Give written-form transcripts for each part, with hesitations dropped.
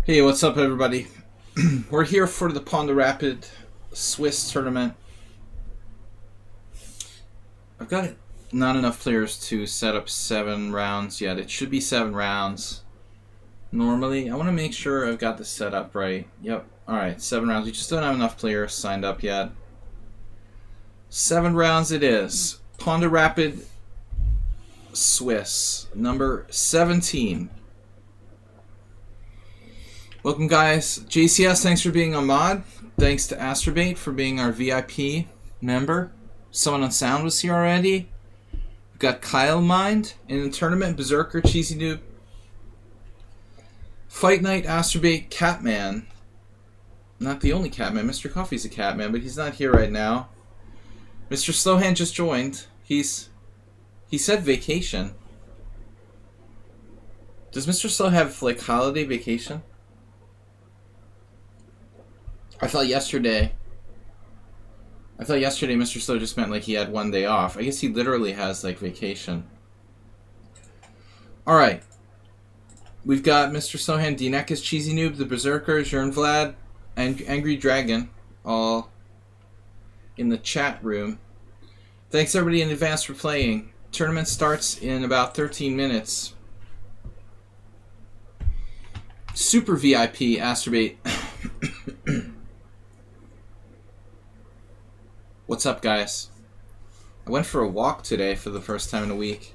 Hey, what's up, everybody? We're here for the Pawnda Rapid Swiss tournament. I've got not enough players to set up 7 rounds yet. It should be 7 rounds. Normally, I want to make sure I've got this set up right. Yep. Alright, 7 rounds. We just don't have enough players signed up yet. 7 rounds it is. Pawnda Rapid Swiss, number 17. Welcome, guys. JCS, thanks for being a mod. Thanks to Astrobait for being our VIP member. Someone on sound was here already. We've got Kyle Mind in the tournament. Berserker, Cheesy Noob. Fight Night, Astrobait, Catman. Not the only Catman. Mr. Coffee's a Catman, but he's not here right now. Mr. Slowhand just joined. He said vacation. Does Mr. Slow have, like, holiday vacation? I thought yesterday Mr. Slow just meant like he had 1 day off. I guess he literally has like vacation. Alright. We've got Mr. Sohan, Dinekis, Cheesy Noob, the Berserker, Jern Vlad, and Angry Dragon all in the chat room. Thanks everybody in advance for playing. Tournament starts in about 13 minutes. Super VIP Astrobate. What's up, guys? I went for a walk today for the first time in a week.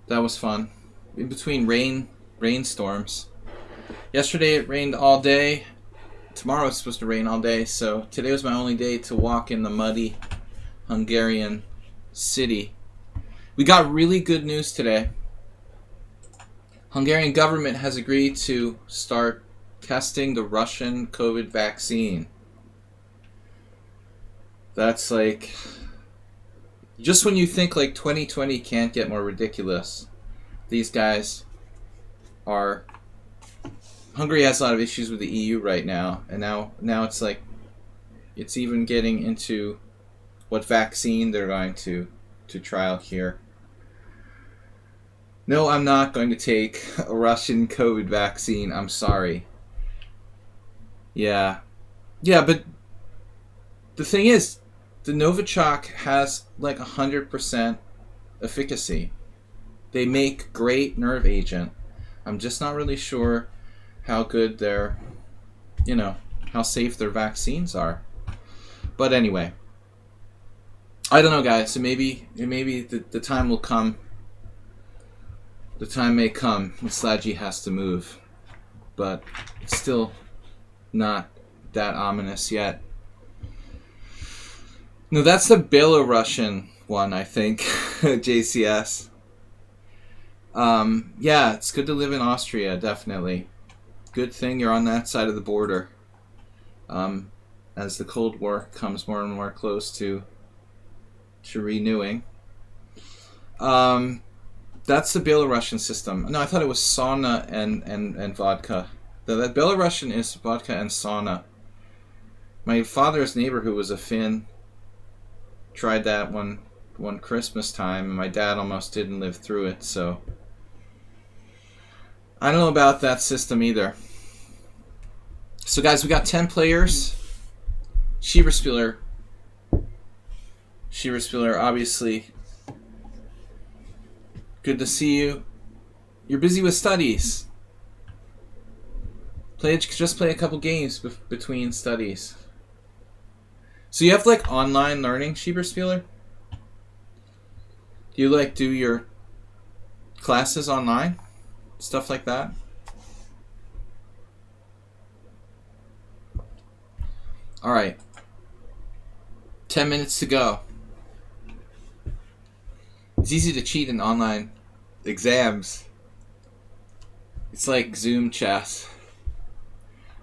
That was fun. In between rainstorms. Yesterday it rained all day. Tomorrow it's supposed to rain all day, so today was my only day to walk in the muddy Hungarian city. We got really good news today. Hungarian government has agreed to start testing the Russian COVID vaccine. That's like, just when you think like 2020 can't get more ridiculous, these guys are. Hungary has a lot of issues with the EU right now, and now it's like, it's even getting into what vaccine they're going to trial here. No, I'm not going to take a Russian COVID vaccine. I'm sorry. Yeah, but the thing is, the Novichok has like 100% efficacy. They make great nerve agent. I'm just not really sure how good their, how safe their vaccines are. But anyway, I don't know, guys. So maybe the time will come. The time may come when Sladgie has to move, but it's still not that ominous yet. No, that's the Belarusian one, I think. JCS. Yeah, it's good to live in Austria, definitely. Good thing you're on that side of the border. As the Cold War comes more and more close to renewing. That's the Belarusian system. No, I thought it was sauna and vodka. That Belarusian is vodka and sauna. My father's neighbor, who was a Finn, tried that one Christmas time, and my dad almost didn't live through it, so I don't know about that system either. So guys, we got 10 players. Schieberspieler, obviously. Good to see you. You're busy with studies. Just play a couple games between studies. So you have like online learning, Schieberspieler? Do you like do your classes online? Stuff like that? Alright. 10 minutes to go. It's easy to cheat in online exams. It's like Zoom chess.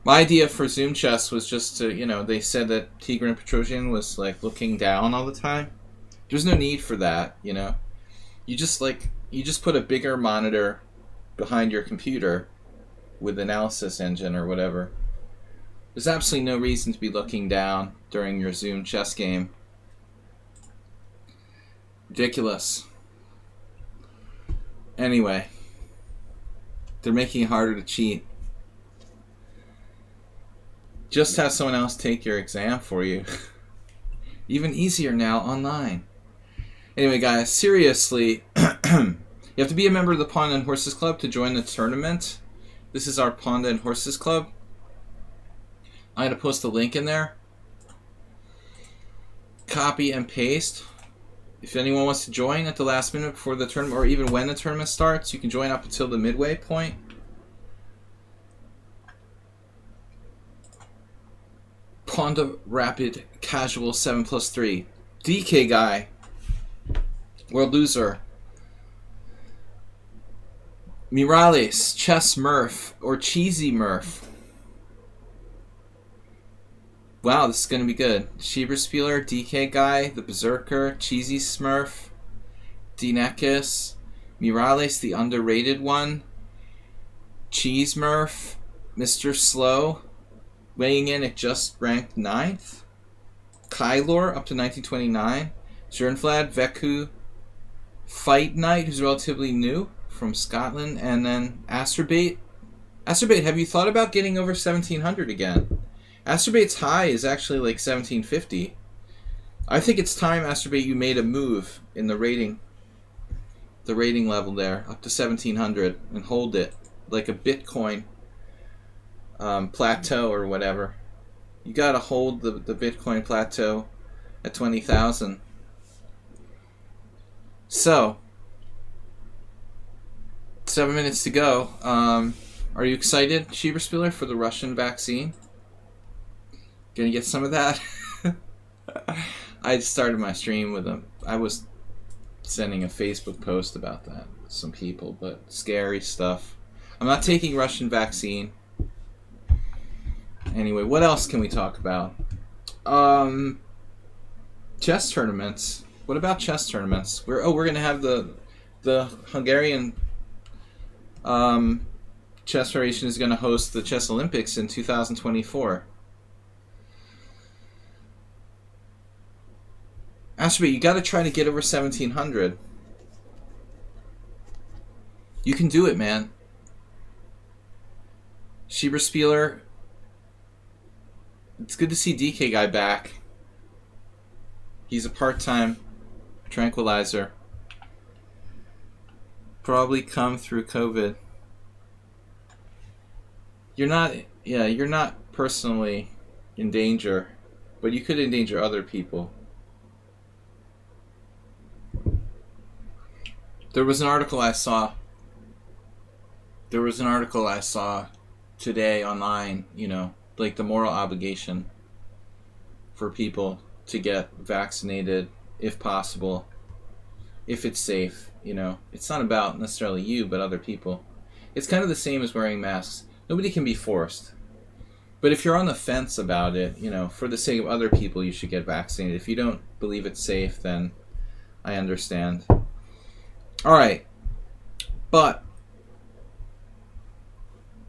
My idea for Zoom chess was just to, they said that Tigran Petrosian was like looking down all the time. There's no need for that, You just put a bigger monitor behind your computer with analysis engine or whatever. There's absolutely no reason to be looking down during your Zoom chess game. Ridiculous. Anyway, they're making it harder to cheat. Just have someone else take your exam for you. Even easier now online. Anyway, guys, seriously, you have to be a member of the Pawnda and Horses Club to join the tournament. This is our Pawnda and Horses Club. I'm going to post a link in there. Copy and paste. If anyone wants to join at the last minute before the tournament, or even when the tournament starts, you can join up until the midway point. Pawnda Rapid Casual 7+3. DK guy. World loser. Mirales, Chess Murph, or Cheesy Murph. Wow, this is going to be good. Schieberspieler, DK guy, the Berserker, Cheesy Smurf, Dinekis, Mirales, the underrated one, Cheese Murph, Mr. Slow, weighing in at just ranked 9th, Kylor up to 1929, Zernflad, Veku, Fight Knight, who's relatively new from Scotland, and then Asterbait. Asterbait, have you thought about getting over 1700 again? Asterbait's high is actually like 1750. I think it's time, Asterbait, you made a move in the rating level there, up to 1700, and hold it like a Bitcoin plateau or whatever. You gotta hold the Bitcoin plateau at 20,000. So, 7 minutes to go. Are you excited, Schieberspieler, for the Russian vaccine? Gonna get some of that? I started my stream with them. I was sending a Facebook post about that to some people, but scary stuff. I'm not taking Russian vaccine. Anyway, what else can we talk about? Chess tournaments. What about chess tournaments? We're gonna have the Hungarian Chess Federation is gonna host the Chess Olympics in 2024. Ashby, you gotta try to get over 1700. You can do it, man. Schieberspieler. It's good to see DK guy back. He's a part-time tranquilizer. Probably come through COVID. You're not personally in danger, but you could endanger other people. There was an article I saw today online, like the moral obligation for people to get vaccinated if possible, if it's safe, It's not about necessarily you, but other people. It's kind of the same as wearing masks. Nobody can be forced. But if you're on the fence about it, for the sake of other people, you should get vaccinated. If you don't believe it's safe, then I understand. All right. But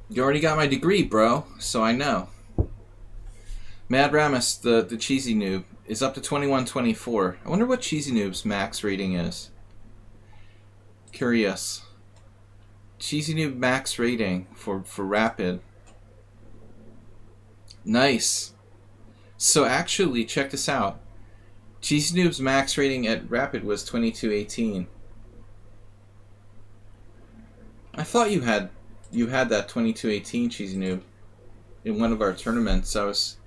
you already got my degree, bro, so I know. Mad Ramus, the Cheesy Noob, is up to 2124. I wonder what Cheesy Noob's max rating is. Curious. Cheesy Noob max rating for Rapid. Nice. So actually, check this out. Cheesy Noob's max rating at Rapid was 2218. I thought you had that 2218, Cheesy Noob, in one of our tournaments. I was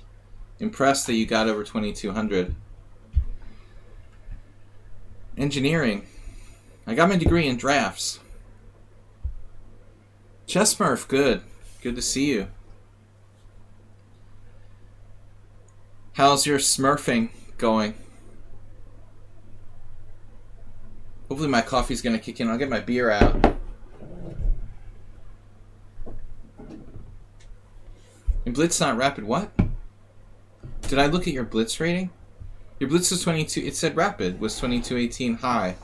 impressed that you got over 2200. Engineering. I got my degree in drafts. Chess Smurf, good. Good to see you. How's your smurfing going? Hopefully my coffee's going to kick in. I'll get my beer out. And Blitz not Rapid, what? Did I look at your Blitz rating? Your Blitz was 22, it said Rapid was 2218 high.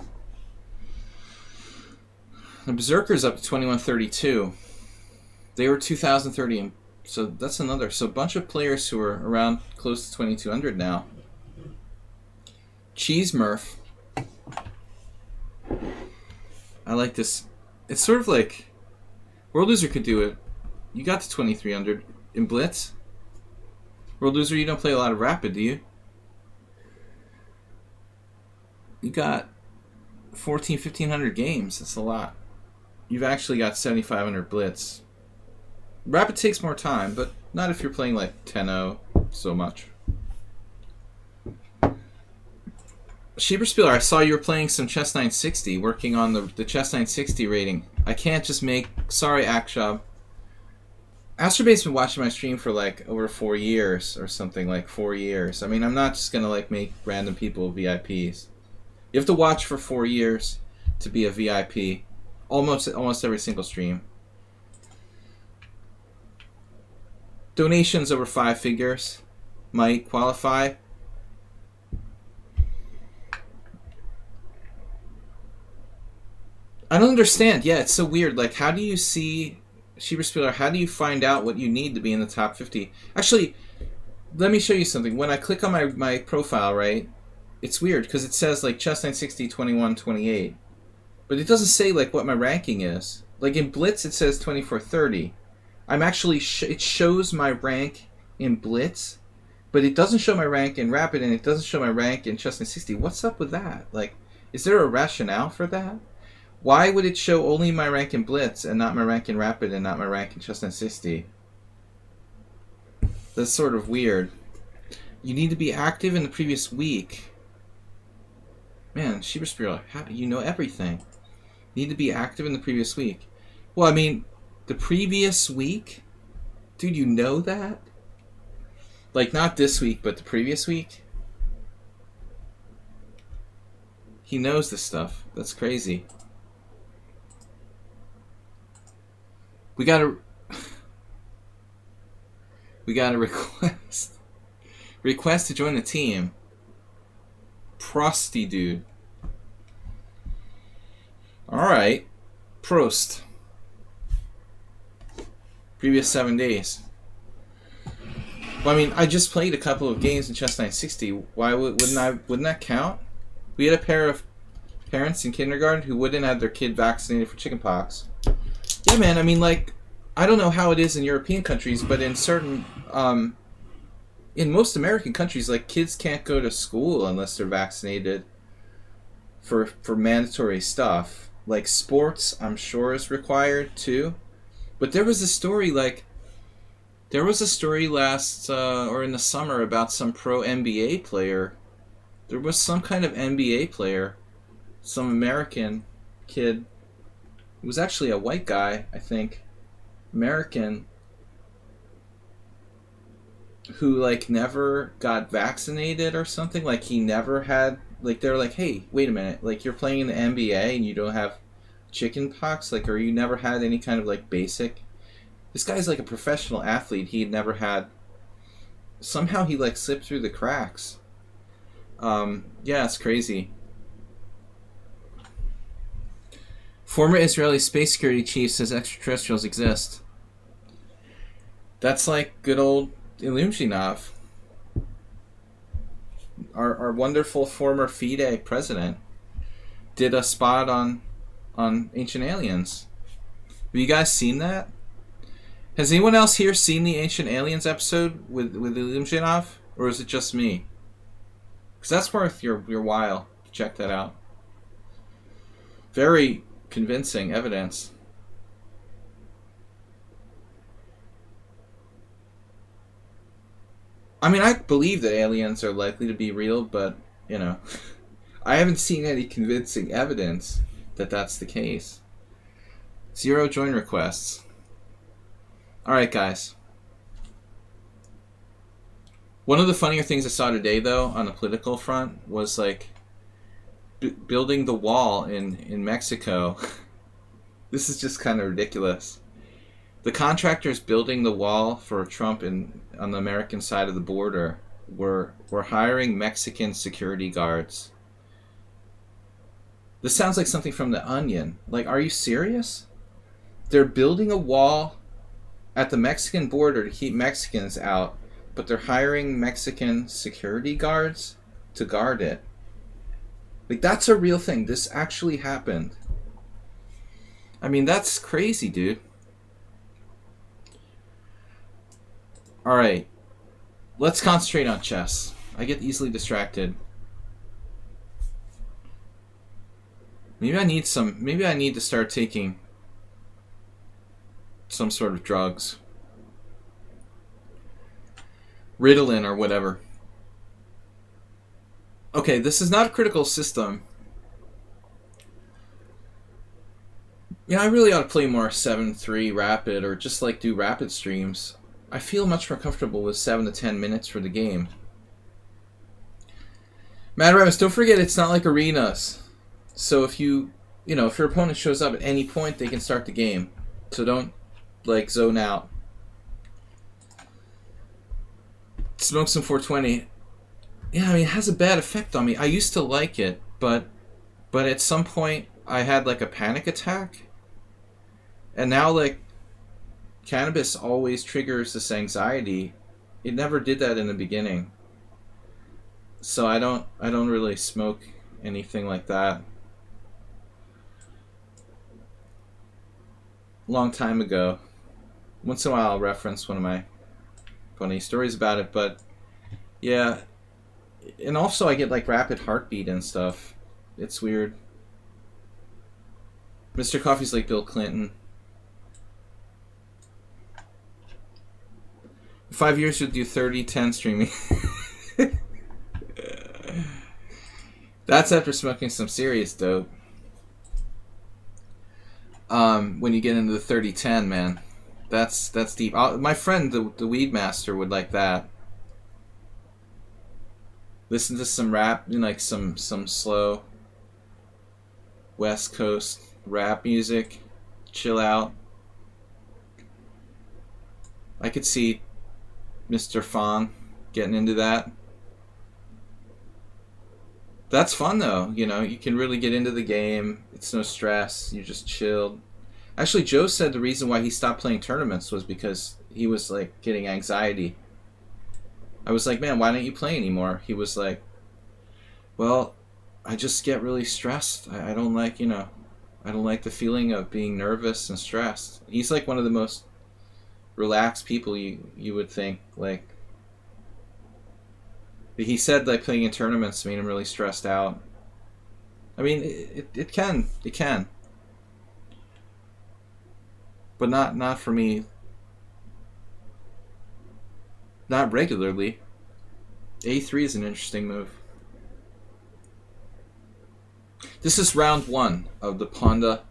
The Berserker's up to 2132. They were 2030, and so that's another. So a bunch of players who are around close to 2200 now. Cheese Murph. I like this. It's sort of like World Loser could do it. You got to 2300 in Blitz. World Loser, you don't play a lot of Rapid, do you? You got 1,500 games. That's a lot. You've actually got 7,500 Blitz. Rapid takes more time, but not if you're playing like 10-0 so much. Schieberspieler, I saw you were playing some Chess 960, working on the Chess 960 rating. I can't just make... Sorry, Akshab. Astrobate's been watching my stream for like over 4 years or something, like 4 years. I mean, I'm not just gonna like make random people VIPs. You have to watch for 4 years to be a VIP. Almost every single stream. Donations over 5 figures might qualify. I don't understand. Yeah, it's so weird. Like, how do you see... Schieberspieler, how do you find out what you need to be in the top 50? Actually, let me show you something. When I click on my profile, right, it's weird because it says, like, Chess 960, 21, 28. But it doesn't say, like, what my ranking is. Like, in Blitz, it says 2430. I'm actually... it shows my rank in Blitz, but it doesn't show my rank in Rapid, and it doesn't show my rank in Chess 960. What's up with that? Like, is there a rationale for that? Why would it show only my rank in Blitz and not my rank in Rapid and not my rank in Chess 960? That's sort of weird. You need to be active in the previous week. Man, Schieberspieler, you know everything. You need to be active in the previous week. Well, I mean, the previous week? Dude, you know that? Like, not this week, but the previous week? He knows this stuff. That's crazy. We got a request to join the team. Prosty dude. Alright. Prost. Previous 7 days. Well, I mean, I just played a couple of games in Chess 960. Why wouldn't that count? We had a pair of parents in kindergarten who wouldn't have their kid vaccinated for chickenpox. Yeah, man, I mean, like, I don't know how it is in European countries, but in certain, in most American countries, like, kids can't go to school unless they're vaccinated for mandatory stuff. Like, sports, I'm sure, is required, too. But there was a story, like, last, or in the summer about some pro NBA player. There was some kind of NBA player, some American kid. It was actually a white guy, I think, American, who, like, never got vaccinated or something. Like, he never had, like, they're like, hey, wait a minute, like, you're playing in the NBA and you don't have chicken pox, like, or you never had any kind of, like, basic... This guy's, like, a professional athlete. He had never had... Somehow he, like, slipped through the cracks. Yeah, it's crazy. Former Israeli space security chief says extraterrestrials exist. That's like good old Illuminov. Our wonderful former FIDE president did a spot on Ancient Aliens. Have you guys seen that? Has anyone else here seen the Ancient Aliens episode with Illuminov? Or is it just me? Because that's worth your while to check that out. Very convincing evidence. I mean, I believe that aliens are likely to be real, but, you know, I haven't seen any convincing evidence that that's the case. 0 join requests. Alright, guys. One of the funnier things I saw today, though, on the political front was, like, building the wall in Mexico. This is just kind of ridiculous. The contractors building the wall for Trump on the American side of the border were hiring Mexican security guards. This sounds like something from The Onion. Like, are you serious? They're building a wall at the Mexican border to keep Mexicans out, but they're hiring Mexican security guards to guard it. Like, that's a real thing. This actually happened. I mean, that's crazy, dude. Alright. Let's concentrate on chess. I get easily distracted. Maybe I need some. Maybe I need to start taking some sort of drugs, Ritalin or whatever. Okay, this is not a critical system. Yeah, I really ought to play more 7-3 Rapid or just like do Rapid streams. I feel much more comfortable with 7 to 10 minutes for the game. Mad Rabbits, don't forget it's not like arenas. So if you know, if your opponent shows up at any point, they can start the game. So don't, like, zone out. Smoke some 420. Yeah, I mean, it has a bad effect on me. I used to like it, but at some point I had like a panic attack. And now, like, cannabis always triggers this anxiety. It never did that in the beginning. So I don't really smoke anything like that. Long time ago. Once in a while I'll reference one of my funny stories about it, but yeah. And also I get like rapid heartbeat and stuff. It's weird. Mr. Coffee's like Bill Clinton. 5 years you'll do 30-10 streaming. That's after smoking some serious dope. When you get into the 30-10, man, that's deep. My friend, the Weed Master, would like that. Listen to some rap, you know, like some slow West Coast rap music. Chill out. I could see Mr. Fong getting into that. That's fun though, you know, you can really get into the game. It's no stress, you just chilled. Actually, Joe said the reason why he stopped playing tournaments was because he was like getting anxiety. I was like, man, why don't you play anymore? He was like, well, I just get really stressed. I don't like, you know, I don't like the feeling of being nervous and stressed. He's like one of the most relaxed people you would think, like. He said like playing in tournaments made him really stressed out. I mean, it can. But not for me. Not regularly. A3 is an interesting move. This is round 1 of the Pawnda.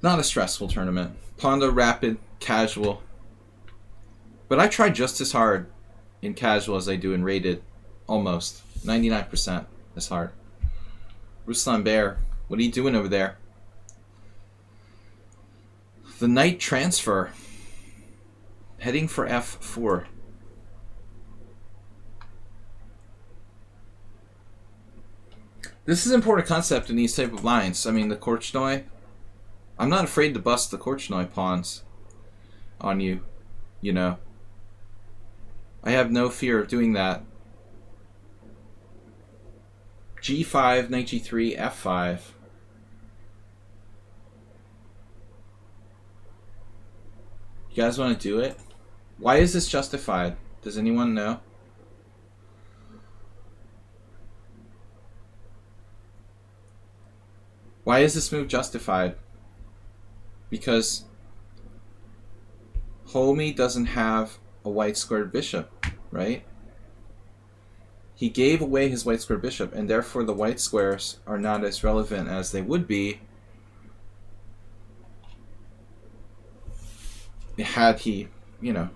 Not a stressful tournament. Pawnda Rapid, casual. But I tried just as hard in casual as I do in rated. Almost. 99% as hard. Ruslan Bear, what are you doing over there? The knight transfer. Heading for f4. This is an important concept in these type of lines. I mean, the Korchnoi. I'm not afraid to bust the Korchnoi pawns on you, you know. I have no fear of doing that. G5, knight G3, F5. You guys want to do it? Why is this justified? Does anyone know? Why is this move justified? Because Homie doesn't have a white squared bishop, right? He gave away his white square bishop, and therefore the white squares are not as relevant as they would be had he, you know,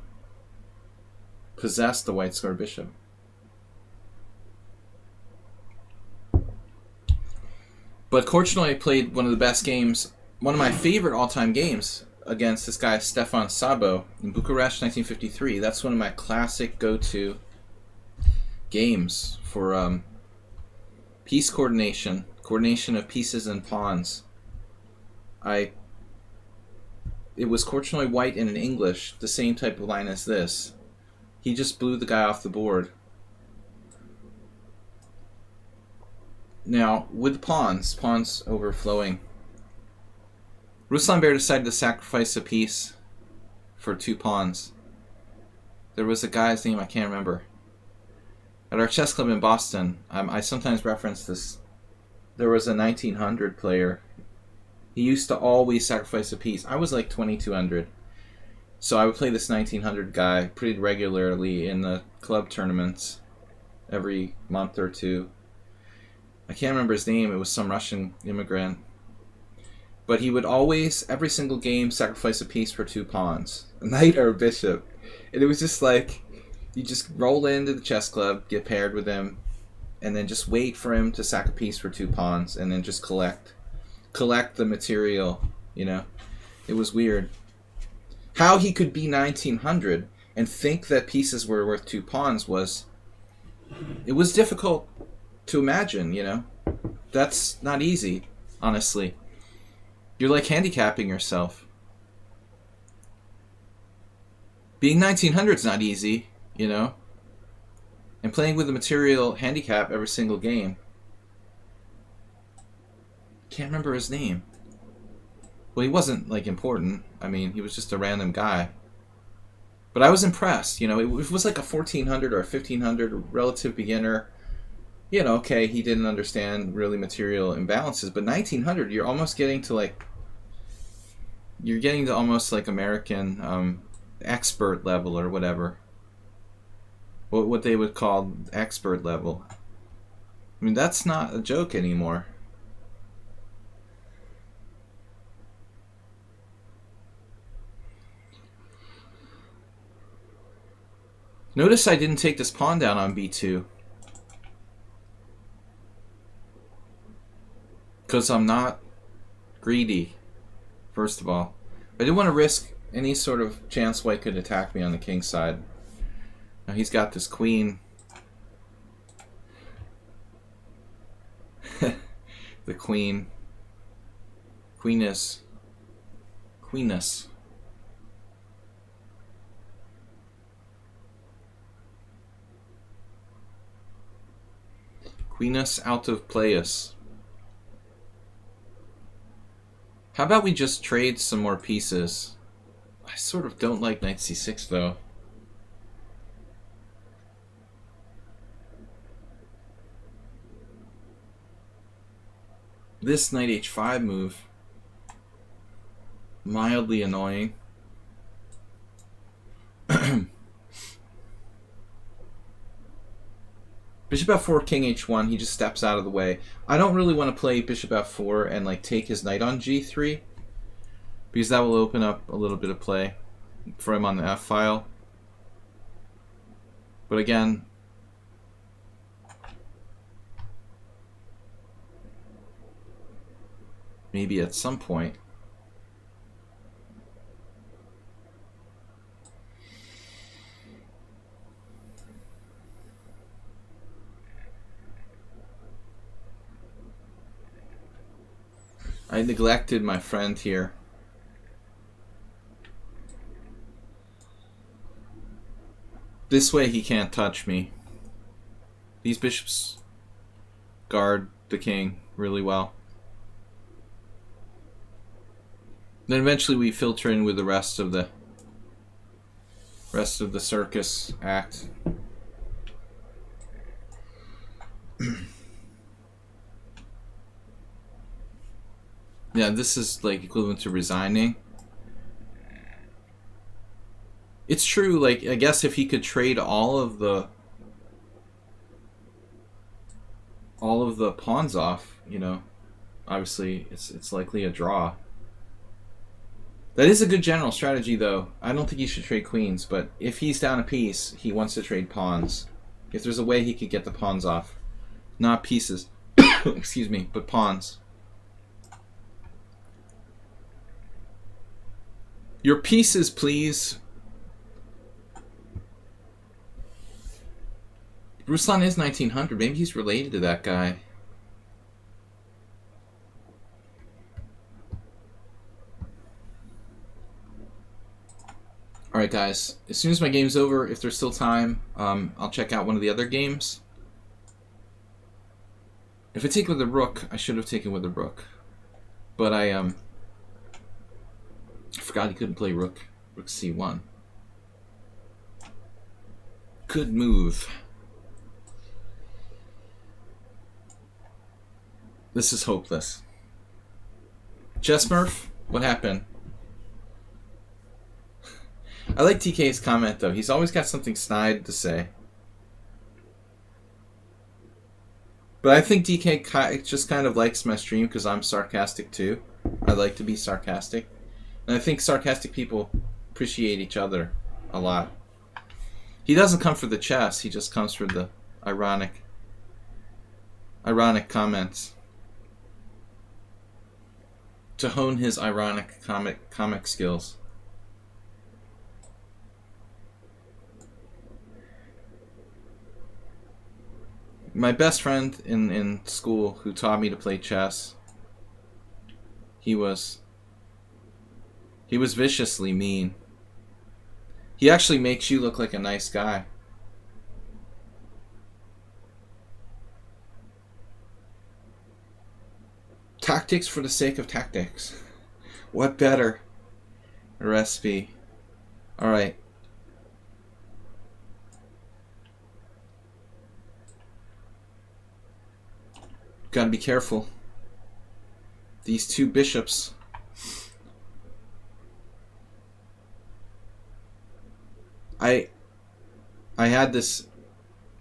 possessed the white square bishop. But Korchnoi played one of the best games, one of my favorite all-time games, against this guy Stefan Sabo in Bucharest 1953. That's one of my classic go-to games for piece coordination of pieces and pawns. It was Korchnoi white in an English, the same type of line as this. He just blew the guy off the board. Now, with pawns overflowing, Ruslan Bear decided to sacrifice a piece for 2 pawns. There was a guy's name I can't remember. At our chess club in Boston, I sometimes reference this. There was a 1900 player. He used to always sacrifice a piece. I was like 2200. So I would play this 1900 guy pretty regularly in the club tournaments every month or two. I can't remember his name. It was some Russian immigrant. But he would always, every single game, sacrifice a piece for 2 pawns. A knight or a bishop. And it was just like, you just roll into the chess club, get paired with him, and then just wait for him to sack a piece for 2 pawns, and then just collect the material, you know? It was weird. How he could be 1900 and think that pieces were worth 2 pawns it was difficult to imagine, you know? That's not easy, honestly. You're like handicapping yourself. Being 1900's not easy, you know? And playing with a material handicap every single game. Can't remember his name. Well, he wasn't, like, important. I mean, he was just a random guy. But I was impressed, you know. It was like a 1400 or a 1500 relative beginner. You know, okay, he didn't understand really material imbalances. But 1900, you're almost getting to, like... You're getting to almost, like, American expert level or whatever. What they would call expert level. I mean, that's not a joke anymore. Notice I didn't take this pawn down on b2. Because I'm not greedy, first of all. I didn't want to risk any sort of chance white could attack me on the king side. Now he's got this queen. The queen. Queeness. Queeness. Queeness out of playus. How about we just trade some more pieces? I sort of don't like knight c6 though. This knight h5 move, mildly annoying. Bishop f4, king h1, he just steps out of the way. I don't really want to play bishop f4 and like take his knight on g3, because that will open up a little bit of play for him on the f file. But again, maybe at some point. I neglected my friend here. This way he can't touch me. These bishops guard the king really well. Then eventually we filter in with the rest of the circus act. Yeah, this is like equivalent to resigning. It's true, like, I guess if he could trade all of the pawns off, you know, obviously it's likely a draw. That is a good general strategy, though. I don't think he should trade queens, but if he's down a piece, he wants to trade pawns. If there's a way he could get the pawns off. Not pieces, excuse me, but pawns. Your pieces, please. Ruslan is 1900. Maybe he's related to that guy. Alright guys, as soon as my game's over, if there's still time, I'll check out one of the other games. If I take with the rook, I should have taken with the rook. But I forgot he couldn't play rook c1. Good move. This is hopeless. Chess Murph, what happened? I like TK's comment though. He's always got something snide to say. But I think DK just kind of likes my stream because I'm sarcastic too. I like to be sarcastic. And I think sarcastic people appreciate each other a lot. He doesn't come for the chess, he just comes for the ironic comments. To hone his ironic comic skills. My best friend in school who taught me to play chess, he was viciously mean. He actually makes you look like a nice guy. Tactics for the sake of tactics. What better recipe? Alright. Gotta be careful. These two bishops. I had this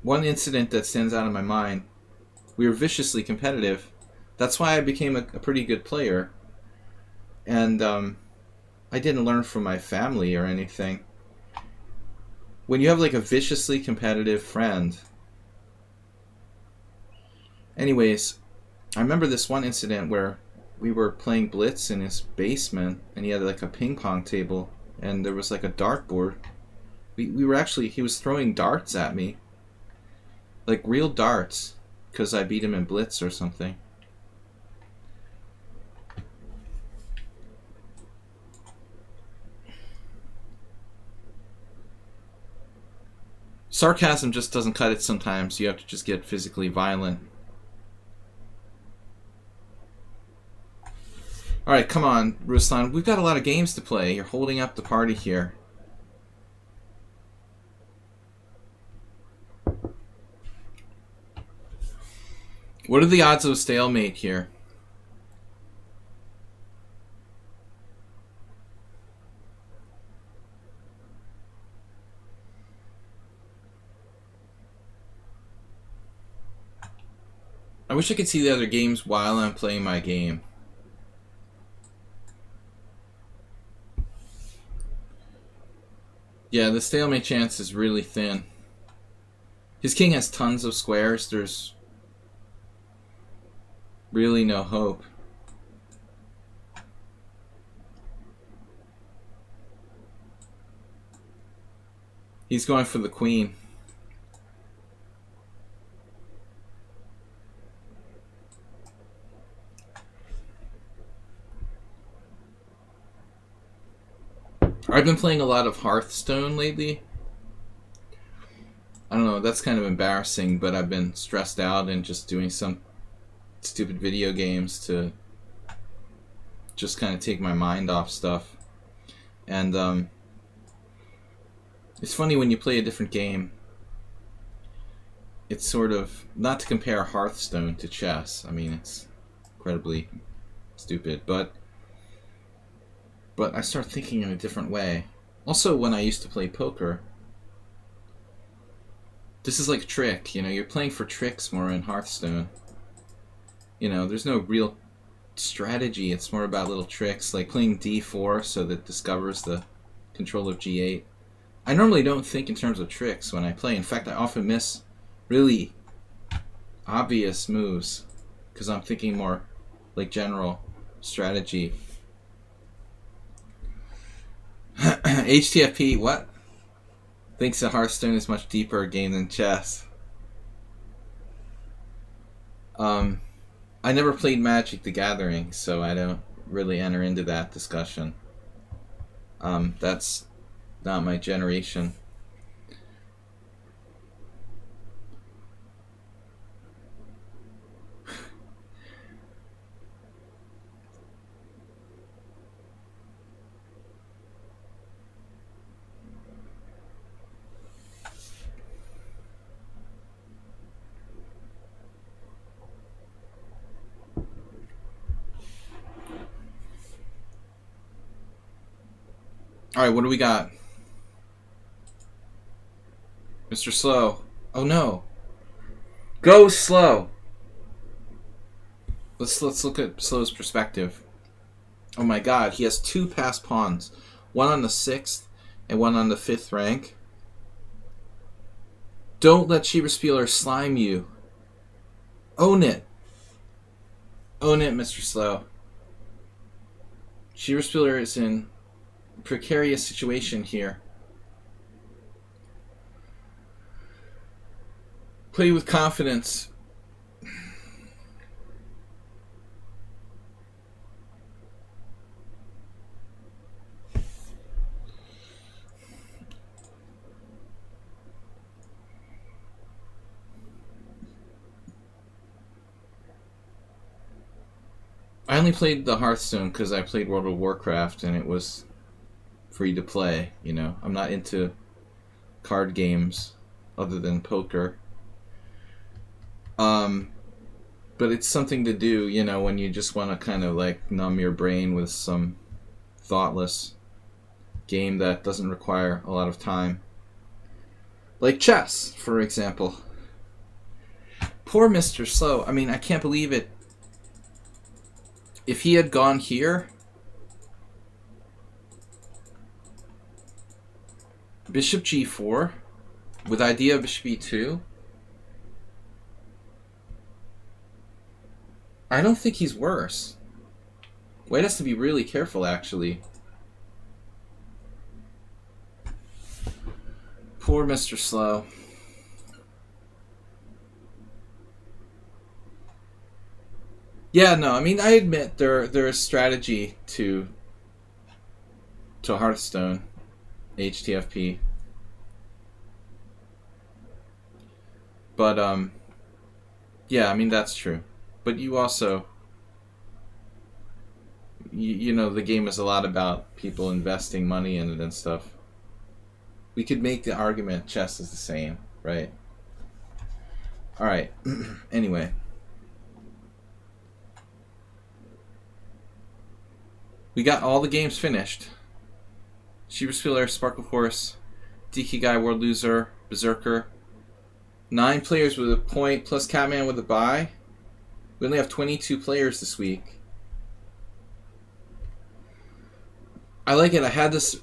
one incident that stands out in my mind. We were viciously competitive. That's why I became a pretty good player. And I didn't learn from my family or anything. When you have like a viciously competitive friend. Anyways, I remember this one incident where we were playing Blitz in his basement and he had like a ping pong table and there was like a dartboard. We were actually, he was throwing darts at me. Like real darts. Because I beat him in Blitz or something. Sarcasm just doesn't cut it sometimes. You have to just get physically violent. Alright, come on, Ruslan. We've got a lot of games to play. You're holding up the party here. What are the odds of a stalemate here? I wish I could see the other games while I'm playing my game. Yeah, the stalemate chance is really thin. His king has tons of squares. There's really no hope. He's going for the queen. I've been playing a lot of Hearthstone lately. I don't know, that's kind of embarrassing, but I've been stressed out and just doing some stupid video games to just kind of take my mind off stuff. And it's funny when you play a different game. It's sort of, not to compare Hearthstone to chess. I mean, it's incredibly stupid, but I start thinking in a different way. Also, when I used to play poker, this is like a trick, you know, you're playing for tricks more in Hearthstone. You know, there's no real strategy, it's more about little tricks, like playing d4 so that it discovers the control of g8. I normally don't think in terms of tricks when I play. In fact, I often miss really obvious moves because I'm thinking more like general strategy. HTFP, what? Thinks that Hearthstone is much deeper a game than chess. I never played Magic the Gathering, so I don't really enter into that discussion. That's not my generation. Alright, what do we got? Mr. Slow. Oh no. Go slow. Let's look at Slow's perspective. Oh my god, he has 2 passed pawns. One on the 6th and one on the 5th rank. Don't let Schieberspieler slime you. Own it. Own it, Mr. Slow. Schieberspieler is in a precarious situation here. Play with confidence. I only played the Hearthstone because I played World of Warcraft and it was free to play, you know. I'm not into card games other than poker. But it's something to do, you know, when you just want to kind of like numb your brain with some thoughtless game that doesn't require a lot of time. Like chess, for example. Poor Mr. Slow. I mean, I can't believe it. If he had gone here, bishop g4, with idea of bishop e2, I don't think he's worse. White has to be really careful, actually. Poor Mr. Slow. Yeah, no, I mean, I admit there is strategy to Hearthstone, HTFP. But, yeah, I mean, that's true. But you also, you know, the game is a lot about people investing money in it and stuff. We could make the argument chess is the same, right? Alright, anyway. We got all the games finished. Schieberspieler, Sparkle Horse, DK Guy, World Loser, Berserker. 9 players with a point, plus Catman with a bye. We only have 22 players this week. I like it. I had this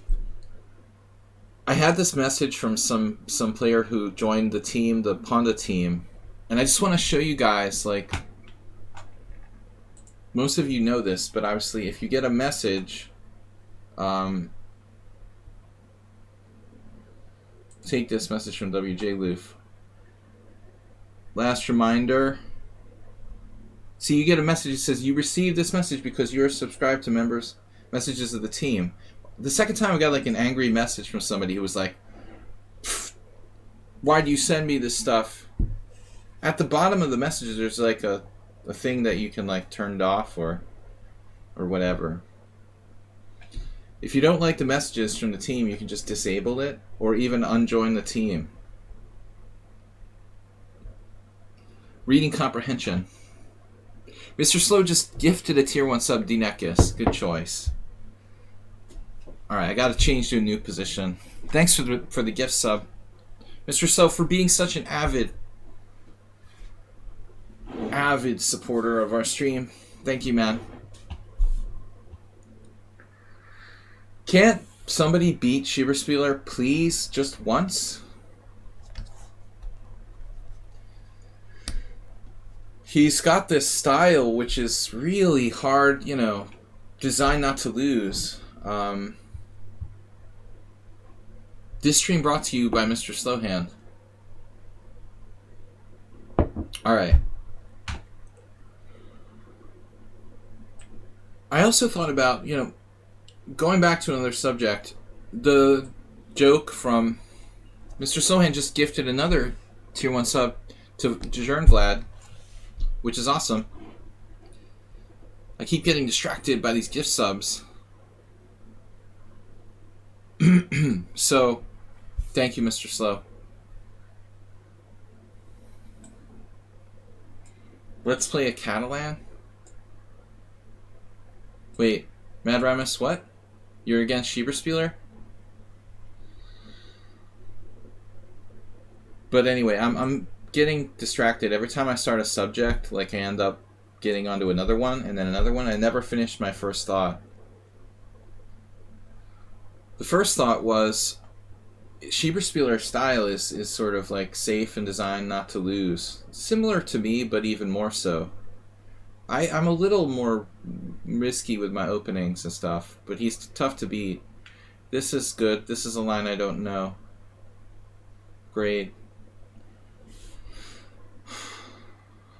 message from some player who joined the team, the Pawnda team, and I just want to show you guys, like, most of you know this, but obviously if you get a message, take this message from WJ Loof. Last reminder. See, you get a message that says, you received this message because you're subscribed to members' messages of the team. The second time I got like an angry message from somebody who was like, why do you send me this stuff? At the bottom of the messages there's like a thing that you can like turn off or whatever. If you don't like the messages from the team, you can just disable it or even unjoin the team. Reading comprehension. Mr. Slow just gifted a tier 1 sub, D-Nekis. Good choice. Alright, I gotta change to a new position. Thanks for the gift sub. Mr. Slow, for being such an avid supporter of our stream. Thank you, man. Can't somebody beat Schieberspieler, please, just once? He's got this style which is really hard, you know, designed not to lose. This stream brought to you by Mr. Slowhand. Alright. I also thought about, you know, going back to another subject, the joke from Mr. Slowhand just gifted another tier 1 sub to Jern Vlad, which is awesome. I keep getting distracted by these gift subs. So, thank you, Mr. Slow. Let's play a Catalan? Wait, Mad Ramus, what? You're against Schieberspieler? But anyway, I'm getting distracted every time I start a subject. Like I end up getting onto another one and then another one. I never finished my first thought. The first thought was Schieberspieler's style is sort of like safe and designed not to lose. Similar to me, but even more so. I'm a little more risky with my openings and stuff, but he's tough to beat. This is good. This is a line I don't know. Great.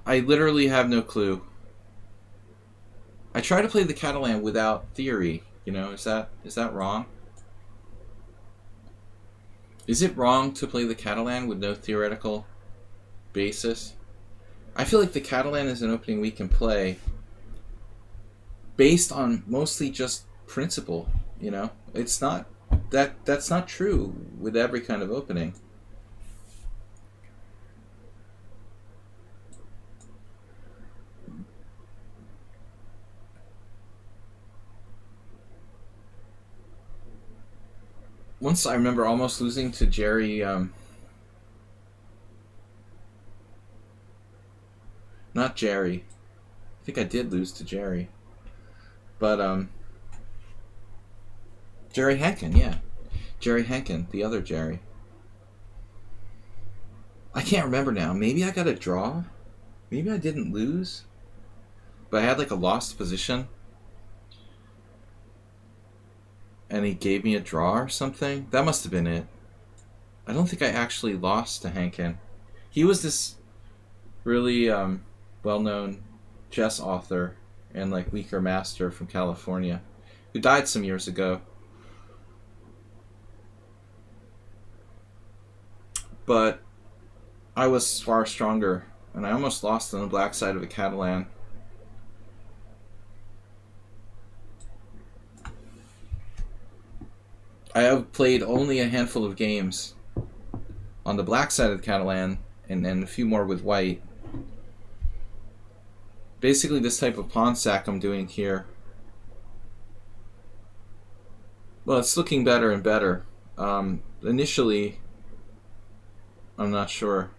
I literally have no clue. I try to play the Catalan without theory. You know, is that wrong? Is it wrong to play the Catalan with no theoretical basis? I feel like the Catalan is an opening we can play based on mostly just principle, you know? It's not that's not true with every kind of opening. Once I remember almost losing to Jerry not Jerry. I think I did lose to Jerry. But Jerry Henkin, yeah. Jerry Henkin, the other Jerry. I can't remember now. Maybe I got a draw? Maybe I didn't lose? But I had like a lost position. And he gave me a draw or something? That must have been it. I don't think I actually lost to Henkin. He was this really well-known chess author and like weaker master from California who died some years ago. But I was far stronger, and I almost lost on the black side of a Catalan. I have played only a handful of games on the black side of the Catalan, and a few more with white. Basically this type of pawn sack I'm doing here. Well, it's looking better and better. Initially, I'm not sure.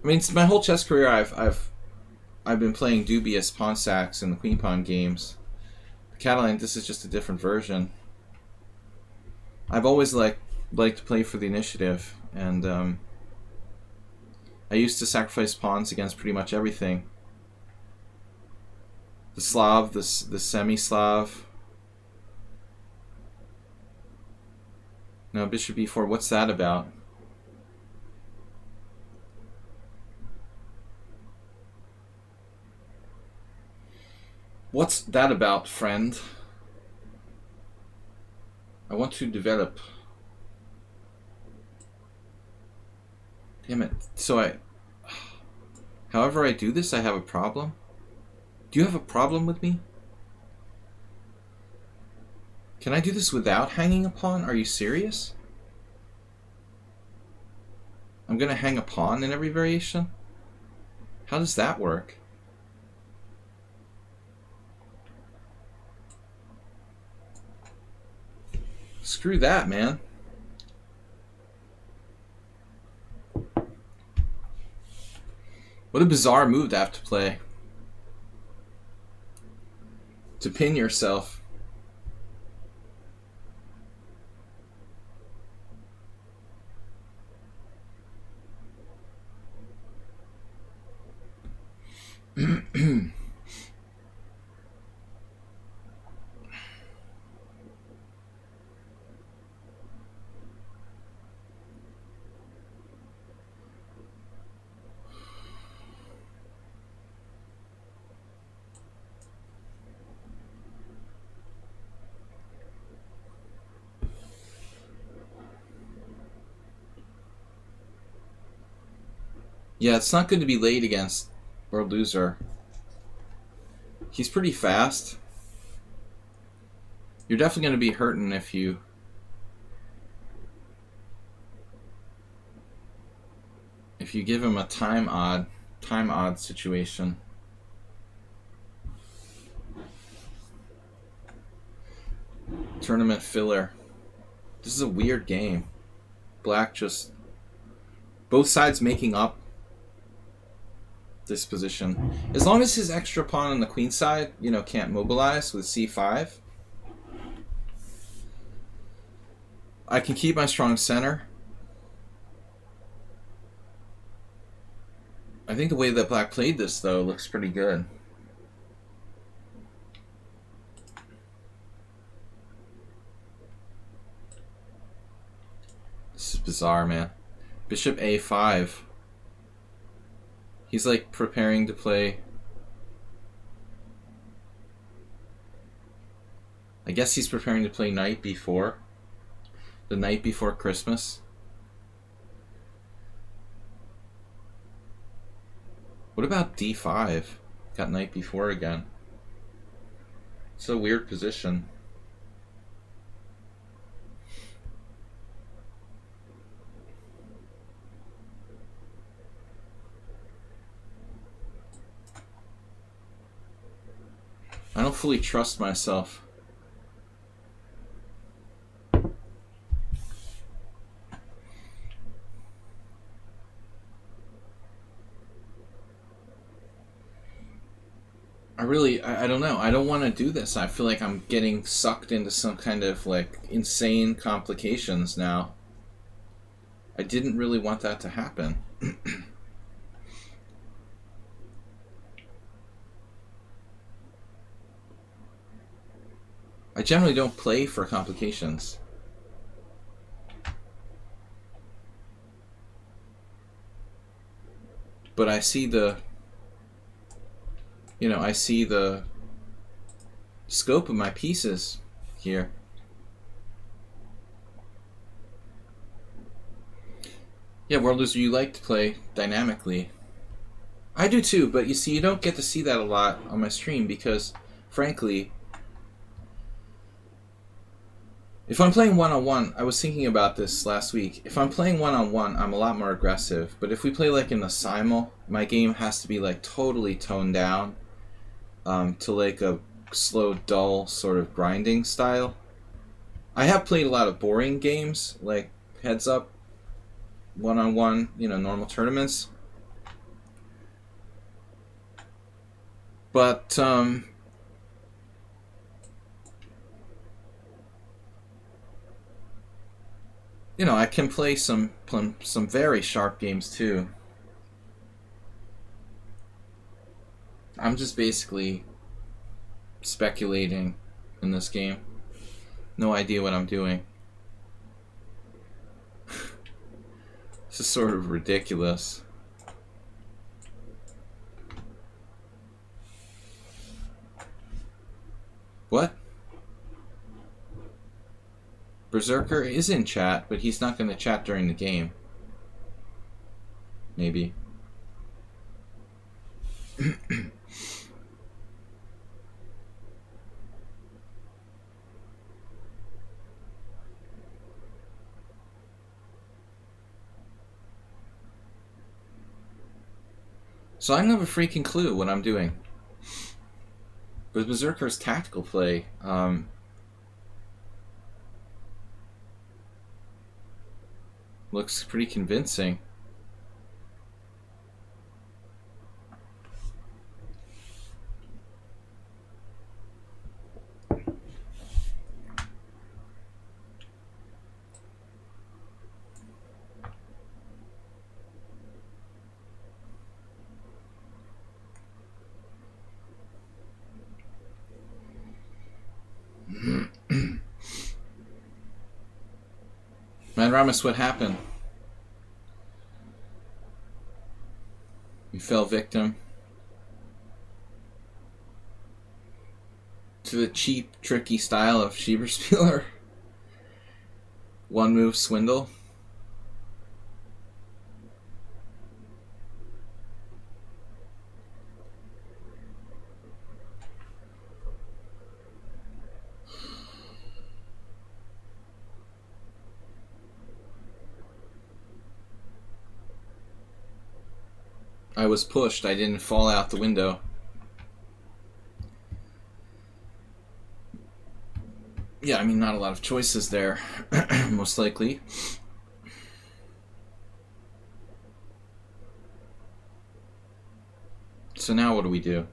I mean, my whole chess career, I've been playing dubious pawn sacks in the queen pawn games. The Catalan, this is just a different version. I've always liked to play for the initiative, and I used to sacrifice pawns against pretty much everything. The Slav, the semi-Slav. No, bishop b4. What's that about? What's that about, friend? I want to develop. Damn it. So however I do this, I have a problem? Do you have a problem with me? Can I do this without hanging a pawn? Are you serious? I'm gonna hang a pawn in every variation? How does that work? Screw that, man. What a bizarre move to have to play. To pin yourself. Yeah, it's not good to be late against World Loser. He's pretty fast. You're definitely going to be hurting if you give him a time odd situation. Tournament filler. This is a weird game. Black just Both sides making up this position. As long as his extra pawn on the queen side, you know, can't mobilize with c5, I can keep my strong center. I think the way that black played this, though, looks pretty good. This is bizarre, man. Bishop a5. He's like preparing to play. I guess he's preparing to play knight b4. The night before Christmas. What about d5? Got knight b4 again. It's a weird position. I don't fully trust myself. I don't know. I don't want to do this. I feel like I'm getting sucked into some kind of like insane complications now. I didn't really want that to happen. I generally don't play for complications. But I see the, you know, I see the scope of my pieces here. Yeah, World Loser, you like to play dynamically. I do too, but you see, you don't get to see that a lot on my stream because, frankly, if I'm playing one-on-one, I was thinking about this last week. If I'm playing one-on-one, I'm a lot more aggressive. But if we play like in the simul, my game has to be like totally toned down to like a slow, dull sort of grinding style. I have played a lot of boring games, like heads up, one-on-one, you know, normal tournaments. But you know, I can play some very sharp games too. I'm just basically speculating in this game. No idea what I'm doing. This is sort of ridiculous. What? Berserker is in chat, but he's not going to chat during the game. Maybe. So I don't have a freaking clue what I'm doing. But Berserker's tactical play, looks pretty convincing. Man, Ramus, what happened? You fell victim to the cheap, tricky style of Schieberspieler. One move swindle. I was pushed. I didn't fall out the window. Yeah, I mean, not a lot of choices there, most likely. So now what do we do?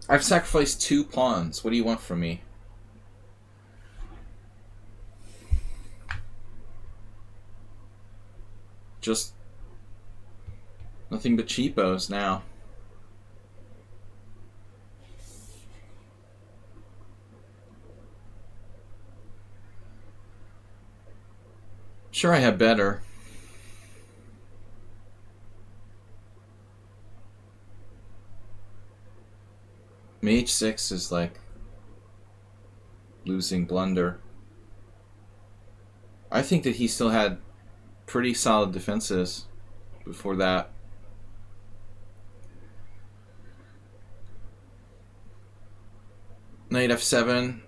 I've sacrificed 2 pawns. What do you want from me? Just nothing but cheapos now. Sure, I have better. Mage 6 is like losing blunder. I think that he still had pretty solid defenses before that. Knight f7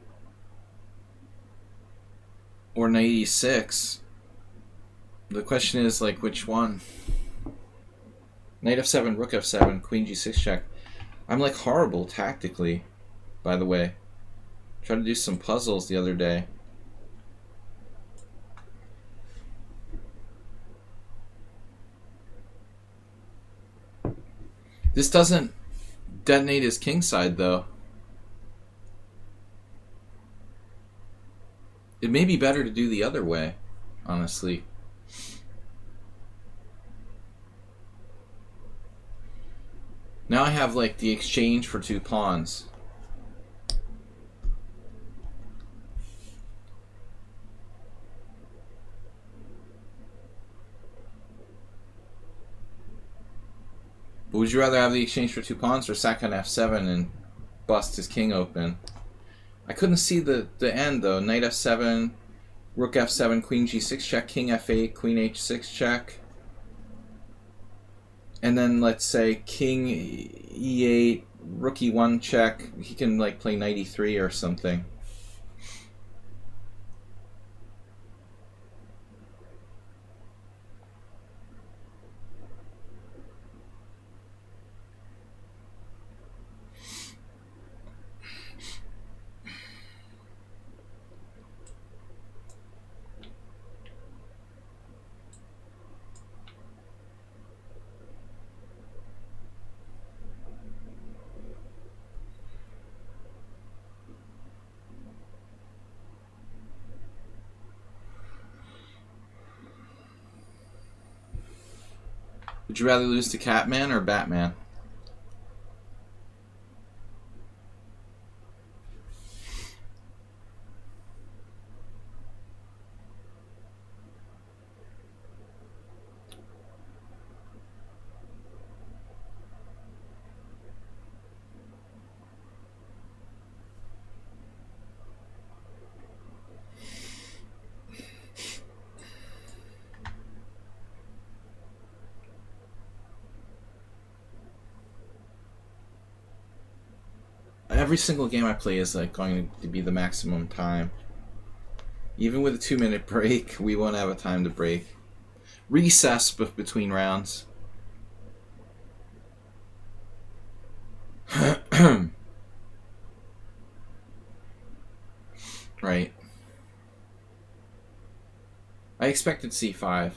or knight e6. The question is, like, which one? Knight f7, rook f7, queen g6 check. I'm like horrible tactically, by the way. Tried to do some puzzles the other day. This doesn't detonate his kingside, though. It may be better to do the other way, honestly. Now I have like the exchange for 2 pawns. But would you rather have the exchange for 2 pawns or sack on f7 and bust his king open? I couldn't see the end though. Knight f7, rook f7, queen g6 check, king f8, queen h6 check. And then let's say king e8, rook e1 check. He can like play knight e3 or something. Would you rather lose to Catman or Batman? Every single game I play is like going to be the maximum time. Even with a 2-minute break, we won't have a time to break. Recess between rounds. Right. I expected c5.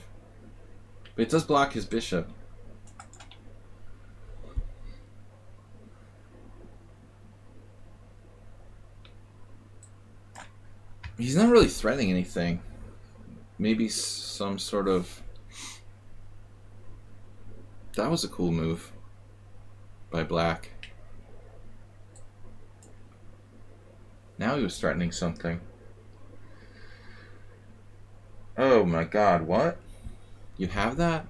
But it does block his bishop. He's not really threatening anything. Maybe some sort of... That was a cool move by black. Now he was threatening something. Oh my god, what? You have that?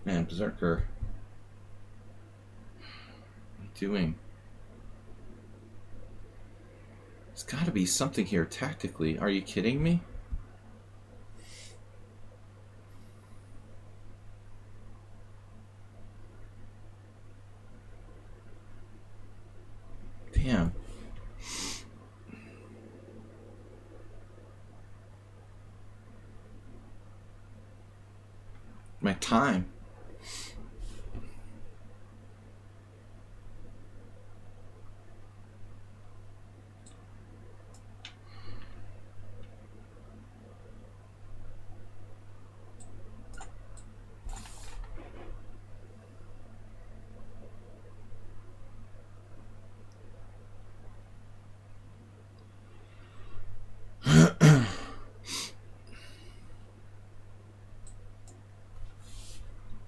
Man, Berserker. What are you doing? There's got to be something here tactically. Are you kidding me? My time.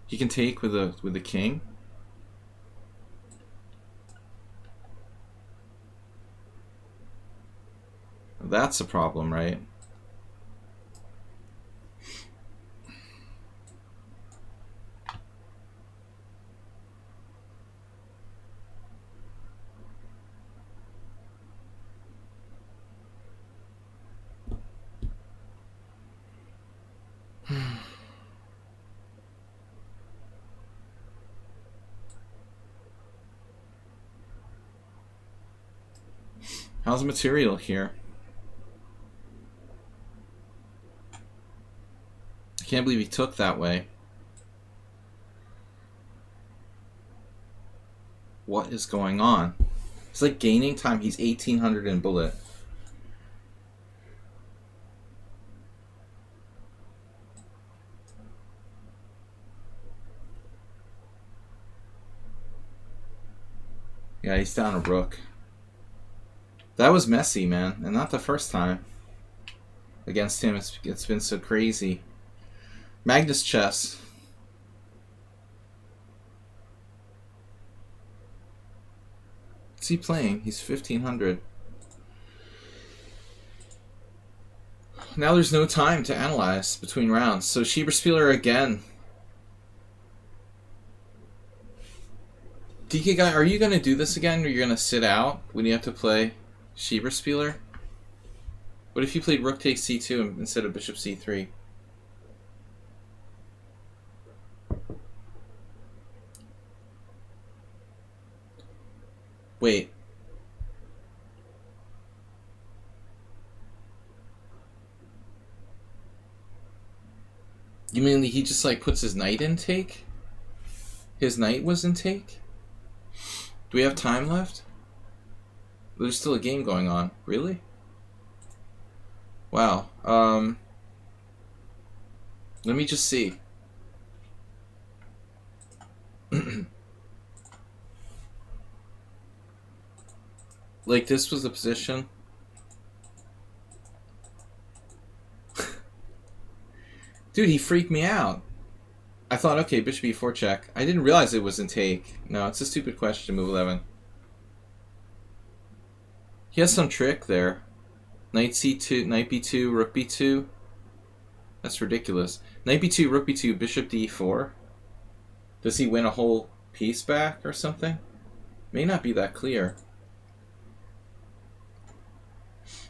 He can take with the king. That's a problem, right? How's the material here? I can't believe he took that way. What is going on? It's like gaining time. He's 1800 in bullet. Yeah, he's down a rook. That was messy, man, and not the first time against him. It's been so crazy. Magnus chess. What's he playing? He's 1500. Now there's no time to analyze between rounds. So Schieberspieler again. DK guy, are you going to do this again, or you're going to sit out when you have to play Schieberspieler? What if you played rook takes c2 instead of bishop c3? Wait. You mean he just like puts his knight in take? His knight was in take? Do we have time left? There's still a game going on. Really? Wow. Let me just see. Like, this was the position. Dude, he freaked me out. I thought, okay, bishop e4 check. I didn't realize it was in take. No, it's a stupid question, move 11. He has some trick there. Knight c2, knight b2, rook b2. That's ridiculous. Knight b2, rook b2, bishop d4. Does he win a whole piece back or something? May not be that clear.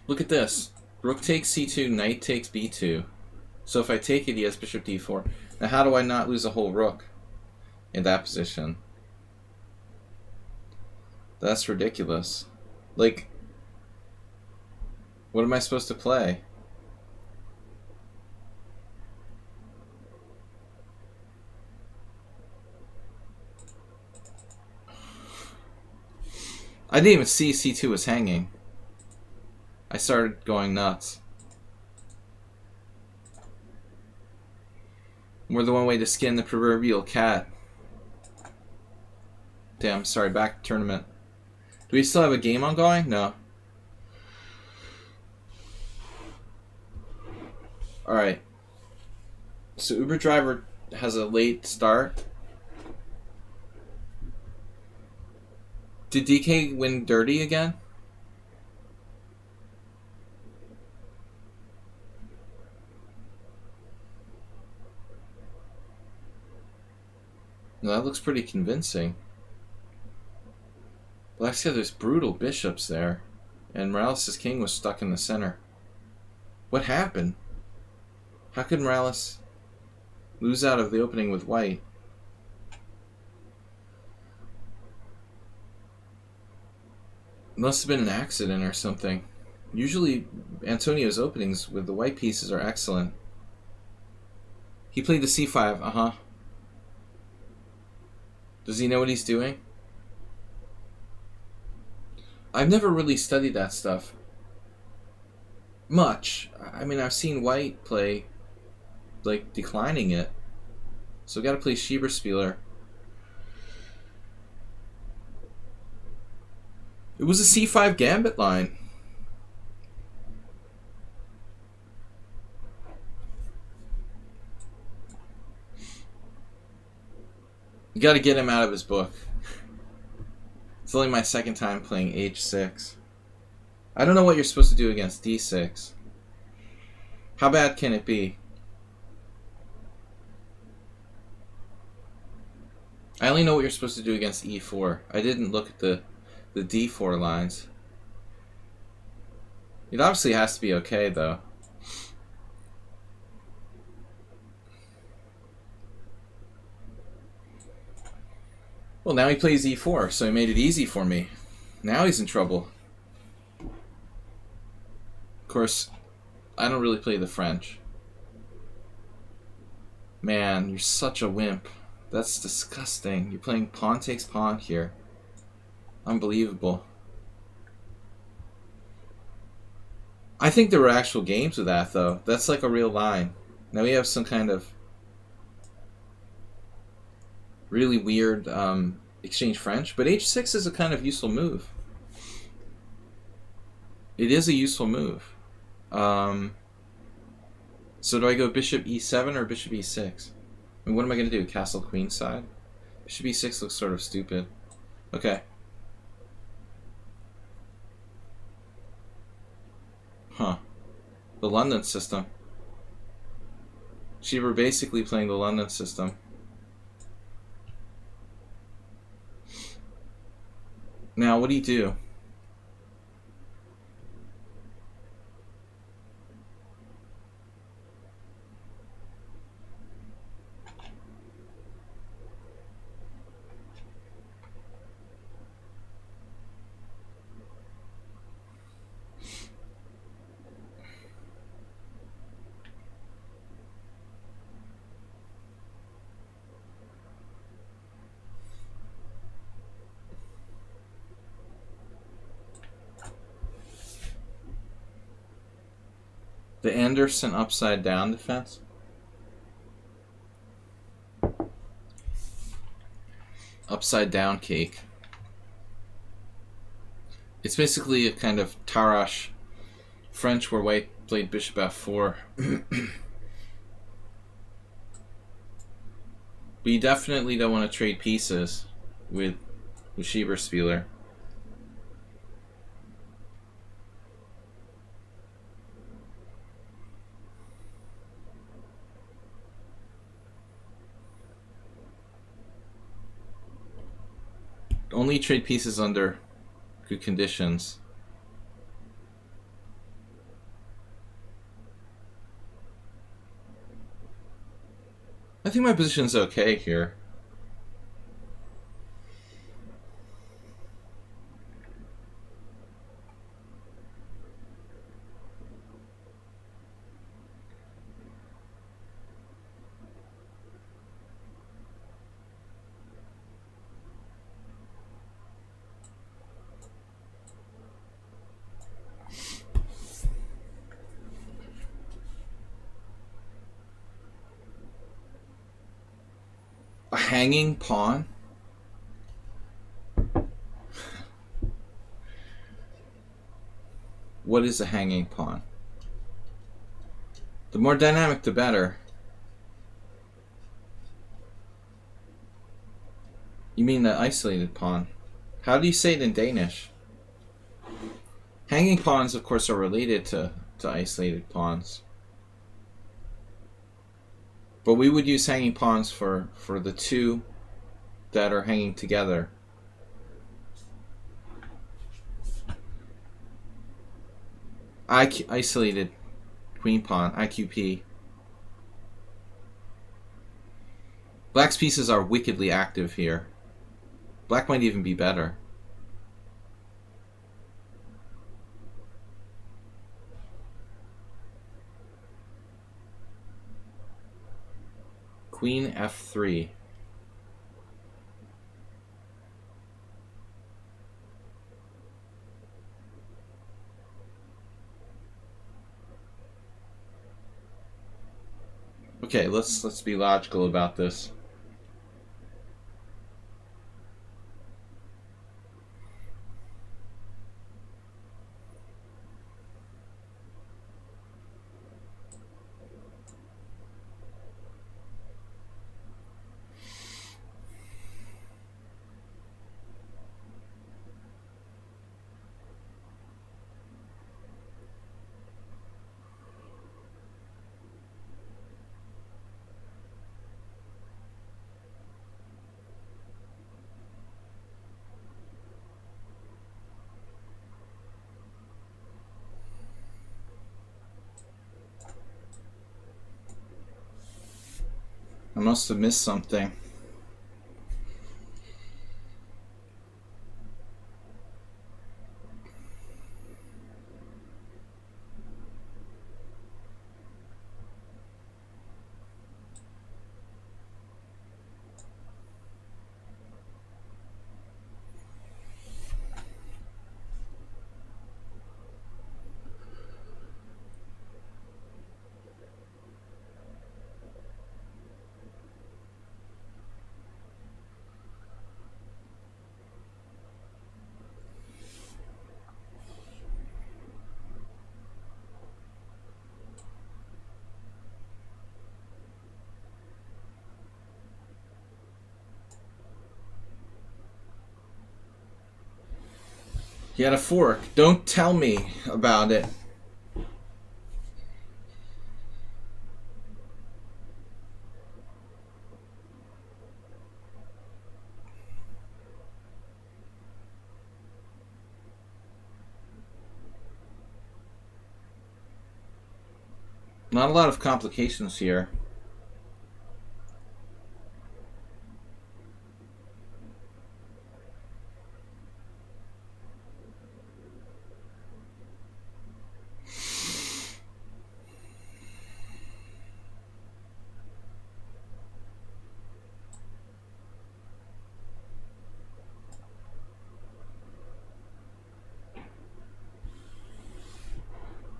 Look at this. Rook takes c2, knight takes b2. So if I take it, he has bishop d4. Now how do I not lose a whole rook in that position? That's ridiculous. Like, what am I supposed to play? I didn't even see c2 was hanging. I started going nuts. More than one way to skin the proverbial cat. Damn, sorry, back to tournament. Do we still have a game ongoing? No. Alright. So Uber Driver has a late start. Did DK win dirty again? No, that looks pretty convincing. Black said there's brutal bishops there. And Morales' king was stuck in the center. What happened? How could Morales lose out of the opening with white? Must have been an accident or something. Usually Antonio's openings with the white pieces are excellent. He played the c5. Uh-huh. Does he know what he's doing? I've never really studied that stuff much. I mean, I've seen White play, like, declining it. So gotta play Schieberspieler. It was a c5 gambit line. You gotta get him out of his book. It's only my second time playing h6. I don't know what you're supposed to do against d6. How bad can it be? I only know what you're supposed to do against e4. I didn't look at the d4 lines. It obviously has to be okay, though. Well, now he plays e4, so he made it easy for me. Now he's in trouble. Of course, I don't really play the French. Man, you're such a wimp. That's disgusting. You're playing pawn takes pawn here. Unbelievable. I think there were actual games with that, though. That's like a real line. Now we have some kind of really weird exchange French, but h6 is a kind of useful move. It is a useful move. So do I go bishop e7 or bishop e6? I mean, what am I going to do? Castle queen side? Bishop e6 looks sort of stupid. Okay. Huh. The London system. She were basically playing the London system. Now, what do you do? The Anderson upside down defense? Upside down cake. It's basically a kind of Tarash French where White played bishop f4. But you definitely don't want to trade pieces with Schieberspieler. Only trade pieces under good conditions. I think my position's okay here. A hanging pawn? What is a hanging pawn? The more dynamic, the better. You mean the isolated pawn? How do you say it in Danish? Hanging pawns, of course, are related to isolated pawns. But we would use hanging pawns for the two that are hanging together. Isolated queen pawn, IQP. Black's pieces are wickedly active here. Black might even be better. Queen f3. Okay, let's be logical about this. I must have missed something. He had a fork. Don't tell me about it. Not a lot of complications here.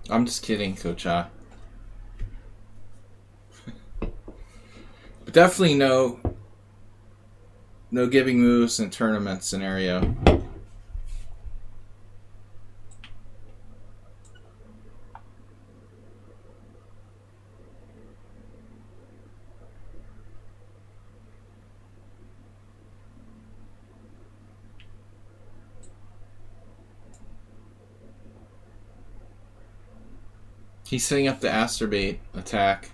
I'm just kidding, Coach A. But definitely no giving moves in tournament scenario. He's setting up the Asterbait attack.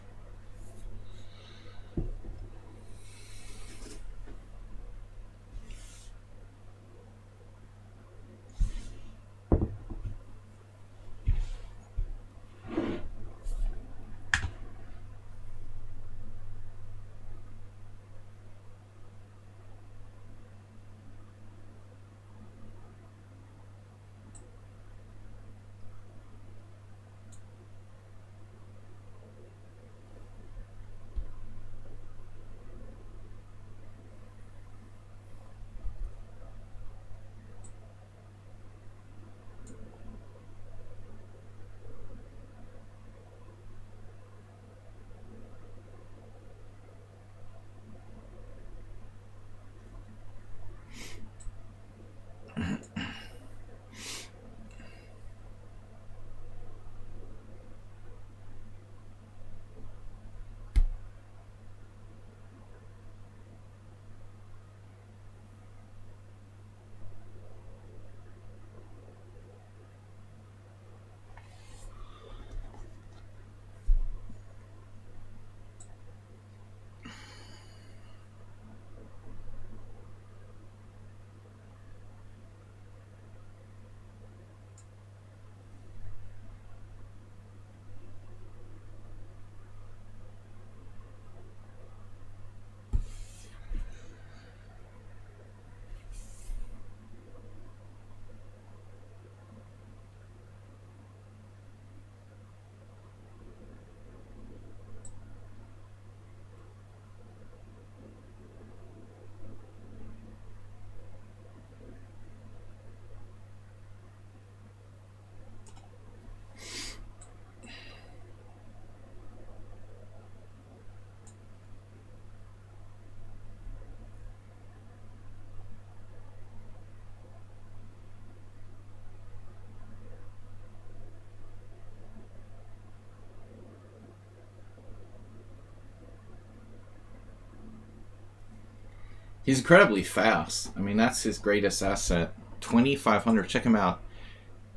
He's incredibly fast. I mean, that's his greatest asset. 2,500. Check him out.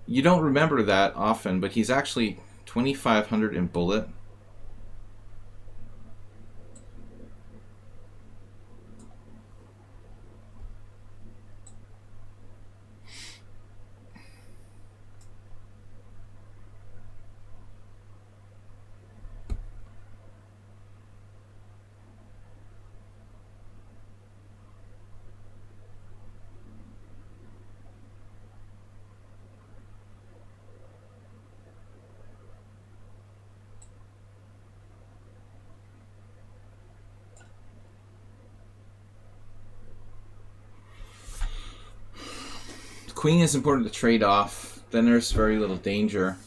You don't remember that often, but he's actually 2,500 in bullet. Queen is important to trade off. Then there's very little danger.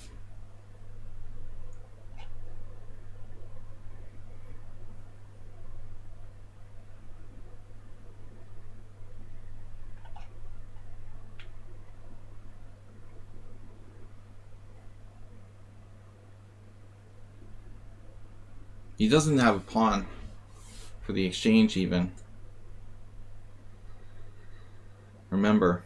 He doesn't have a pawn for the exchange even. Remember.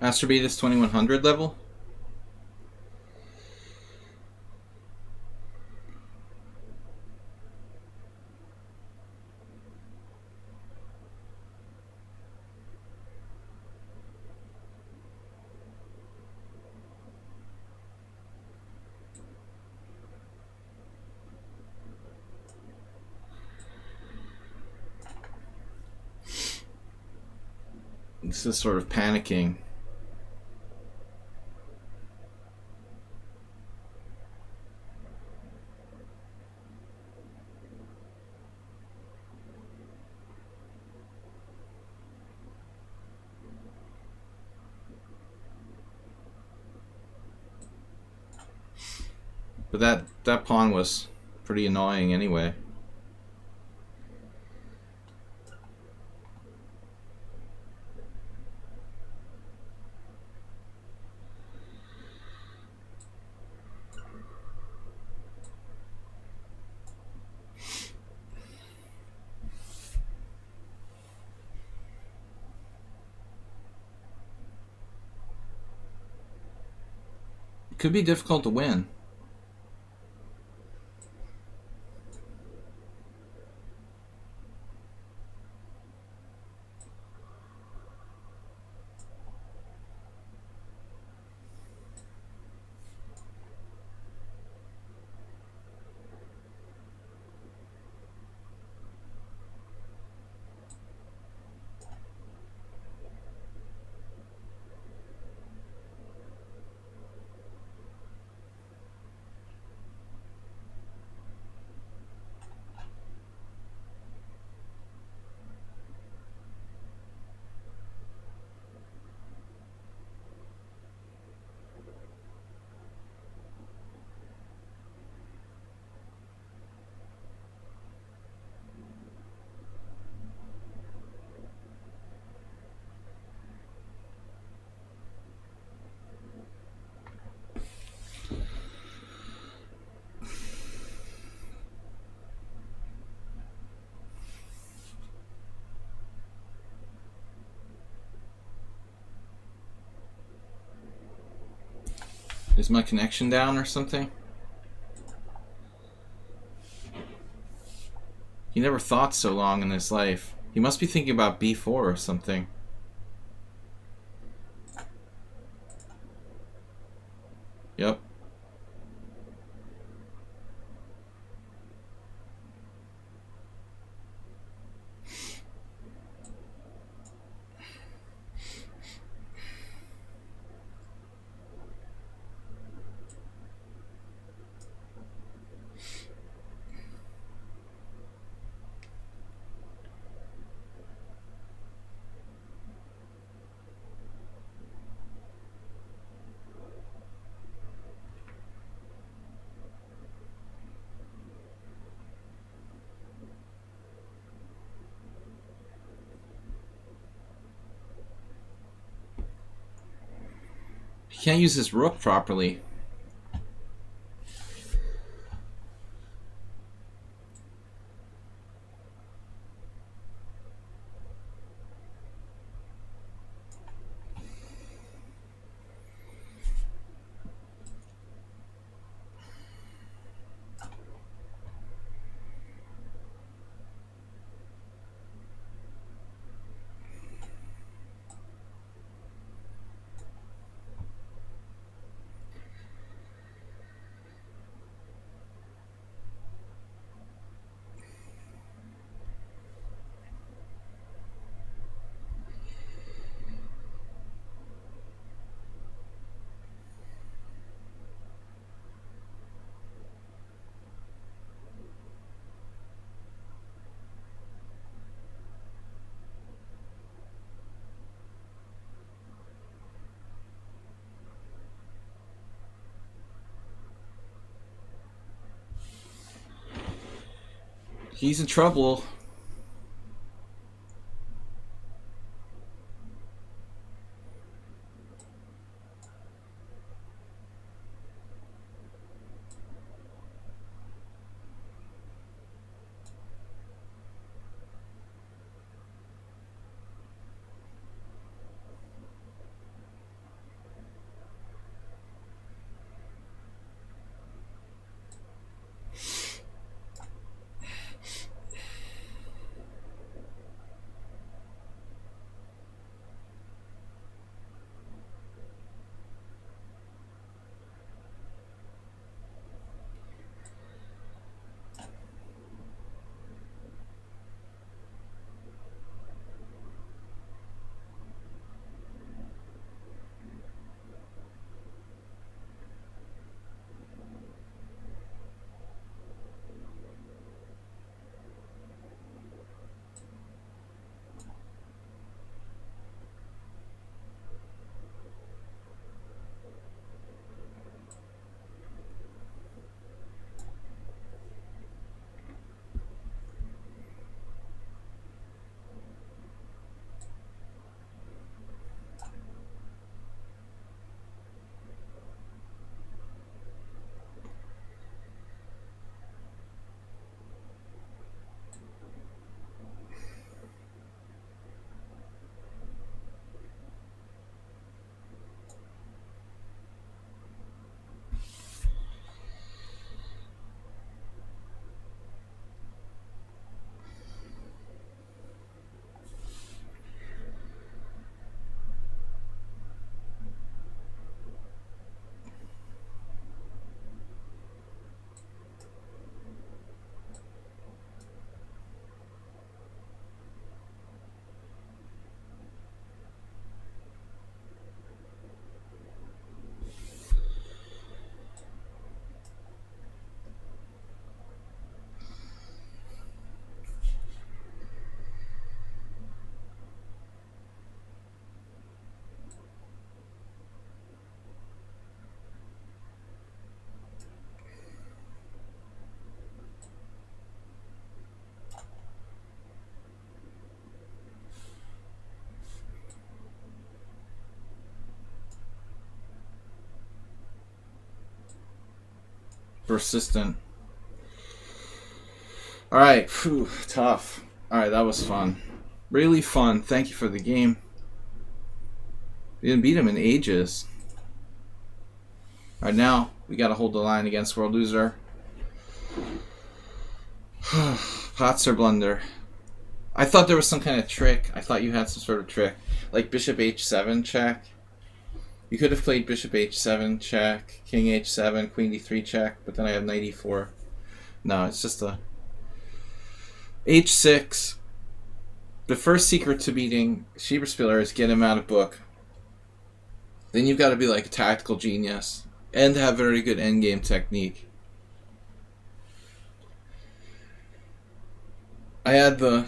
Master Beat is 2100 level. This is sort of panicking. But that pawn was pretty annoying anyway. It could be difficult to win. Is my connection down or something? He never thought so long in his life. He must be thinking about b4 or something. Yep. He can't use his rook properly. He's in trouble. Persistent. Alright, tough. Alright, that was fun. Really fun. Thank you for the game. We didn't beat him in ages. Alright, now we gotta hold the line against World Loser. Pots or blunder? I thought there was some kind of trick. I thought you had some sort of trick. Like bishop h7 check. You could have played bishop h7 check, king h7, queen d3 check, but then I have knight e4. No, it's just a h6. The first secret to beating Schieberspieler is get him out of book. Then you've got to be like a tactical genius and have very good endgame technique. I had the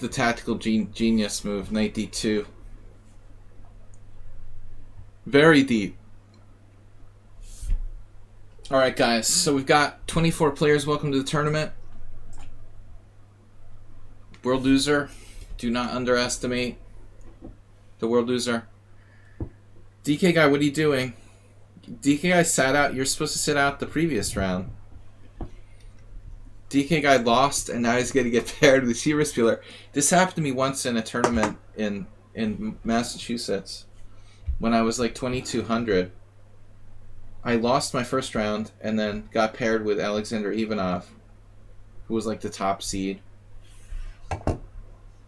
tactical genius move, knight d2. Very deep. Alright guys, so we've got 24 players. Welcome to the tournament. World loser. Do not underestimate the world loser. DK guy, what are you doing? DK guy sat out. You're supposed to sit out the previous round. DK guy lost, and now he's going to get paired with Schieberspieler. This happened to me once in a tournament in Massachusetts when I was like 2200. I lost my first round and then got paired with Alexander Ivanov, who was like the top seed.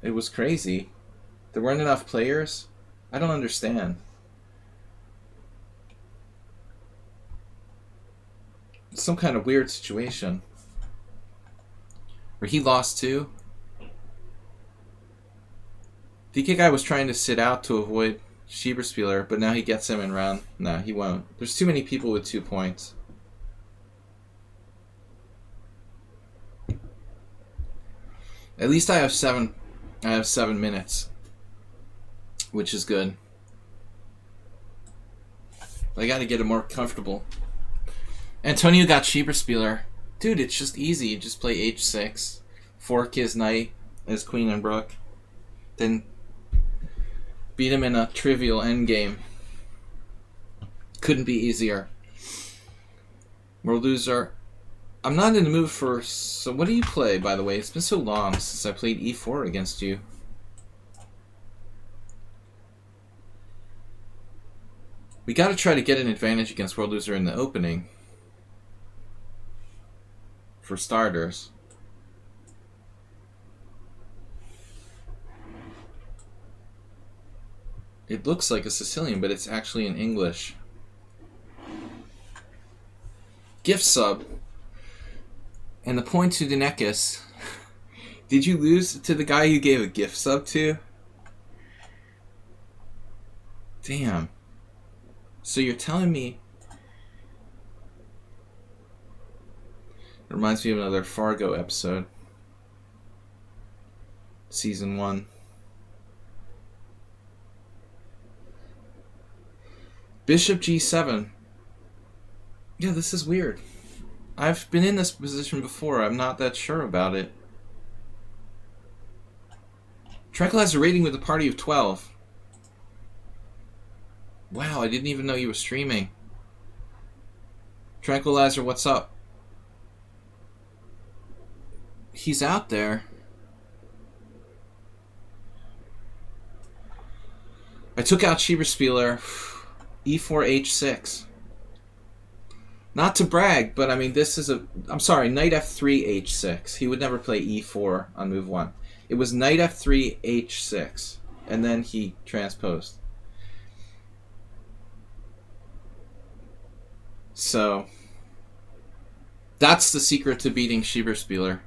It was crazy. There weren't enough players. I don't understand. It's some kind of weird situation. Where he lost too. DK guy was trying to sit out to avoid Schieberspieler, but now he gets him in round. No, he won't. There's too many people with 2 points. At least I have 7 minutes, which is good. I got to get it more comfortable. Antonio got Schieberspieler. Dude, it's just easy. You just play h6, fork his knight as queen and rook, then beat him in a trivial endgame. Couldn't be easier. World loser. I'm not in the mood for... So what do you play, by the way? It's been so long since I played e4 against you. We got to try to get an advantage against world loser in the opening. For starters. It looks like a Sicilian, but it's actually in English. Gift sub. And the point to Denekis. Did you lose to the guy you gave a gift sub to? Damn. So you're telling me... It reminds me of another Fargo episode. Season 1. Bishop g7. Yeah, this is weird. I've been in this position before. I'm not that sure about it. Tranquilizer rating with a party of 12. Wow, I didn't even know you were streaming. Tranquilizer, what's up? He's out there. I took out Schieberspieler. E4, H6. Not to brag, but I mean, this is a... I'm sorry, Knight F3, H6. He would never play E4 on move 1. It was Knight F3, H6. And then he transposed. So, that's the secret to beating Schieberspieler.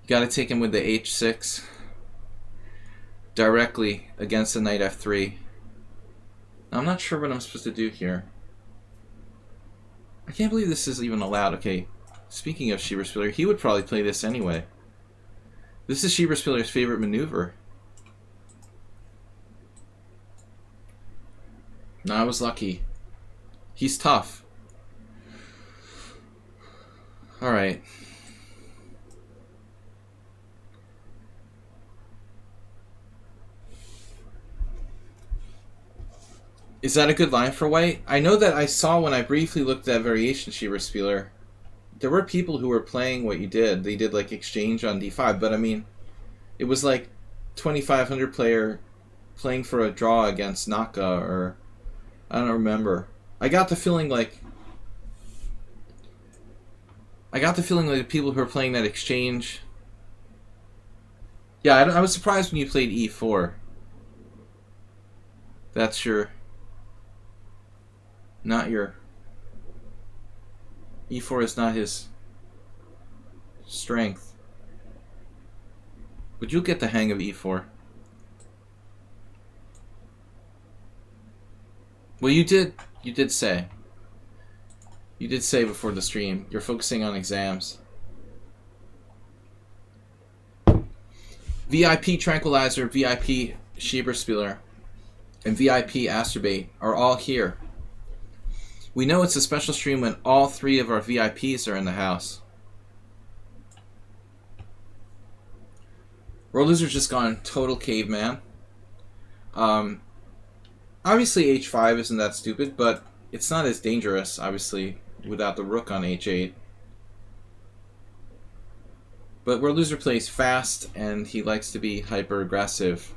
You gotta take him with the H6 directly against the Knight F3. I'm not sure what I'm supposed to do here. I can't believe this is even allowed. Okay, speaking of Schieberspieler, he would probably play this anyway. This is Schieberspieler's favorite maneuver. No, I was lucky. He's tough. Alright. Is that a good line for white? I know that I saw when I briefly looked at variation Schieberspieler, there were people who were playing what you did. They did like exchange on d5, but I mean, it was like 2,500 player playing for a draw against Naka, or I don't remember. I got the feeling like I got the feeling like the people who are playing that exchange... Yeah, I was surprised when you played e4. That's your... Not your... e4 is not his strength. But you'll get the hang of e4. Well, you did say. You did say before the stream, you're focusing on exams. VIP Tranquilizer, VIP Schieberspieler, and VIP Asterbait are all here. We know it's a special stream when all three of our VIPs are in the house. World Loser's just gone total caveman. Obviously h5 isn't that stupid, but it's not as dangerous, obviously, without the rook on h8. But World Loser plays fast, and he likes to be hyper-aggressive.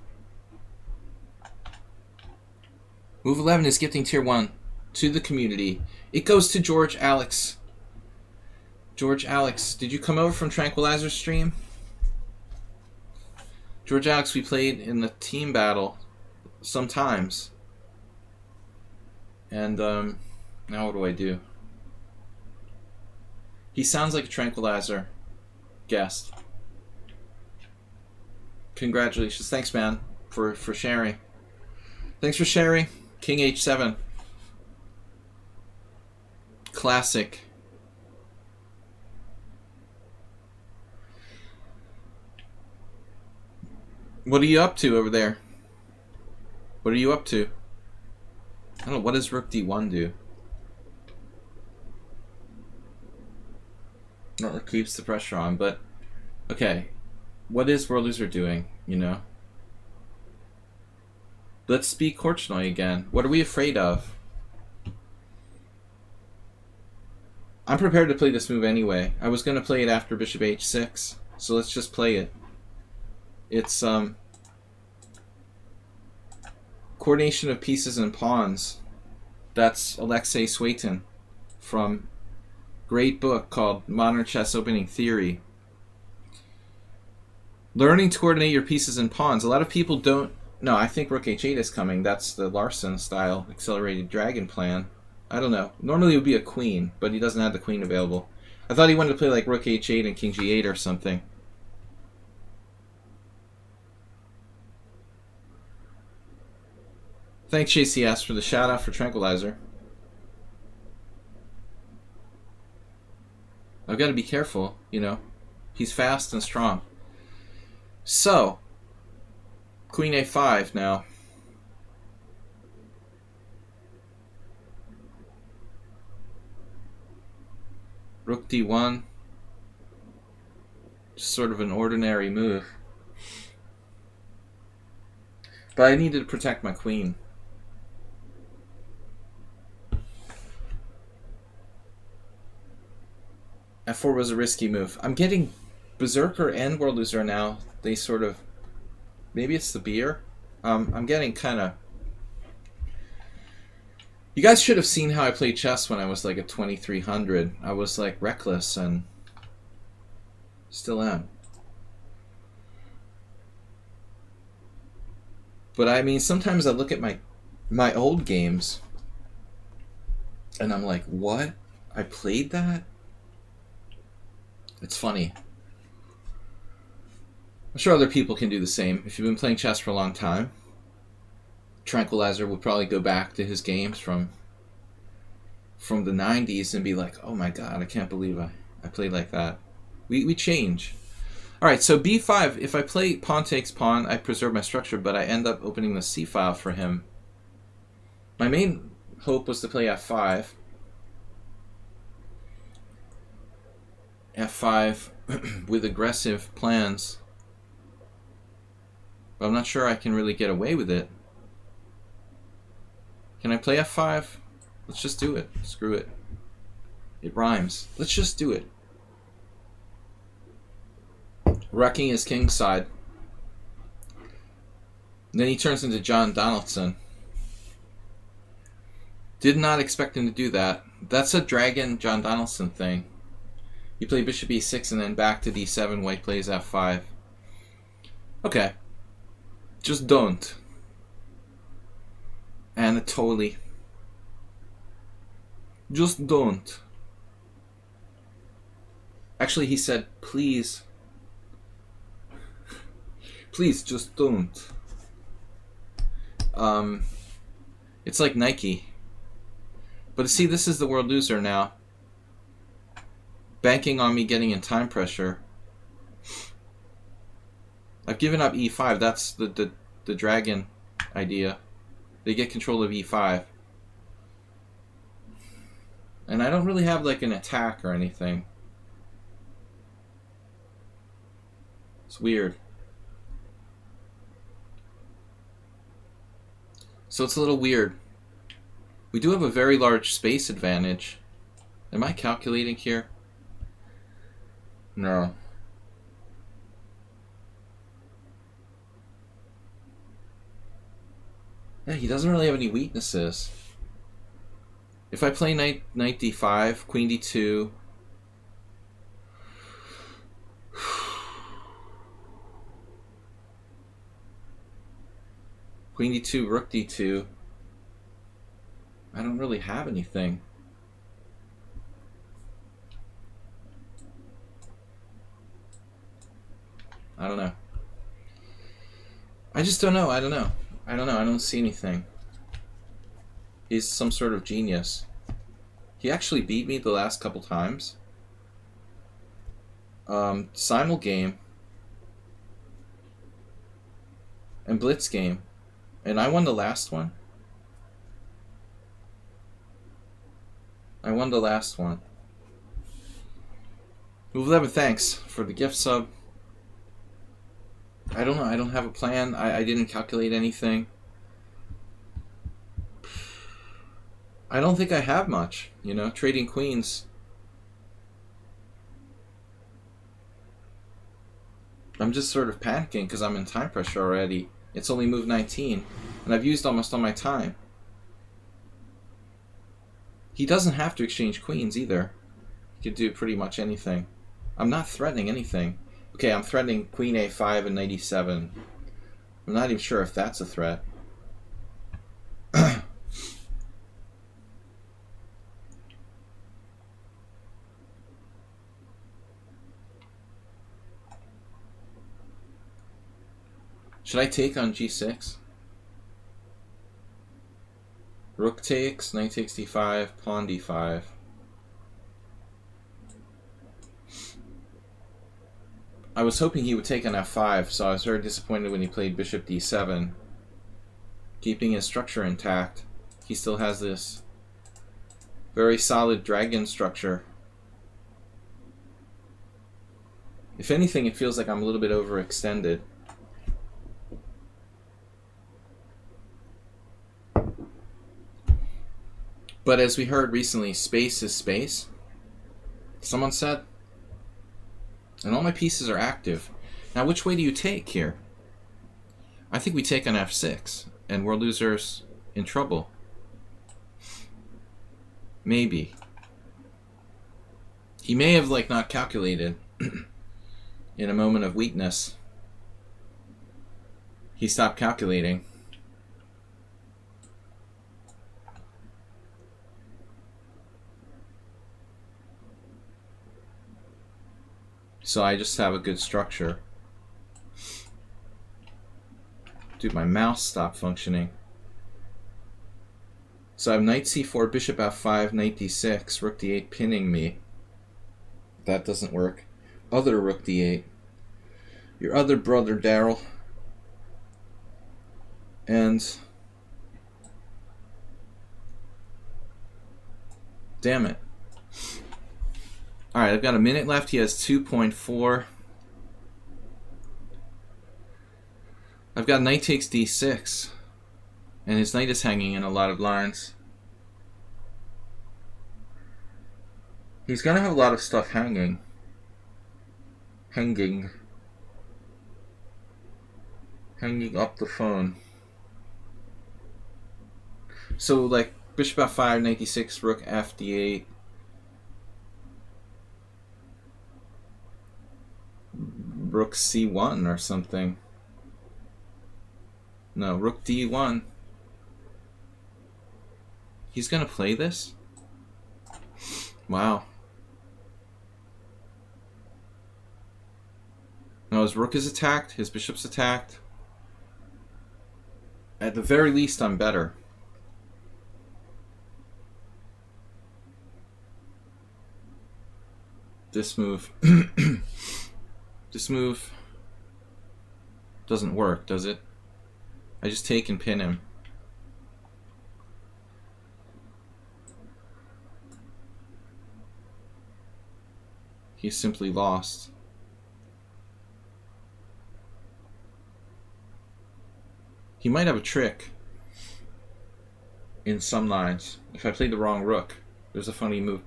Move 11 is gifting tier 1 to the community. It goes to George Alex. George Alex, did you come over from Tranquilizer's stream? George Alex, we played in the team battle sometimes. And, now what do I do? He sounds like a Tranquilizer guest. Congratulations. Thanks, man, for sharing. Thanks for sharing. King h7. Classic. What are you up to over there? What are you up to? I don't know, what does Rook D1 do? Well, it keeps the pressure on, but... Okay. What is World Loser doing, you know? Let's speak Korchnoi again. What are we afraid of? I'm prepared to play this move anyway. I was going to play it after Bishop h6, so let's just play it. It's, coordination of pieces and pawns. That's Alexei Swayton from great book called Modern Chess Opening Theory. Learning to coordinate your pieces and pawns. A lot of people don't... No, I think Rook h8 is coming. That's the Larson style accelerated dragon plan. I don't know. Normally it would be a queen, but he doesn't have the queen available. I thought he wanted to play like Rook h8 and King g8 or something. Thanks, JCS, for the shout out for Tranquilizer. I've got to be careful, you know. He's fast and strong. So, Queen a5 now. Rook d1. Just sort of an ordinary move. But I needed to protect my queen. F4 was a risky move. I'm getting Berserker and World Loser now. They sort of... Maybe it's the beer? I'm getting kind of... You guys should have seen how I played chess when I was like at 2300. I was like reckless and... Still am. But I mean, sometimes I look at my old games and I'm like, what? I played that? It's funny. I'm sure other people can do the same. If you've been playing chess for a long time, Tranquilizer would probably go back to his games from the 90s and be like, oh my god, I can't believe I played like that. We change. Alright, so b5, if I play pawn takes pawn, I preserve my structure, but I end up opening the c file for him. My main hope was to play f5. f5 with aggressive plans. But I'm not sure I can really get away with it. Can I play f5? Let's just do it. Screw it. It rhymes. Let's just do it. Wrecking his king side. And then he turns into John Donaldson. Did not expect him to do that. That's a Dragon John Donaldson thing. He played bishop e6 and then back to d7. White plays f5. Okay. Just don't. Anatoly. Just don't. Actually, he said, please. Please, just don't. It's like Nike. But see, this is the world loser now. Banking on me getting in time pressure. I've given up e5. That's the dragon idea. They get control of e5. And I don't really have like an attack or anything. It's weird. So it's a little weird. We do have a very large space advantage. Am I calculating here? No. Yeah, he doesn't really have any weaknesses. If I play knight d5, queen d2, queen d2, rook d2, I don't really have anything. I don't know. I just don't know. I don't know. I don't see anything. He's some sort of genius. He actually beat me the last couple times. Simul game and blitz game, and I won the last one. I won the last one. Well, thanks for the gift sub. I don't know. I don't have a plan. I didn't calculate anything. I don't think I have much. You know, trading queens. I'm just sort of panicking because I'm in time pressure already. It's only move 19, and I've used almost all my time. He doesn't have to exchange queens either. He could do pretty much anything. I'm not threatening anything. Okay, I'm threatening queen a5 and knight e7. I'm not even sure if that's a threat. Should I take on g6? Rook takes, knight takes d5, pawn d5. I was hoping he would take on f5, so I was very disappointed when he played bishop d7. Keeping his structure intact, he still has this very solid dragon structure. If anything, it feels like I'm a little bit overextended. But as we heard recently, space is space, someone said. And all my pieces are active. Now, which way do you take here? I think we take on f6, and we're losers in trouble. Maybe. He may have, like, not calculated in a moment of weakness. He stopped calculating. So I just have a good structure. Dude, my mouse stopped functioning. So I have knight c4, bishop f5, knight d6, rook d8 pinning me. That doesn't work. Other rook d8. Your other brother, Daryl. And... damn it. Alright, I've got a minute left. He has 2.4. I've got knight takes d6. And his knight is hanging in a lot of lines. He's going to have a lot of stuff hanging. Hanging up the phone. So, like, bishop f5, knight d6, rook f d8. rook c1 or something. No, rook d1. He's gonna play this? Wow. No, his rook is attacked, his bishop's attacked. At the very least, I'm better. This move... this move doesn't work, does it? I just take and pin him. He's simply lost. He might have a trick in some lines. If I played the wrong rook, there's a funny move.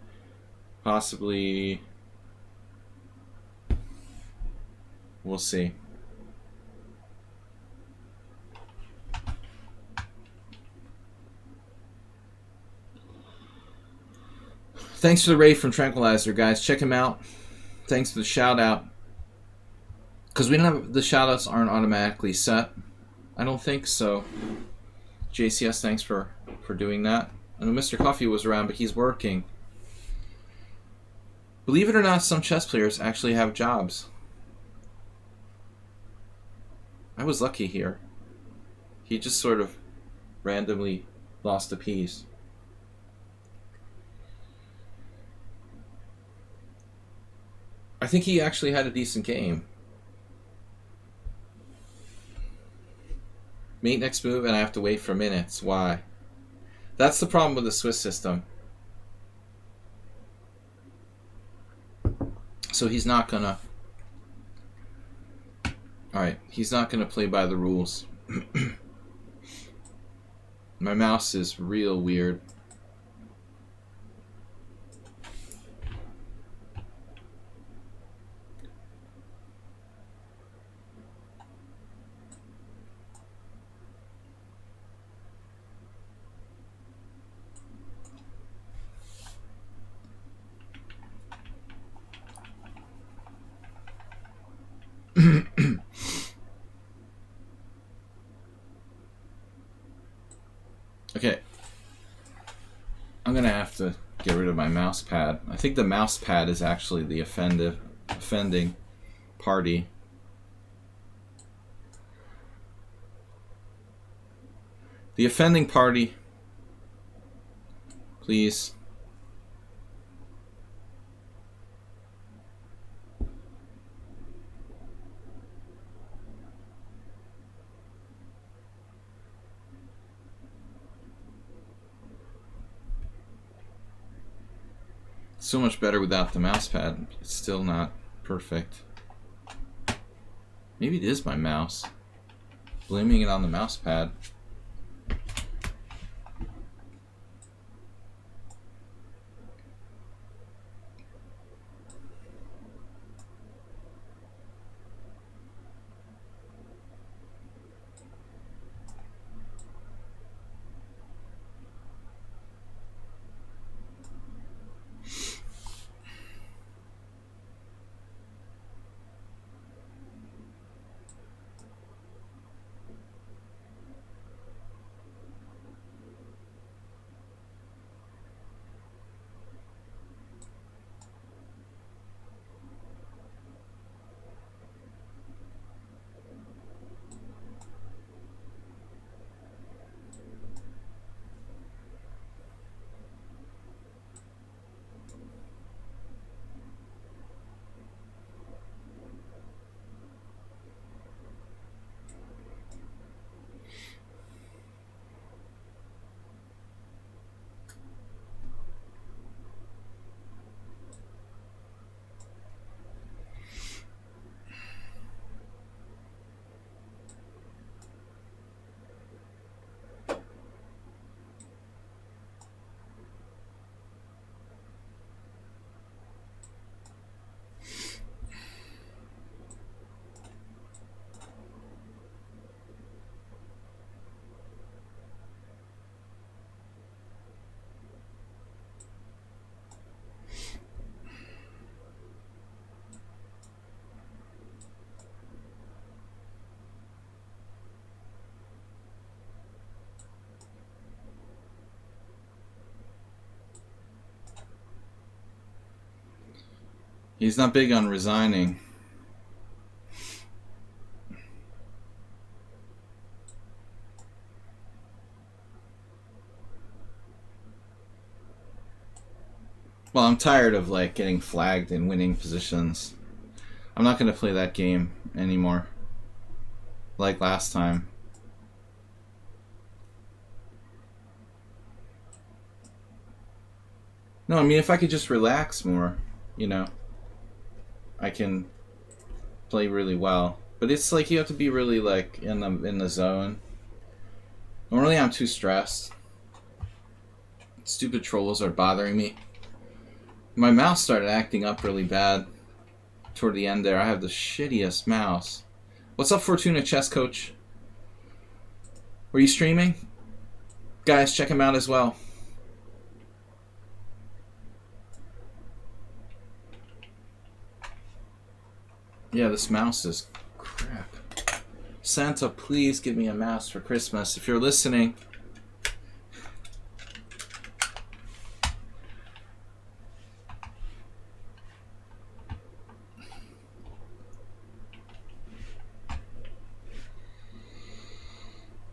Possibly... We'll see. Thanks for the raid from Tranquilizer, guys. Check him out. Thanks for the shout out. Because we don't have the shout outs aren't automatically set. I don't think so. JCS, thanks for doing that. I know Mr. Coffee was around, but he's working. Believe it or not, some chess players actually have jobs. I was lucky here. He just sort of randomly lost a piece. I think he actually had a decent game. Mate next move, and I have to wait for minutes. Why? That's the problem with the Swiss system. So he's not gonna... Alright, he's not gonna play by the rules. My mouse is real weird. Okay. I'm gonna have to get rid of my mouse pad. I think the mouse pad is actually the offending party. The offending party, please. So much better without the mouse pad. It's still not perfect. Maybe it is my mouse. Blaming it on the mouse pad. He's not big on resigning. Well, I'm tired of like getting flagged in winning positions. I'm not going to play that game anymore. Like last time. No, I mean if I could just relax more, you know, I can play really well. But it's like you have to be really like in the zone. Normally I'm too stressed. Stupid trolls are bothering me. My mouse started acting up really bad toward the end there. I have the shittiest mouse. What's up, Fortuna Chess Coach? Were you streaming? Guys, check him out as well. Yeah, this mouse is crap. Santa, please give me a mouse for Christmas. If you're listening.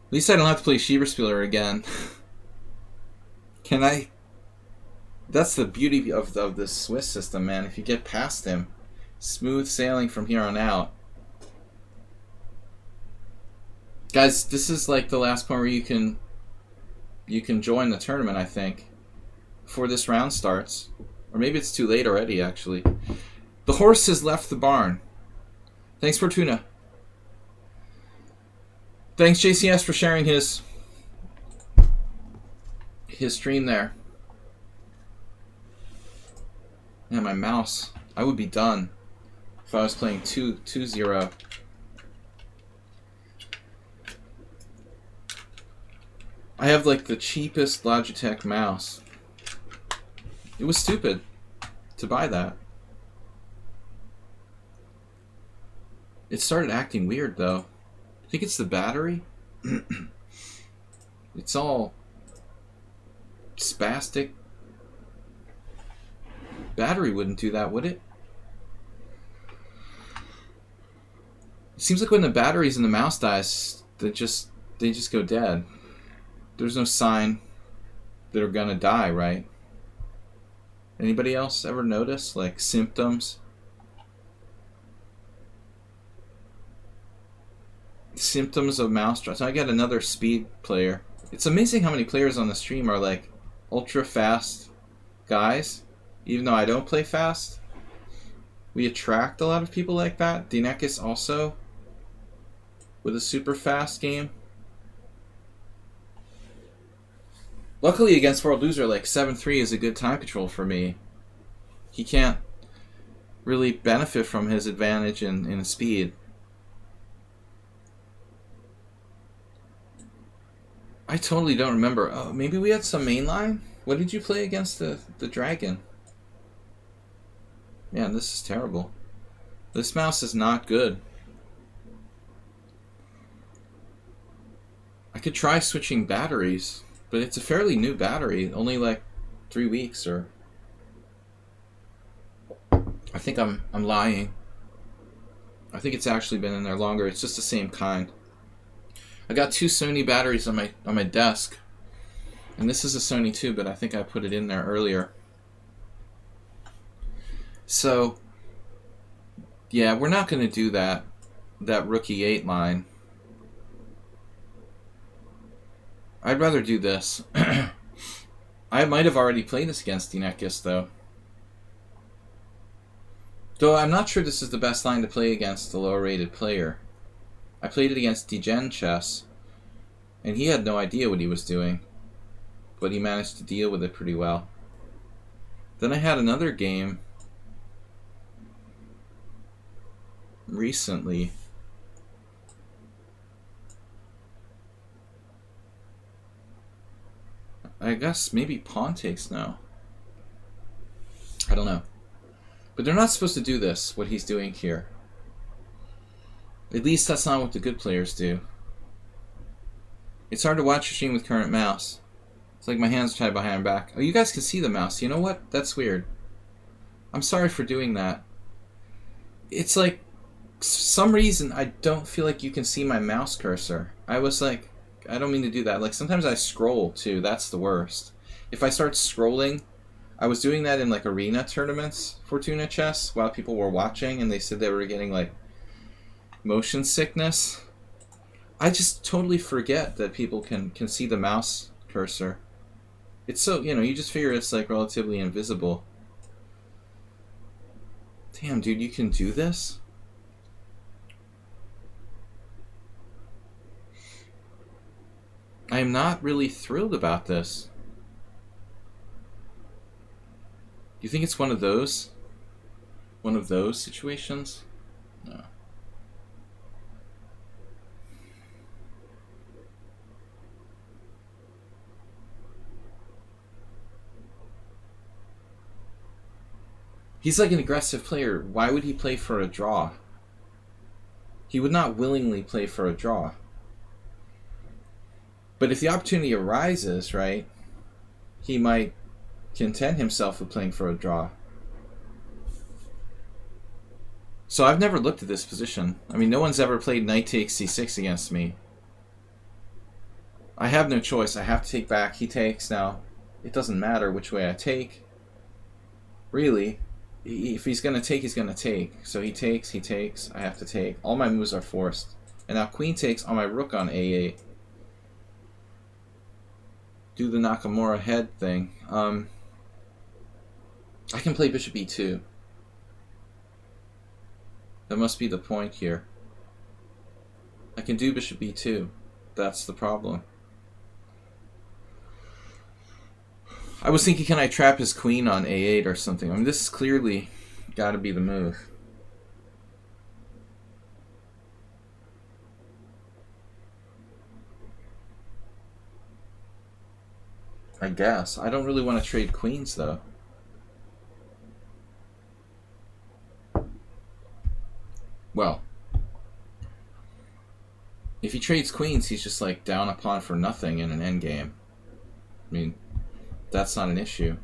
At least I don't have to play Schieberspieler again. Can I? That's the beauty of this Swiss system, man. If you get past him, smooth sailing from here on out. Guys, this is like the last point where you can join the tournament, I think, before this round starts. Or maybe it's too late already, actually. The horse has left the barn. Thanks, Fortuna. Thanks, JCS, for sharing his stream there. Yeah, my mouse. I would be done if I was playing 2-0. I have like the cheapest Logitech mouse. It was stupid to buy that. It started acting weird though. I think it's the battery. It's all spastic. Battery wouldn't do that, would it? It seems like when the batteries in the mouse dies, they just go dead. There's no sign they're gonna die, right? Anybody else ever notice like symptoms? Symptoms of mouse drop. So I got another speed player. It's amazing how many players on the stream are like ultra fast guys. Even though I don't play fast, we attract a lot of people like that. Dinekis also with a super fast game. Luckily against World Loser, like 7-3 is a good time control for me. He can't really benefit from his advantage in speed. I totally don't remember. Oh, maybe we had some mainline? What did you play against the dragon? Man, this is terrible. This mouse is not good. I could try switching batteries, but it's a fairly new battery. Only like 3 weeks or... I think I'm lying. I think it's actually been in there longer. It's just the same kind. I got 2 Sony batteries on my desk. And this is a Sony too, but I think I put it in there earlier. So, yeah, we're not going to do that rookie 8 line. I'd rather do this. I might have already played this against Dinekis, though. Though I'm not sure this is the best line to play against a lower-rated player. I played it against Degen Chess, and he had no idea what he was doing. But he managed to deal with it pretty well. Then I had another game recently. I guess maybe pawn takes now. I don't know. But they're not supposed to do this, what he's doing here. At least that's not what the good players do. It's hard to watch your stream with current mouse. It's like my hands are tied behind my back. Oh, you guys can see the mouse. You know what? That's weird. I'm sorry for doing that. it's like, some reason I don't feel like you can see my mouse cursor. I was like, I don't mean to do that. Like, sometimes I scroll too. That's the worst. If I start scrolling, I was doing that in like arena tournaments, Fortuna chess, while people were watching, and they said they were getting like motion sickness. I just totally forget that people can see the mouse cursor. It's so, you just figure it's like relatively invisible. Damn, dude, you can do this? I am not really thrilled about this. Do you think it's one of those? One of those situations? No. He's like an aggressive player. Why would he play for a draw? He would not willingly play for a draw. But if the opportunity arises, right, he might content himself with playing for a draw. So I've never looked at this position. I mean, no one's ever played knight takes c6 against me. I have no choice. I have to take back. He takes now. It doesn't matter which way I take. Really. If he's going to take, he's going to take. So he takes. I have to take. All my moves are forced. And now queen takes on my rook on a8. Do the Nakamura head thing. I can play bishop e2. That must be the point here. I can do bishop e2. That's the problem. I was thinking, can I trap his queen on a8 or something? I mean, this is clearly got to be the move. I guess. I don't really want to trade queens, though. Well, if he trades queens, he's just like down a pawn for nothing in an endgame. I mean, that's not an issue.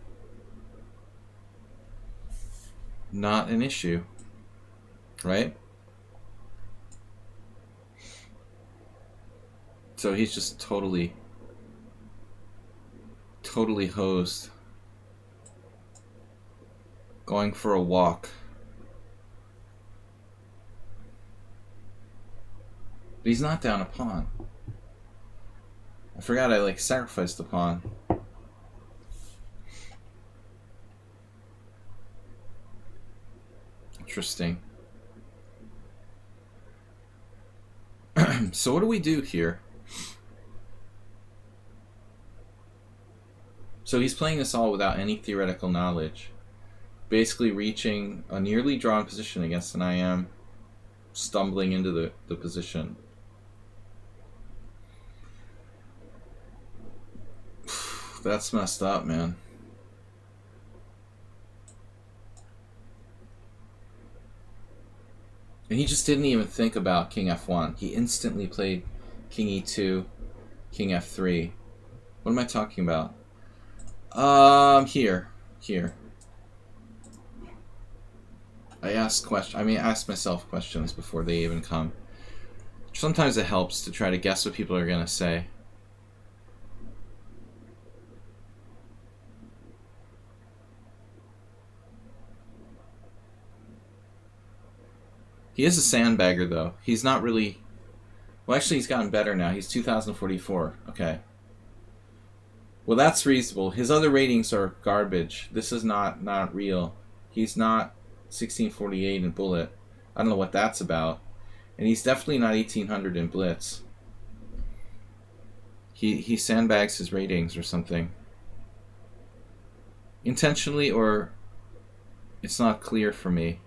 Not an issue. Right? So he's just totally hosed. Going for a walk. But he's not down a pawn. I forgot I sacrificed the pawn. Interesting. So what do we do here? So he's playing this all without any theoretical knowledge. Basically reaching a nearly drawn position against an IM, stumbling into the position. That's messed up, man. And he just didn't even think about king f1. He instantly played king e2, king f3. What am I talking about? Here. I ask myself questions before they even come. Sometimes it helps to try to guess what people are going to say. He is a sandbagger, though. He's not really... Well, actually, he's gotten better now. He's 2044. Okay. Well, that's reasonable. His other ratings are garbage. This is not real. He's not 1648 in Bullet. I don't know what that's about. And he's definitely not 1800 in Blitz. He sandbags his ratings or something. Intentionally, or it's not clear for me.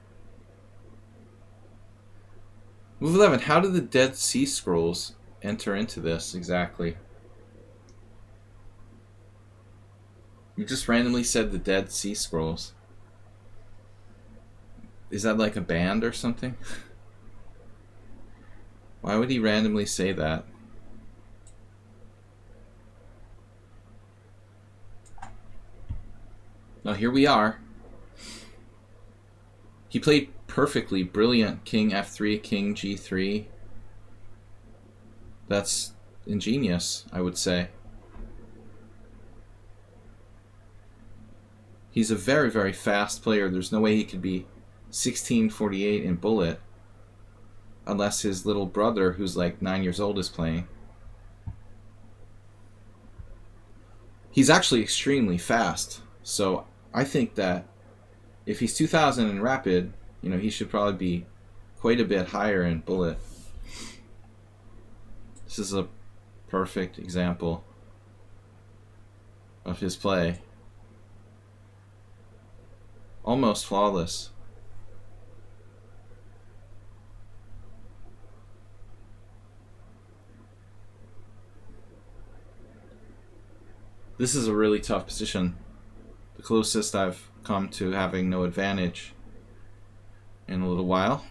Move 11. How did the Dead Sea Scrolls enter into this exactly? You just randomly said the Dead Sea Scrolls. Is that like a band or something? Why would he randomly say that? Now here we are. He played perfectly. Brilliant. King f3, king g3. That's ingenious, I would say. He's a very, very fast player. There's no way he could be 1648 in bullet unless his little brother, who's like 9 years old, is playing. He's actually extremely fast. So I think that if he's 2000 in Rapid, you know, he should probably be quite a bit higher in bullet. This is a perfect example of his play. Almost flawless. This is a really tough position. The closest I've come to having no advantage in a little while.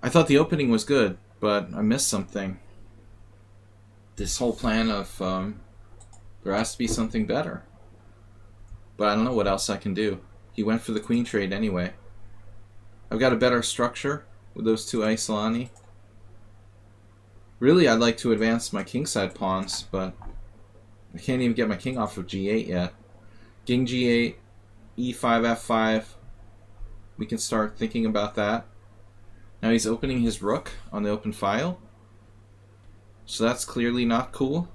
I thought the opening was good, but I missed something. This whole plan of there has to be something better. But I don't know what else I can do. He went for the queen trade anyway. I've got a better structure with those two Isolani. Really, I'd like to advance my kingside pawns, but I can't even get my king off of g8 yet. King g8, e5, f5. We can start thinking about that. Now he's opening his rook on the open file. So that's clearly not cool.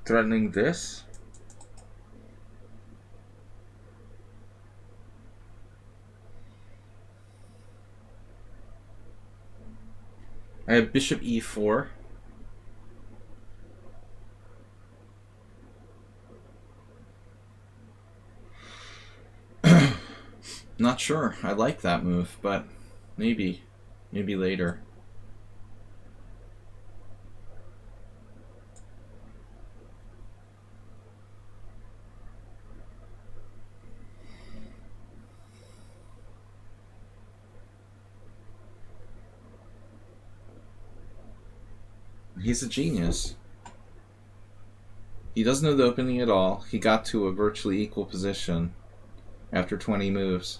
Threatening this. I have bishop e4. Not sure. I like that move, but maybe later. He's a genius. He doesn't know the opening at all. He got to a virtually equal position after 20 moves.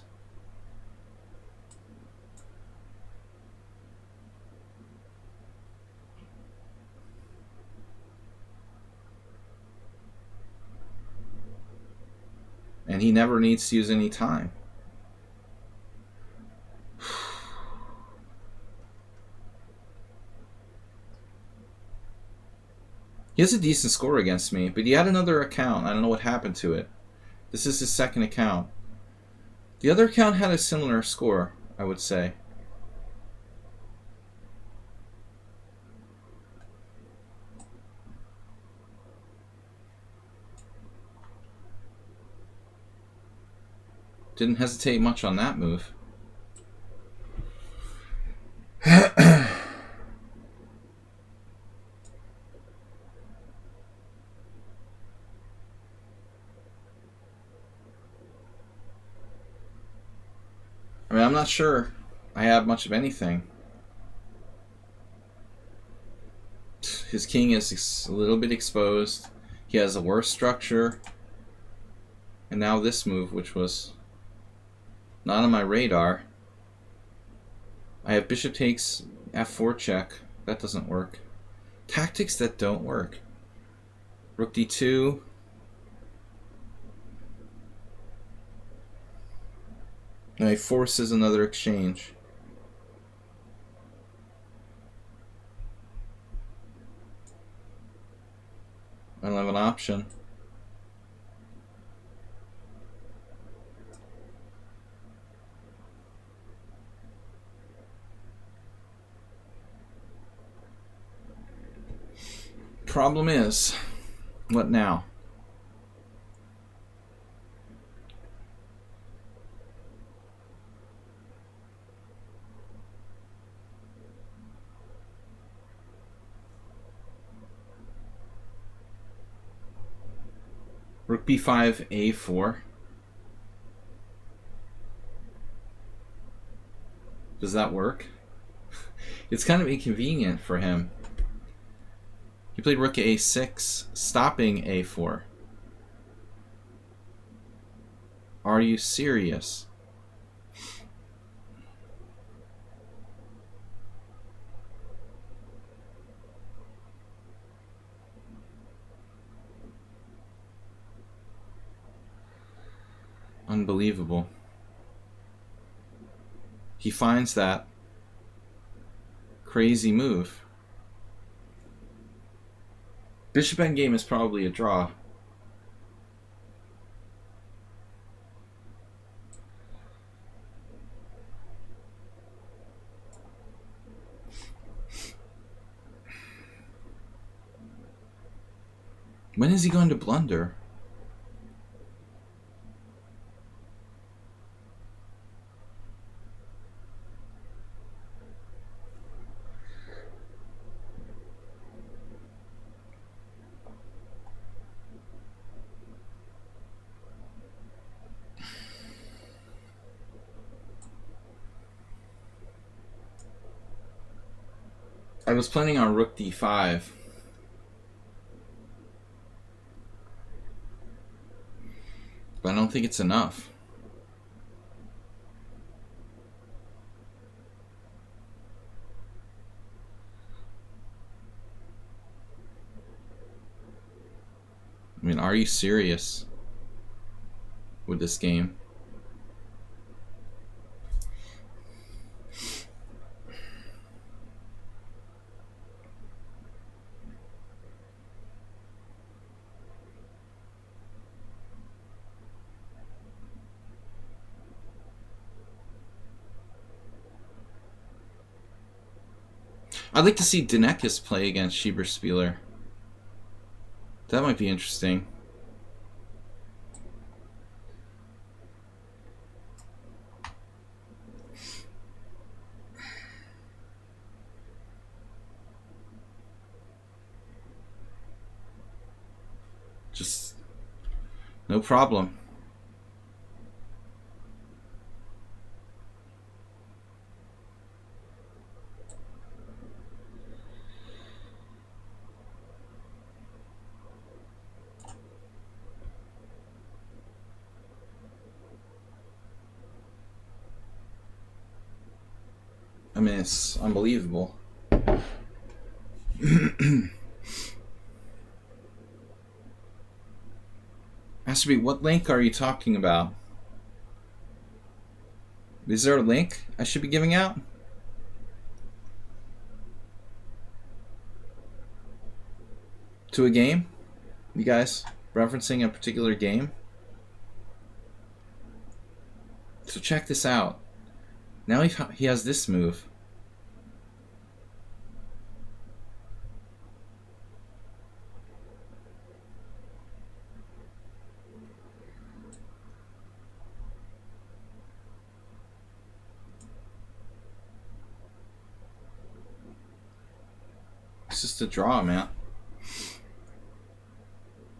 And he never needs to use any time. He has a decent score against me, but he had another account. I don't know what happened to it. This is his second account. The other account had a similar score, I would say. Didn't hesitate much on that move. I mean, I'm not sure I have much of anything. His king is a little bit exposed. He has a worse structure. And now this move, which was not on my radar. I have bishop takes f4 check. That doesn't work. Tactics that don't work. Rook d2. Now he forces another exchange. I don't have an option. Problem is, what now? Rook b5, a4. Does that work? It's kind of inconvenient for him. He played rook a6, stopping a4. Are you serious? Unbelievable. He finds that crazy move. Bishop endgame is probably a draw. When is he going to blunder? I was planning on rook d5. But I don't think it's enough. I mean, are you serious with this game? I'd like to see Dinekis play against Schieberspieler. That might be interesting. Just no problem. I mean, it's unbelievable. Master, what link are you talking about? Is there a link I should be giving out? To a game? You guys referencing a particular game? So check this out. Now he has this move. It's just a draw, man.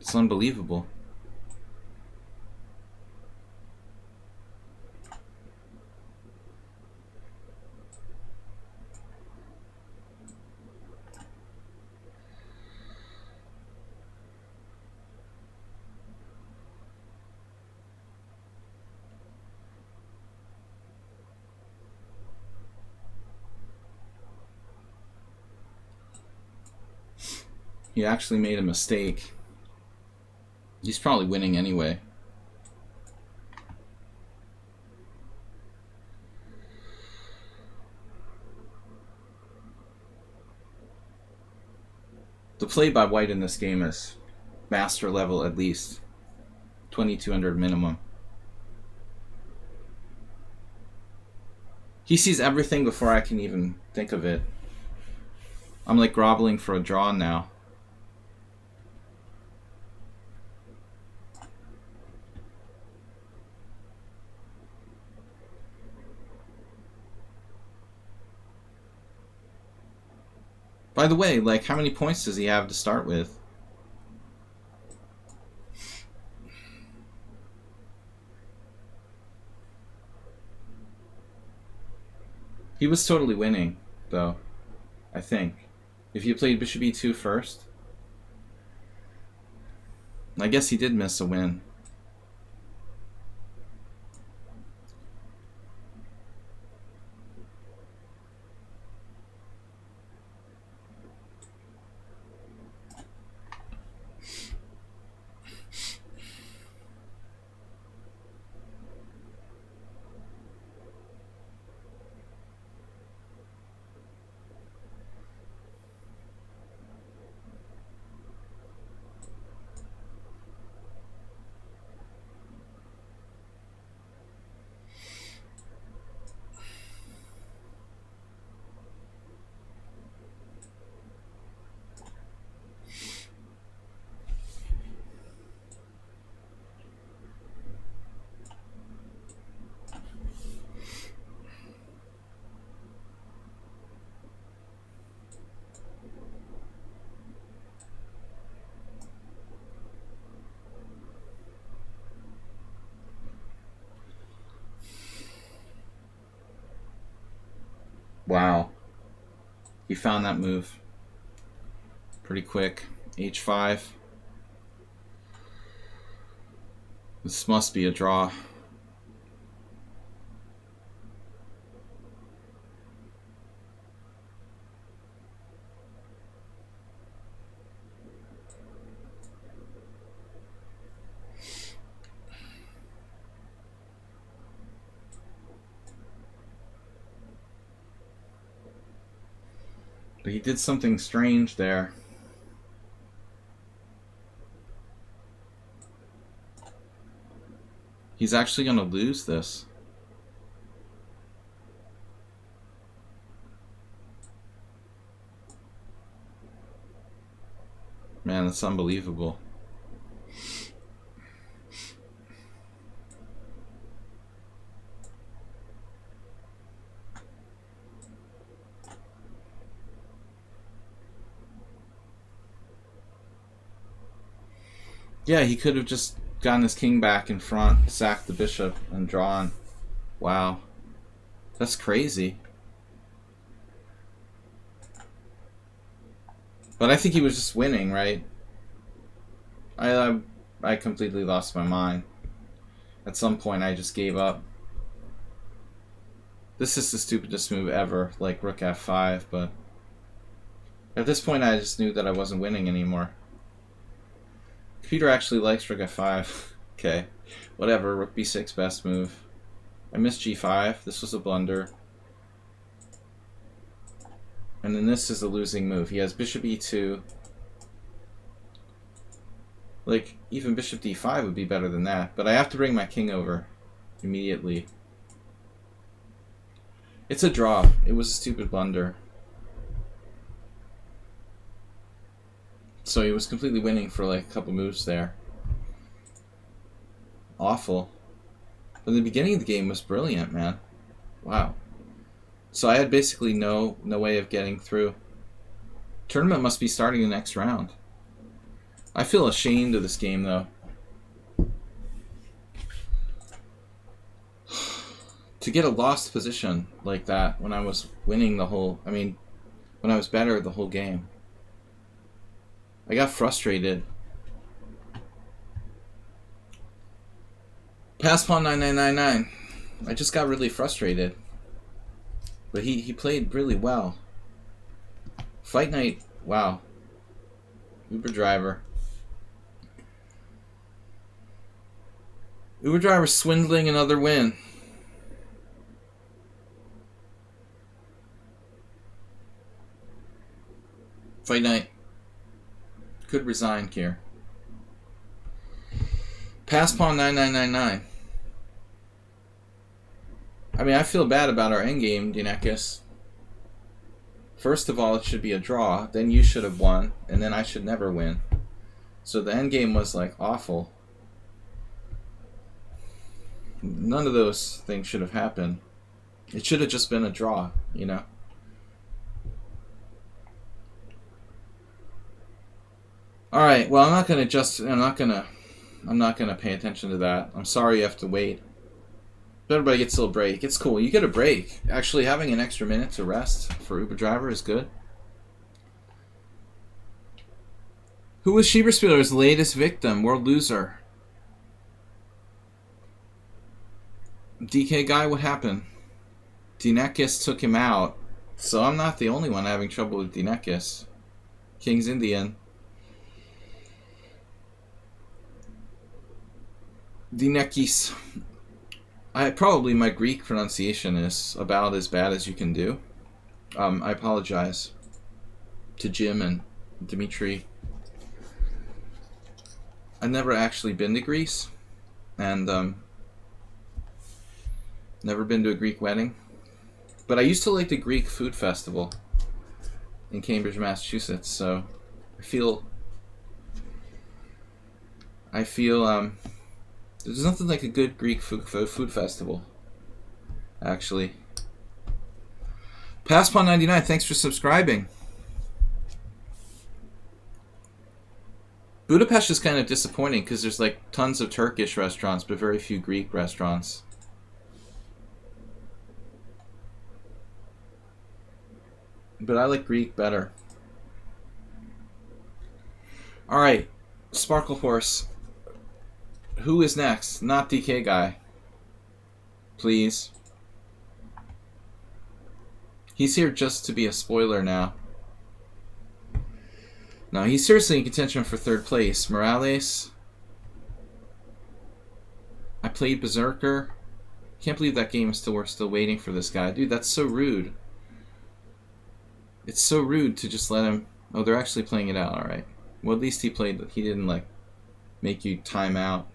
It's unbelievable. He actually made a mistake. He's probably winning anyway. The play by White in this game is master level at least. 2200 minimum. He sees everything before I can even think of it. I'm like groveling for a draw now. By the way, like, how many points does he have to start with? He was totally winning, though, I think. If you played Bishop E2 first. I guess he did miss a win. Wow. He found that move pretty quick. H5. This must be a draw. But he did something strange there. He's actually going to lose this. Man, that's unbelievable. Yeah, he could have just gotten his king back in front, sacked the bishop, and drawn. Wow. That's crazy. But I think he was just winning, right? I completely lost my mind. At some point, I just gave up. This is the stupidest move ever, like rook f5, but at this point, I just knew that I wasn't winning anymore. Computer actually likes rook f5. Okay, whatever, rook b6, best move. I missed g5, this was a blunder. And then this is a losing move. He has bishop e2. Like, even bishop d5 would be better than that, but I have to bring my king over immediately. It's a draw. It was a stupid blunder. So he was completely winning for like a couple moves there. Awful. But the beginning of the game was brilliant, man. Wow. So I had basically no way of getting through. Tournament must be starting the next round. I feel ashamed of this game, though. To get a lost position like that when I was winning the whole... I mean, when I was better the whole game. I got frustrated. Pass pawn 9999. I just got really frustrated. But he played really well. Fight night, wow. Uber driver. Uber driver swindling another win. Fight night. Could resign here. Pass pawn 9999. I mean, I feel bad about our endgame, Dinekis. First of all, it should be a draw. Then you should have won, and then I should never win. So the endgame was like awful. None of those things should have happened. It should have just been a draw, you know. All right. Well, I'm not gonna pay attention to that. I'm sorry you have to wait. But everybody gets a little break. It's cool. You get a break. Actually, having an extra minute to rest for Uber driver is good. Who was Schieberspieler's latest victim? World loser. DK guy, what happened? Dinekis took him out. So I'm not the only one having trouble with Dinekis. King's Indian. Dinekis. Probably my Greek pronunciation is about as bad as you can do. I apologize to Jim and Dimitri. I've never actually been to Greece, and never been to a Greek wedding. But I used to like the Greek food festival in Cambridge, Massachusetts. So I feel there's nothing like a good Greek food festival, actually. Pass-Pawn99, thanks for subscribing. Budapest is kind of disappointing because there's like tons of Turkish restaurants, but very few Greek restaurants. But I like Greek better. Alright, Sparkle Horse. Who is next? Not DK Guy. Please. He's here just to be a spoiler now. No, he's seriously in contention for third place. Morales. I played Berserker. Can't believe that game is still, we're still waiting for this guy. Dude, that's so rude. It's so rude to just let him... Oh, they're actually playing it out, alright. Well, at least he played... He didn't, like, make you time him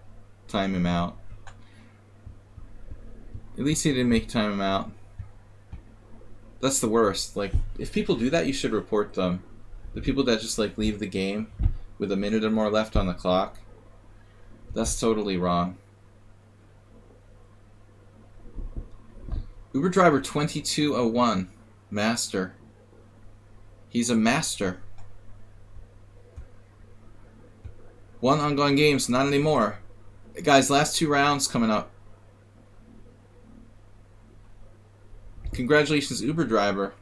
out. At least he didn't make time him out. That's the worst. Like, if people do that, you should report them. The people that just, like, leave the game with a minute or more left on the clock. That's totally wrong. Uber Driver 2201. Master. He's a master. One ongoing games, not anymore. Guys, last 2 rounds coming up. Congratulations, Uber Driver.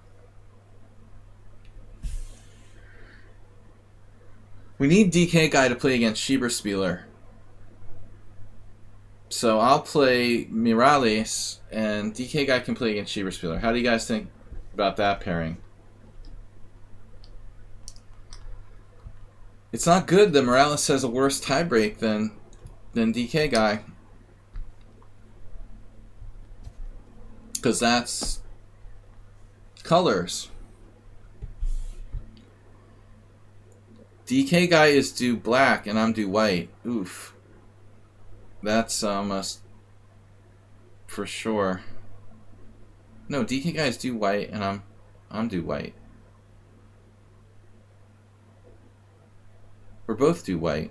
We need DK Guy to play against Schieberspieler. So I'll play Morales, and DK Guy can play against Schieberspieler. How do you guys think about that pairing? It's not good that Morales has a worse tiebreak than DK Guy. Because that's colors. DK Guy is due black and I'm due white. Oof. That's almost for sure. No, DK Guy is due white and I'm due white. We're both due white.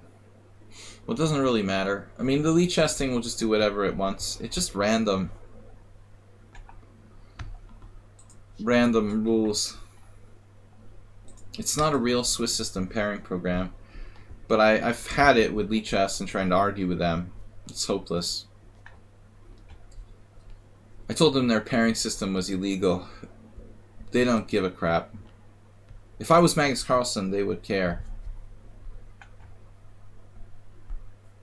Well, it doesn't really matter. I mean, the lichess thing will just do whatever it wants. It's just random. Random rules. It's not a real Swiss system pairing program. But I've had it with lichess and trying to argue with them. It's hopeless. I told them their pairing system was illegal. They don't give a crap. If I was Magnus Carlsen, they would care.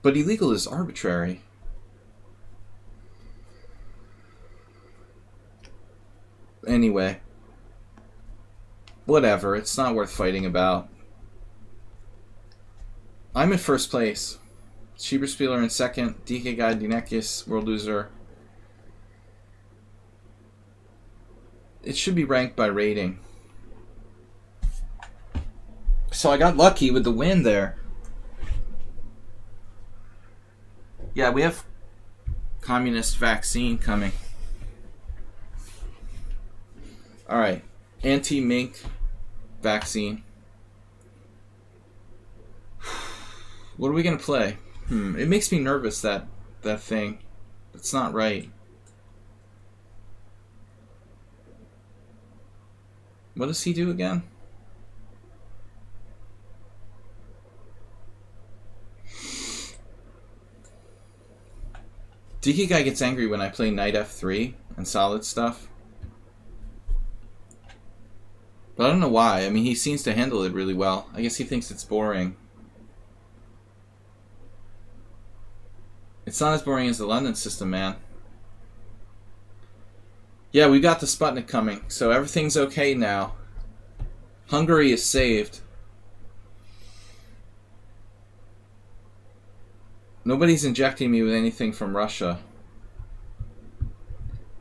But illegal is arbitrary. Anyway. Whatever, it's not worth fighting about. I'm in first place. Schieberspieler in second. DK Guy, Dinekis, world loser. It should be ranked by rating. So I got lucky with the win there. Yeah, we have communist vaccine coming. Alright. Anti-mink vaccine. What are we going to play? It makes me nervous, that thing. It's not right. What does he do again? DK Guy gets angry when I play knight f3 and solid stuff. But I don't know why. I mean, he seems to handle it really well. I guess he thinks it's boring. It's not as boring as the London system, man. Yeah, we got the Sputnik coming, so everything's okay now. Hungary is saved. Nobody's injecting me with anything from Russia.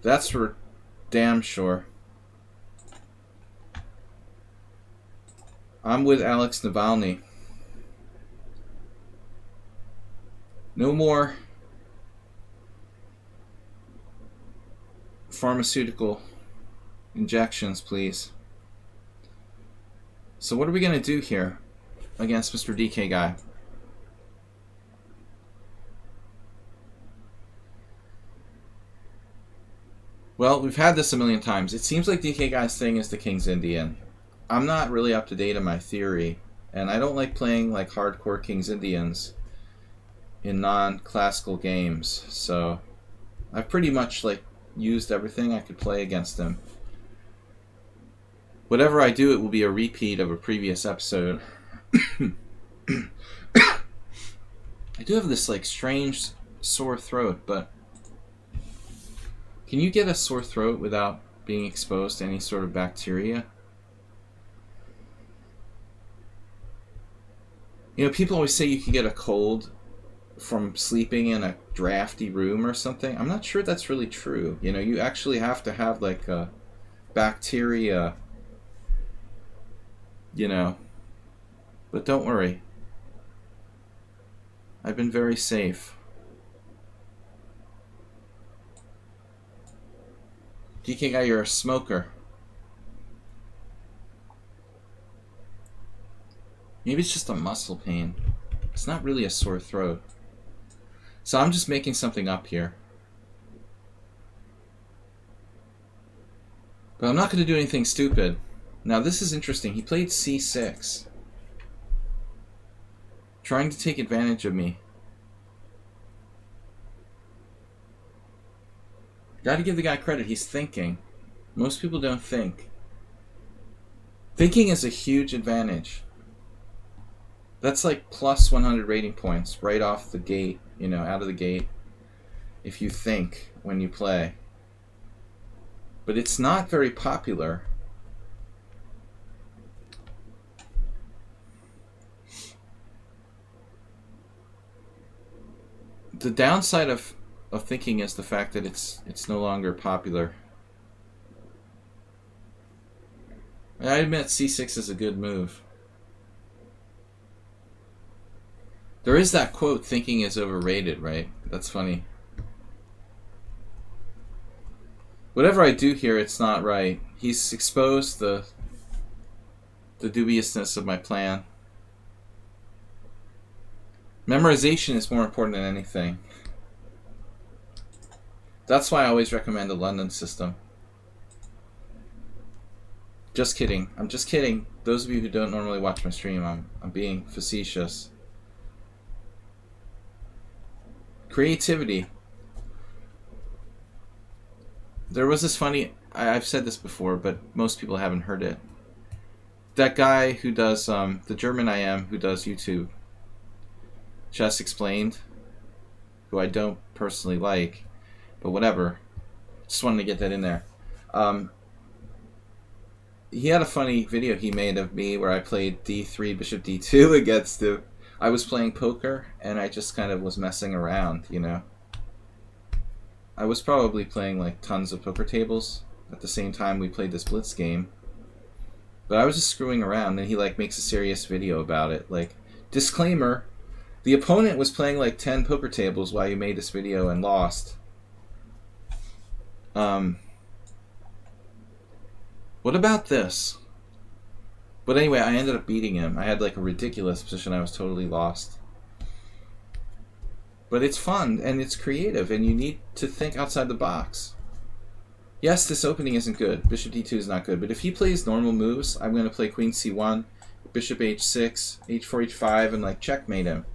That's for damn sure. I'm with Alex Navalny. No more pharmaceutical injections, please. So what are we going to do here against Mr. DK Guy? Well, we've had this a million times. It seems like DK Guy's thing is the King's Indian. I'm not really up to date on my theory, and I don't like playing like hardcore King's Indians in non-classical games, so I've pretty much like used everything I could play against him. Whatever I do, it will be a repeat of a previous episode. I do have this like strange sore throat, but can you get a sore throat without being exposed to any sort of bacteria? You know, people always say you can get a cold from sleeping in a drafty room or something. I'm not sure that's really true. You know, you actually have to have like a bacteria, you know. But don't worry. I've been very safe. DK guy, you're a smoker. Maybe it's just a muscle pain. It's not really a sore throat. So I'm just making something up here. But I'm not going to do anything stupid. Now this is interesting. He played c6. Trying to take advantage of me. Gotta give the guy credit. He's thinking. Most people don't think. Thinking is a huge advantage. That's like plus 100 rating points right off the gate, you know, out of the gate, if you think when you play. But it's not very popular. The downside of thinking is the fact that it's no longer popular. I admit c6 is a good move. There is that quote, thinking is overrated, right? That's funny. Whatever I do here, it's not right. He's exposed the dubiousness of my plan. Memorization is more important than anything. That's why I always recommend the London system. Just kidding. I'm just kidding. Those of you who don't normally watch my stream, I'm being facetious. Creativity. There was this funny, I've said this before, but most people haven't heard it. That guy who does, the German I am, who does YouTube, Chess Explained, who I don't personally like, but whatever. Just wanted to get that in there. He had a funny video he made of me where I played d3, bishop d2 against him. I was playing poker, and I just kind of was messing around, you know. I was probably playing like tons of poker tables at the same time we played this blitz game. But I was just screwing around, and he like makes a serious video about it. Like, disclaimer, the opponent was playing like 10 poker tables while you made this video and lost. What about this? But anyway, I ended up beating him. I had like a ridiculous position. I was totally lost. But it's fun, and it's creative, and you need to think outside the box. Yes, this opening isn't good. Bishop d2 is not good. But if he plays normal moves, I'm going to play queen c1, bishop h6, h4, h5, and like checkmate him.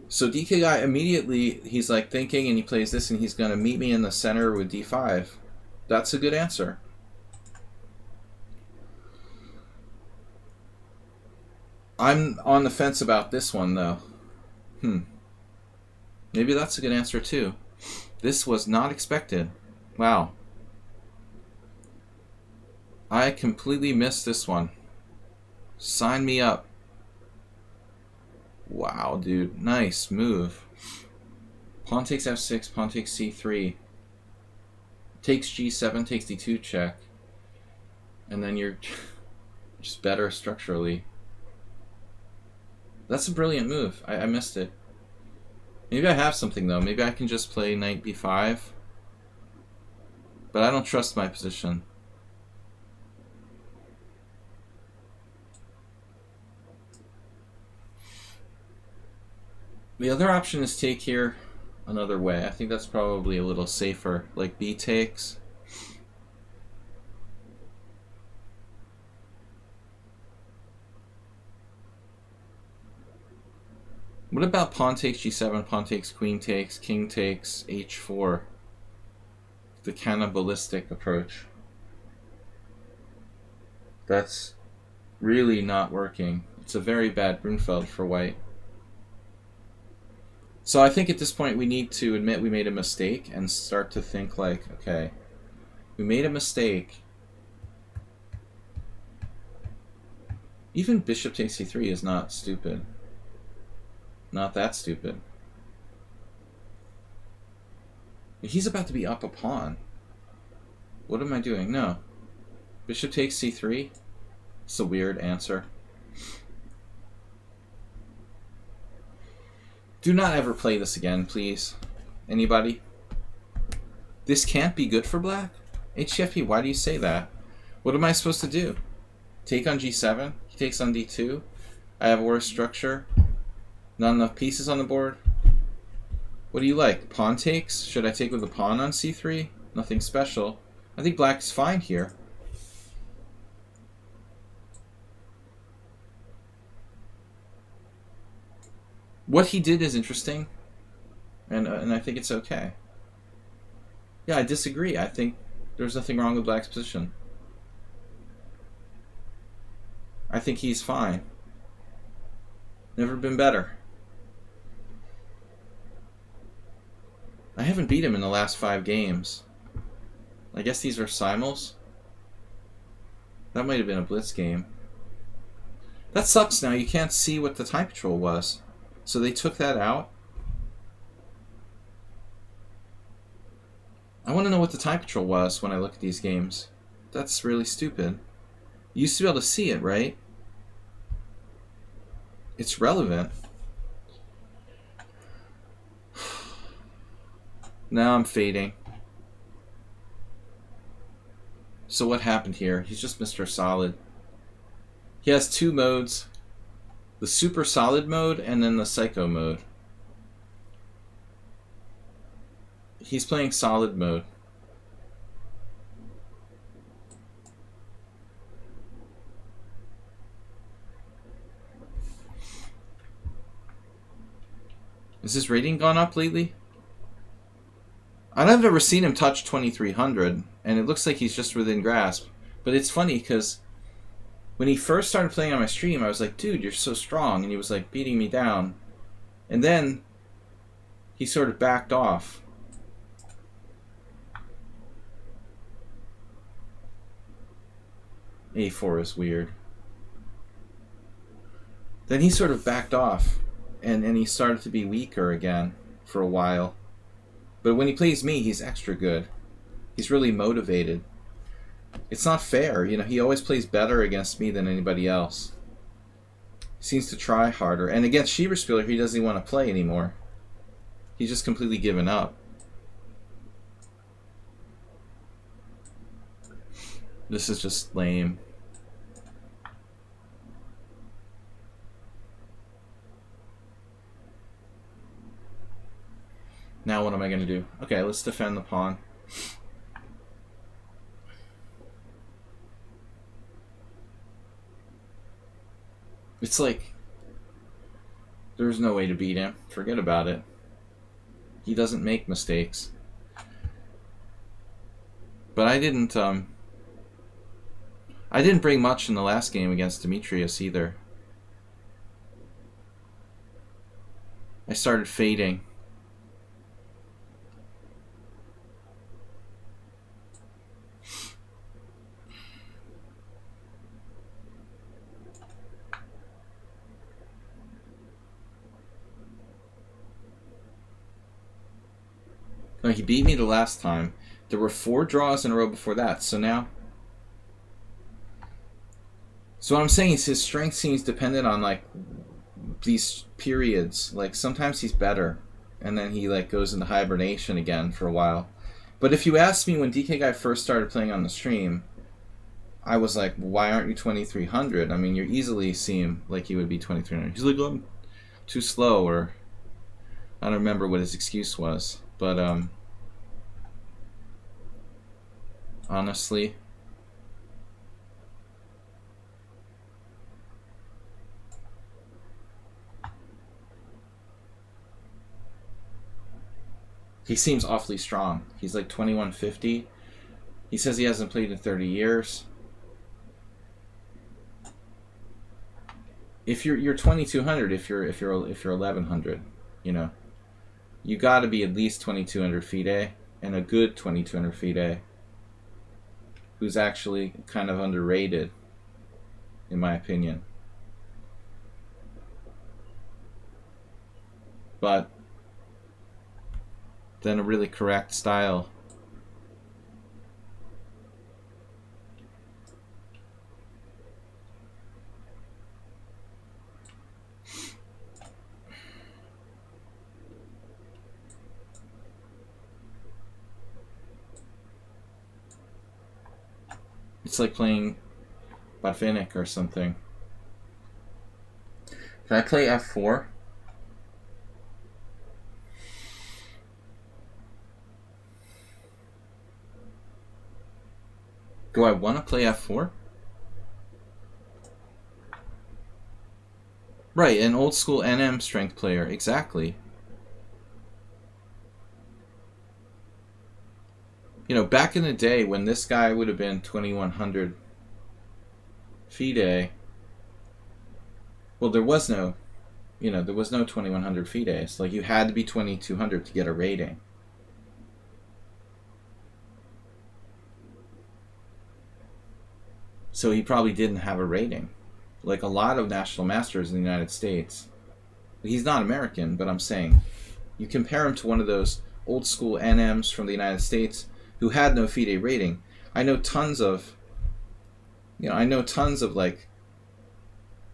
So DK guy immediately, he's like thinking, and he plays this, and he's going to meet me in the center with d5. That's a good answer. I'm on the fence about this one, though. Maybe that's a good answer, too. This was not expected. Wow. I completely missed this one. Sign me up. Wow, dude. Nice move. Pawn takes f6, pawn takes c3. Takes g7, takes d2 check. And then you're just better structurally. That's a brilliant move. I missed it. Maybe I have something, though. Maybe I can just play knight b5. But I don't trust my position. The other option is take here another way. I think that's probably a little safer. Like b takes. What about pawn takes g7, pawn takes, queen takes, king takes, h4? The cannibalistic approach. That's really not working. It's a very bad Brunfeld for white. So I think at this point we need to admit we made a mistake and start to think like, okay, we made a mistake. Even bishop takes c3 is not stupid. Not that stupid. He's about to be up a pawn. What am I doing? No. Bishop takes c3? It's a weird answer. Do not ever play this again, please. Anybody? This can't be good for black? HTFP, why do you say that? What am I supposed to do? Take on g7? He takes on d2? I have a worse structure? Not enough pieces on the board? What do you like? Pawn takes? Should I take with the pawn on c3? Nothing special. I think black's fine here. What he did is interesting, and I think it's okay. Yeah, I disagree. I think there's nothing wrong with black's position. I think he's fine. Never been better. I haven't beat him in the last 5 games. I guess these are simuls. That might have been a blitz game. That sucks now. You can't see what the time control was. So they took that out. I want to know what the time control was when I look at these games. That's really stupid. You used to be able to see it, right? It's relevant. Now I'm fading. So what happened here? He's just Mr. Solid. He has 2 modes. The super solid mode and then the psycho mode. He's playing solid mode. Has his rating gone up lately? I've never seen him touch 2300, and it looks like he's just within grasp. But it's funny because when he first started playing on my stream, I was like, dude, you're so strong. And he was like beating me down. And then he sort of backed off. A4 is weird. Then he sort of backed off. And he started to be weaker again for a while. But when he plays me, he's extra good. He's really motivated. It's not fair, you know, he always plays better against me than anybody else. He seems to try harder. And against Schieberspieler, he doesn't even want to play anymore. He's just completely given up. This is just lame. Now what am I going to do? Okay, let's defend the pawn. It's like, there's no way to beat him. Forget about it. He doesn't make mistakes. But I didn't bring much in the last game against Demetrius either. I started fading. No, he beat me the last time. There were 4 draws in a row before that, so now... So what I'm saying is his strength seems dependent on, like, these periods. Like, sometimes he's better, and then he, like, goes into hibernation again for a while. But if you asked me when DK Guy first started playing on the stream, I was like, why aren't you 2300? I mean, you easily seem like you would be 2300. He's like, I'm too slow, or... I don't remember what his excuse was. But, honestly, he seems awfully strong. He's like 2150. He says he hasn't played in 30 years. if you're 2200, if you're 1100, you know, you got to be at least 2200 FIDE, and a good 2200 FIDE who's actually kind of underrated, in my opinion. But then a really correct style. It's like playing Botvinnik or something. Can I play f4? Do I want to play f4? Right, an old school NM strength player, exactly. You know, back in the day when this guy would have been 2100 FIDE, well, there was no 2100 FIDEs. Like, you had to be 2200 to get a rating. So he probably didn't have a rating. Like a lot of national masters in the United States. He's not American, but I'm saying, you compare him to one of those old school NMs from the United States who had no FIDE rating. I know tons of like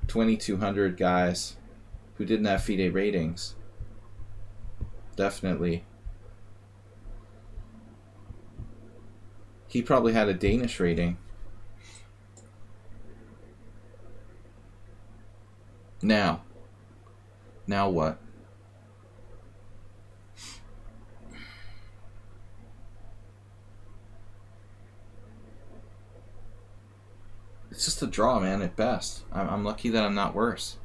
2200 guys who didn't have FIDE ratings. Definitely. He probably had a Danish rating. Now what? It's just a draw, man, at best. I'm lucky that I'm not worse.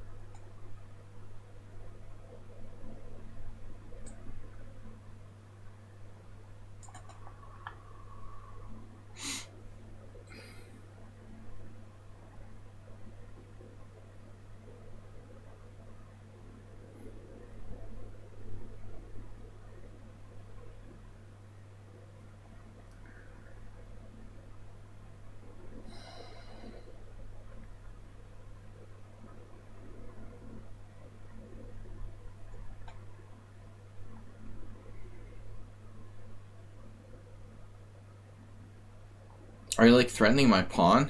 Are you like threatening my pawn?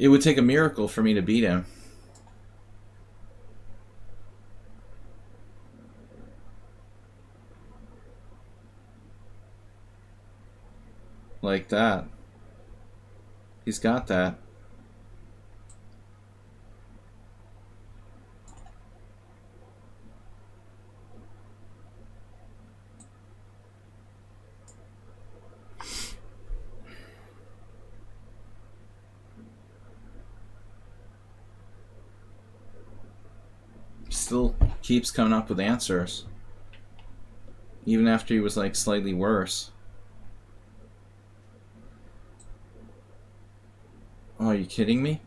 It would take a miracle for me to beat him. Like that. He's got that. Still keeps coming up with answers. Even after he was like slightly worse. Oh, are you kidding me?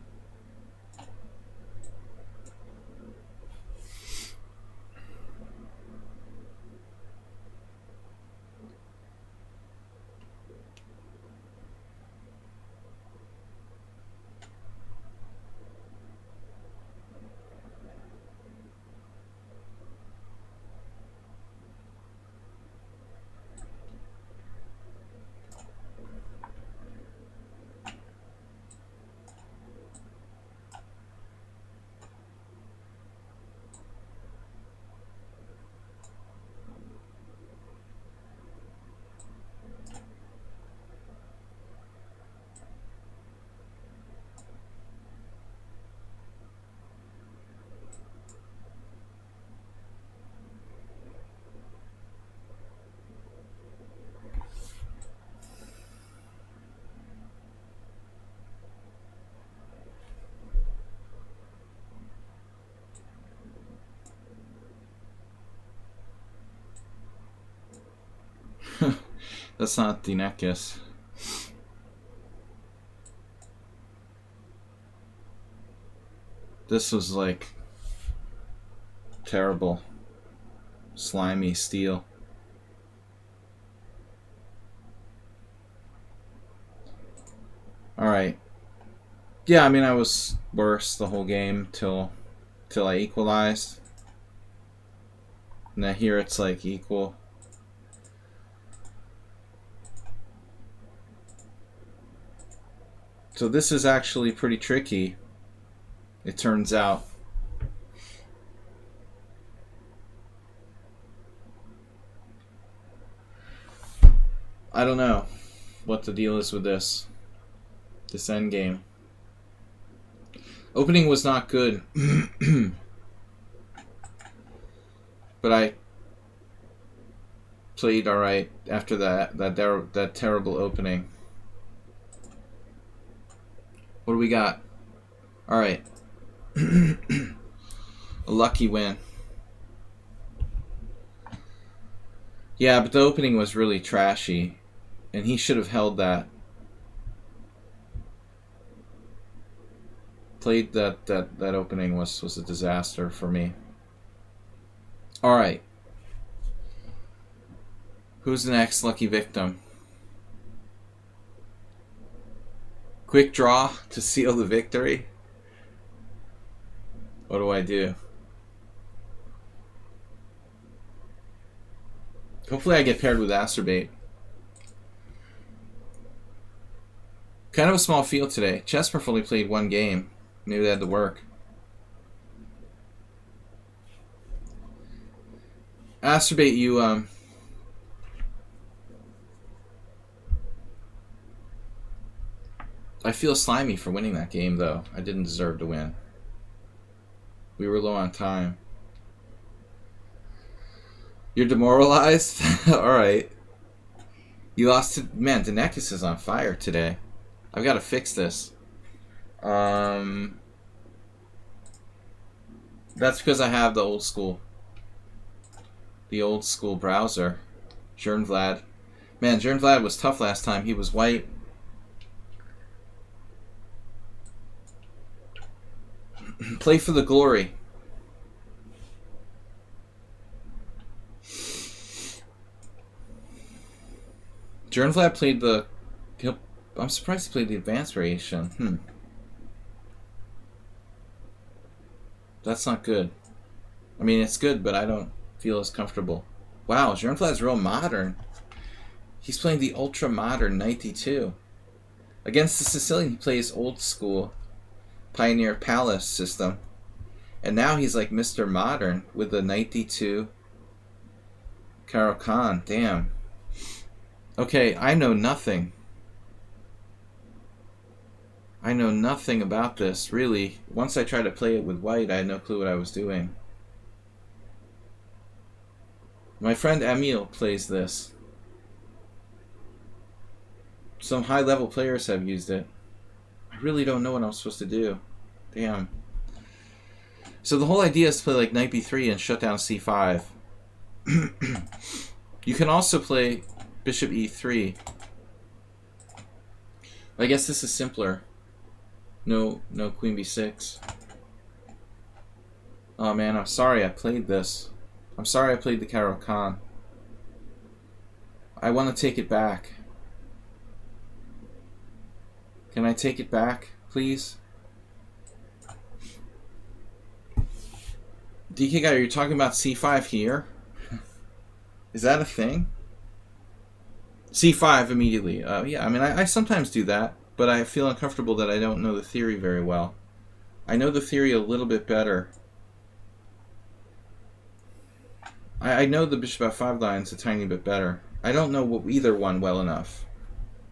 That's not the necklace. This was like terrible. Slimy steel. Alright. Yeah, I mean, I was worse the whole game till I equalized. Now here it's like equal. So this is actually pretty tricky, it turns out. I don't know what the deal is with this endgame. Opening was not good. But I played alright after that terrible opening. What do we got? Alright. A lucky win. Yeah, but the opening was really trashy. And he should have held that. Played that opening was a disaster for me. Alright. Who's the next lucky victim? Quick draw to seal the victory? What do I do? Hopefully I get paired with Acerbate. Kind of a small field today. Chessmurph only played one game. Maybe they had to work. Acerbate, you I feel slimy for winning that game, though. I didn't deserve to win. We were low on time. You're demoralized? Alright. You lost to... Man, Denekis is on fire today. I've got to fix this. That's because I have the old school browser. Jernvlad. Man, Jernvlad was tough last time. He was white. Play for the glory. Jernvlad played the... I'm surprised he played the advanced variation. That's not good. I mean, it's good, but I don't feel as comfortable. Wow, Jernvlad's real modern. He's playing the ultra modern 92. Against the Sicilian, he plays old school Pioneer Palace system. And now he's like Mr. Modern with the 92 Caro-Kann. Damn. Okay, I know nothing. I know nothing about this, really. Once I tried to play it with white, I had no clue what I was doing. My friend Emil plays this. Some high-level players have used it. I really don't know what I'm supposed to do. Damn. So the whole idea is to play like knight b3 and shut down c5. You can also play bishop e3. I guess this is simpler. No queen b6. Oh man, I'm sorry I played this. I'm sorry I played the Caro-Kann. I want to take it back. Can I take it back, please? DK guy, are you talking about c5 here? Is that a thing? c5 immediately. Yeah, I mean, I sometimes do that, but I feel uncomfortable that I don't know the theory very well. I know the theory a little bit better. I know the bishop f5 lines a tiny bit better. I don't know either one well enough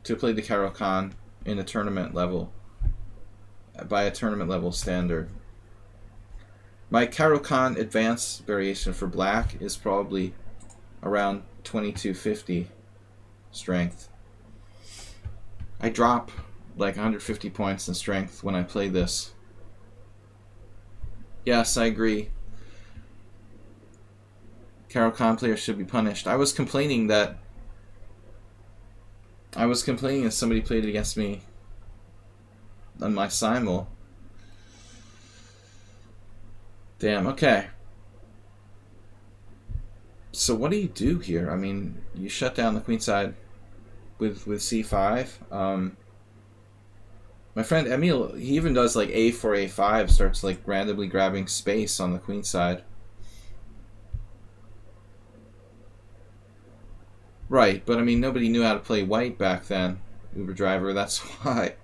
to play the Caro-Kann in a tournament level, by a tournament level standard. My Caro-Kann advanced variation for black is probably around 2250 strength. I drop like 150 points in strength when I play this. Yes, I agree. Caro-Kann players should be punished. I was complaining that I was complaining that somebody played it against me on my simul. Damn, okay. So what do you do here? I mean, you shut down the queenside with c5. My friend Emil, he even does like a4, a5, starts like randomly grabbing space on the queenside. Right, but I mean, nobody knew how to play white back then, Uber Driver, that's why.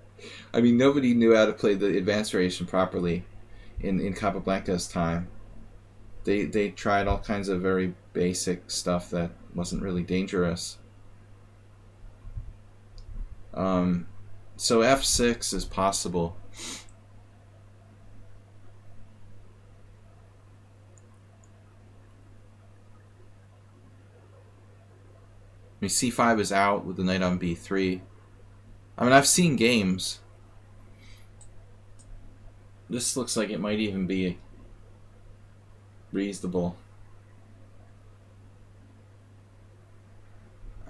I mean, nobody knew how to play the advanced variation properly in Capablanca's time. They tried all kinds of very basic stuff that wasn't really dangerous. So f6 is possible. I mean, c5 is out with the knight on b3. I mean, I've seen games. This looks like it might even be reasonable.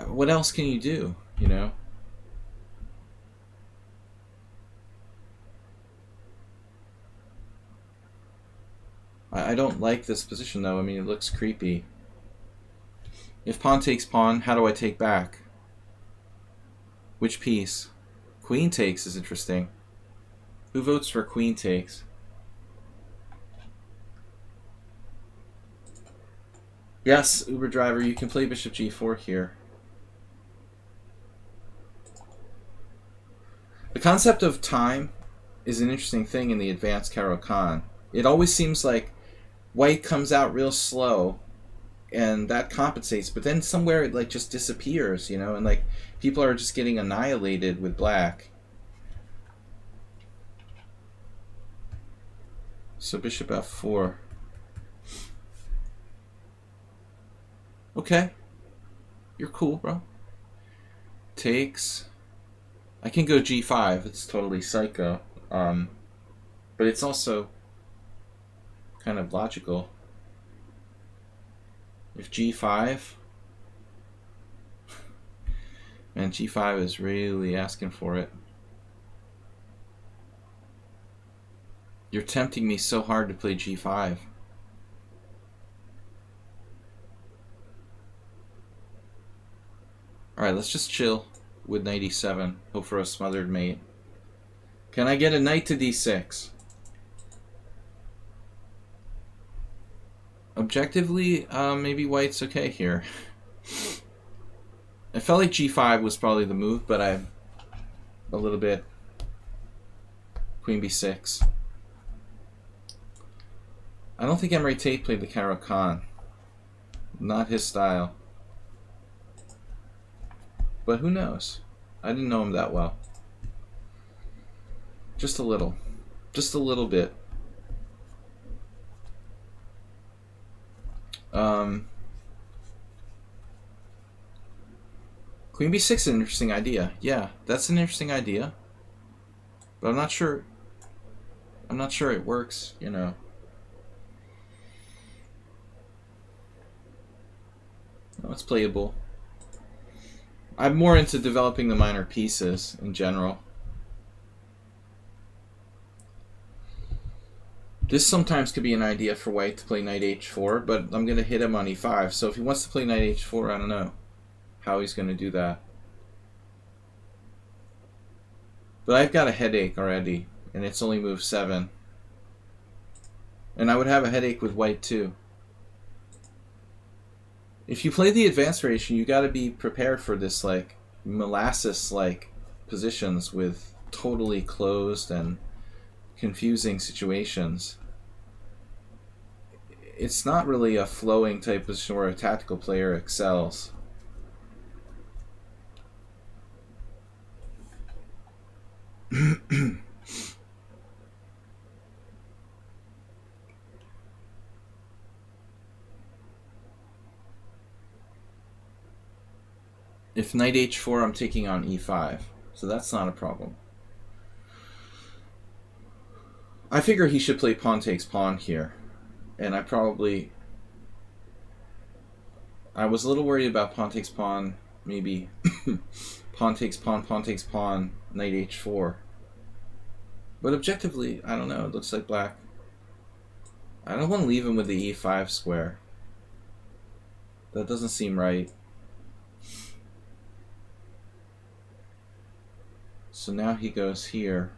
What else can you do, you know? I don't like this position, though. I mean, it looks creepy. If pawn takes pawn, how do I take back? Which piece? Queen takes is interesting. Who votes for queen takes? Yes, Uber Driver, you can play bishop g4 here. The concept of time is an interesting thing in the advanced Caro-Kann. It always seems like white comes out real slow, and that compensates, but then somewhere it like just disappears, you know, and like people are just getting annihilated with black. So bishop f4. Okay. You're cool, bro. Takes. I can go g5. It's totally psycho. But it's also kind of logical. If g5, man, g5 is really asking for it. You're tempting me so hard to play g5. Alright, let's just chill with knight e7. Hope for a smothered mate. Can I get a knight to d6? Objectively, maybe white's okay here. I felt like g5 was probably the move, but I'm a little bit... Queen b6. I don't think Emre Tate played the Caro-Kann. Not his style. But who knows? I didn't know him that well. Just a little. Just a little bit. Queen b6 is an interesting idea. Yeah, that's an interesting idea. But I'm not sure it works, you know. No, it's playable. I'm more into developing the minor pieces in general. This sometimes could be an idea for white to play knight h4, but I'm going to hit him on e5. So if he wants to play knight h4, I don't know how he's going to do that. But I've got a headache already, and it's only move 7. And I would have a headache with white too. If you play the advanced variation, you got to be prepared for this like molasses-like positions with totally closed and confusing situations. It's not really a flowing type of position where a tactical player excels. If knight h4, I'm taking on e5, so that's not a problem. I figure he should play pawn takes pawn here, and I was a little worried about pawn takes pawn, maybe pawn takes pawn, pawn takes pawn, knight h4. But objectively, I don't know. It looks like black. I don't want to leave him with the e5 square. That doesn't seem right. So now he goes here.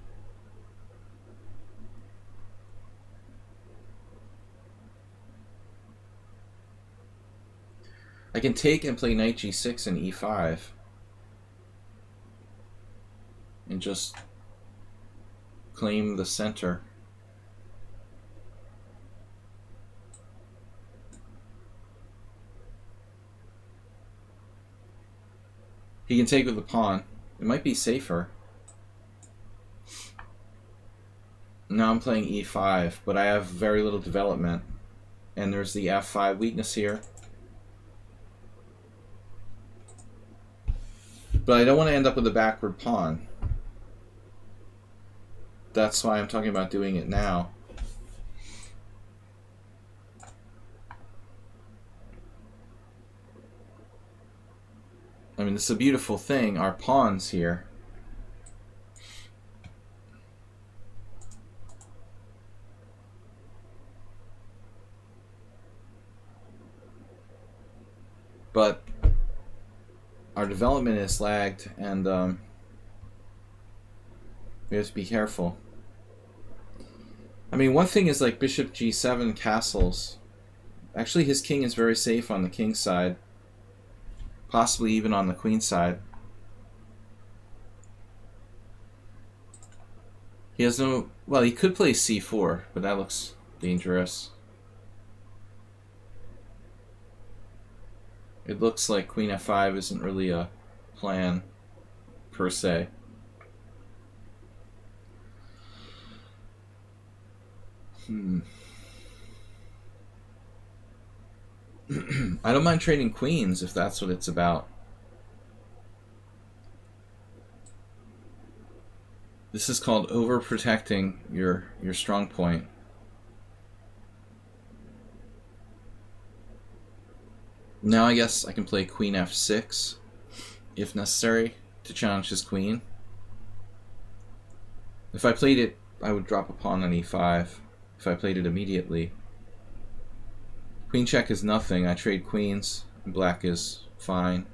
I can take and play knight g6 and e5. And just claim the center. He can take with the pawn. It might be safer. Now I'm playing e5, but I have very little development. And there's the f5 weakness here. But I don't want to end up with a backward pawn. That's why I'm talking about doing it now. I mean, this is a beautiful thing, our pawns here. But our development is lagged, and we have to be careful. I mean, one thing is like bishop g7 castles. Actually, his king is very safe on the king side. Possibly even on the queen side. He has no... Well, he could play c4, but that looks dangerous. It looks like queen f5 isn't really a plan, per se. I don't mind trading queens if that's what it's about. This is called overprotecting your strong point. Now I guess I can play queen f6 if necessary to challenge his queen. If I played it, I would drop a pawn on e5 if I played it immediately. Queen check is nothing. I trade queens, and black is fine.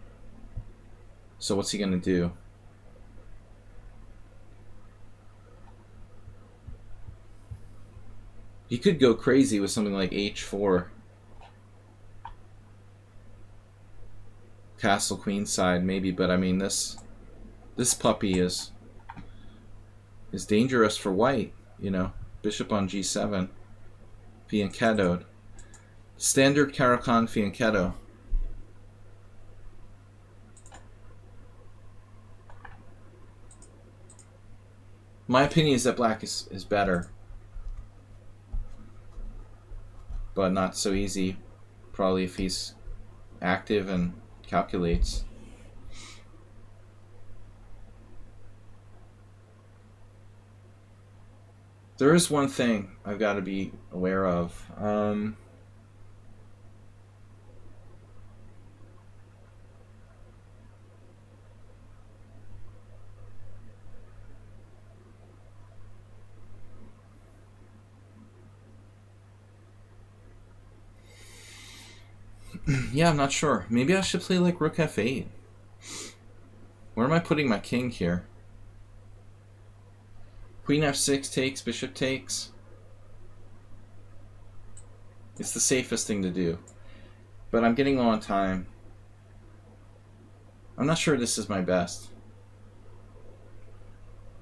So what's he going to do? He could go crazy with something like h4. Castle queen side maybe, but I mean this puppy is dangerous for white, you know. Bishop on g7. Fianchettoed. Standard Caro-Kann fianchetto. My opinion is that black is better. But not so easy. Probably if he's active and calculates. There is one thing I've got to be aware of. Yeah, I'm not sure. Maybe I should play like rook f8. Where am I putting my king here? Queen f6 takes, bishop takes. It's the safest thing to do. But I'm getting low on time. I'm not sure this is my best.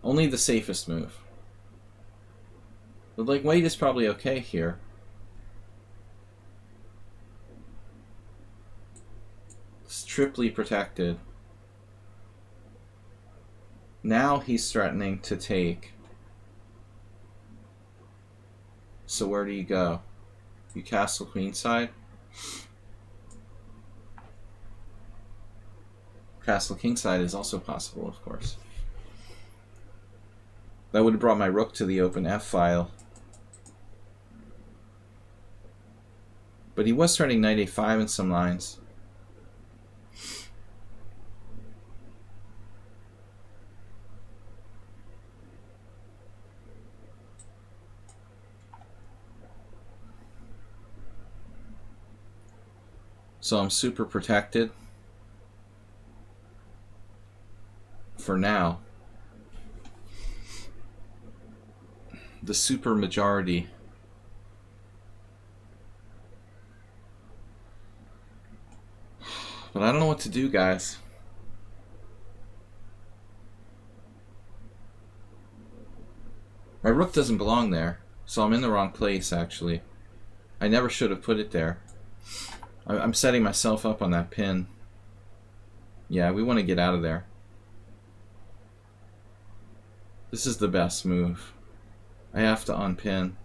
Only the safest move. But like white is probably okay here. It's triply protected. Now he's threatening to take. So where do you go? You castle queenside. Castle kingside is also possible, of course. That would have brought my rook to the open f file. But he was threatening knight a5 in some lines. So I'm super protected for now. The super majority. But I don't know what to do, guys. My rook doesn't belong there, so I'm in the wrong place, actually. I never should have put it there. I'm setting myself up on that pin. Yeah, we want to get out of there. This is the best move. I have to unpin.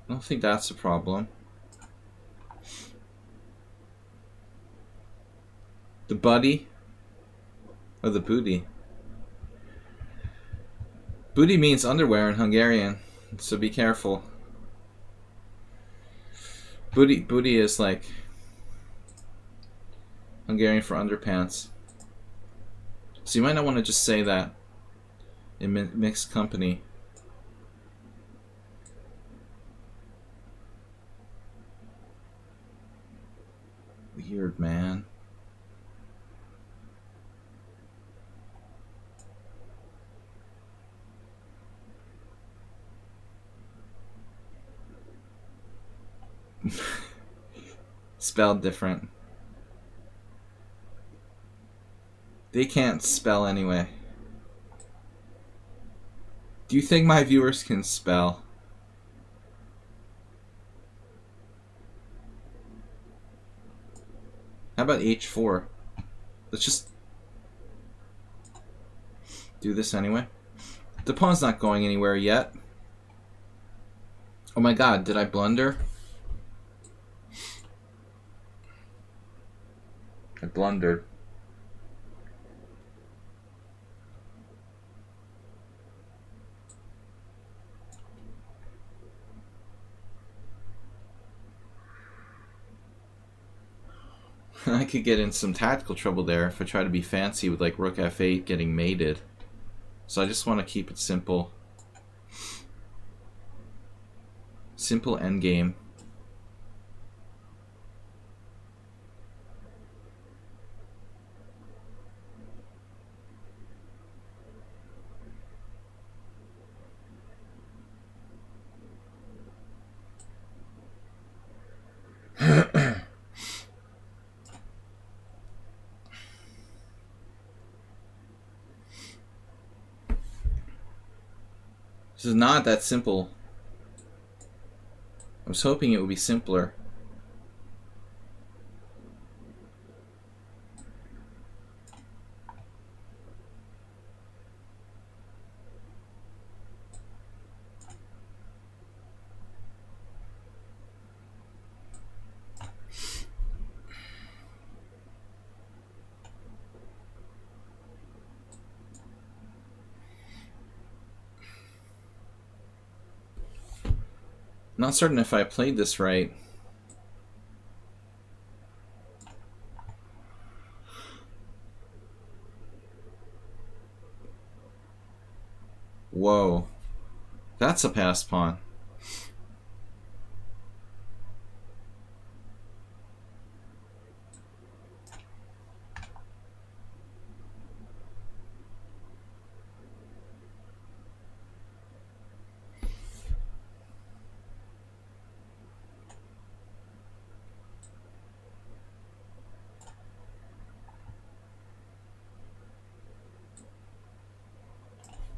I don't think that's a problem. The buddy or the booty? Booty means underwear in Hungarian, so be careful. Booty is like Hungarian for underpants. So you might not want to just say that in mixed company. Weird, man. Spelled different. They can't spell anyway. Do you think my viewers can spell? How about H4? Let's just do this anyway. The pawn's not going anywhere yet. Oh my god, did I blunder? I blundered. I could get in some tactical trouble there if I try to be fancy with like rook f8 getting mated. So I just want to keep it simple. Simple endgame. This is not that simple. I was hoping it would be simpler. Not certain if I played this right. Whoa. That's a passed pawn.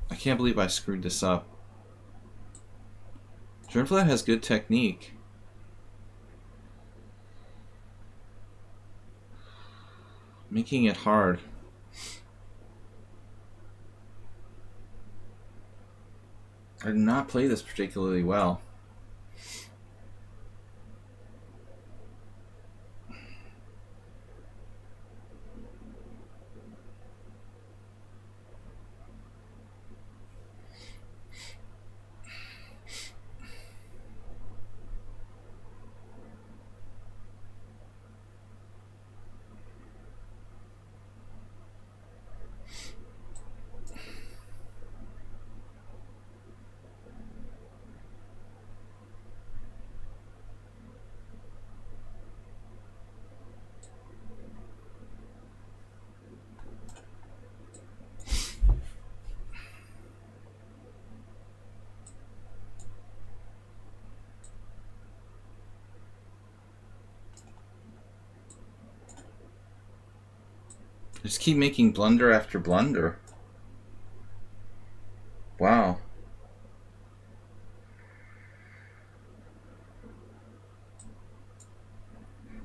I can't believe I screwed this up. Drinflat has good technique. Making it hard. I did not play this particularly well. Just keep making blunder after blunder. Wow.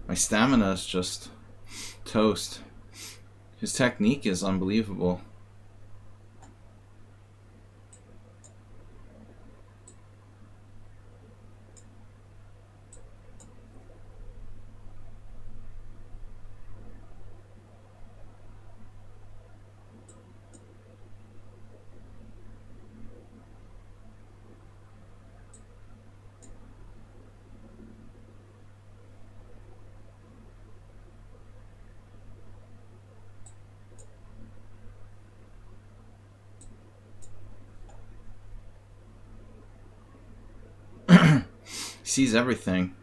My stamina is just toast. His technique is unbelievable. He sees everything.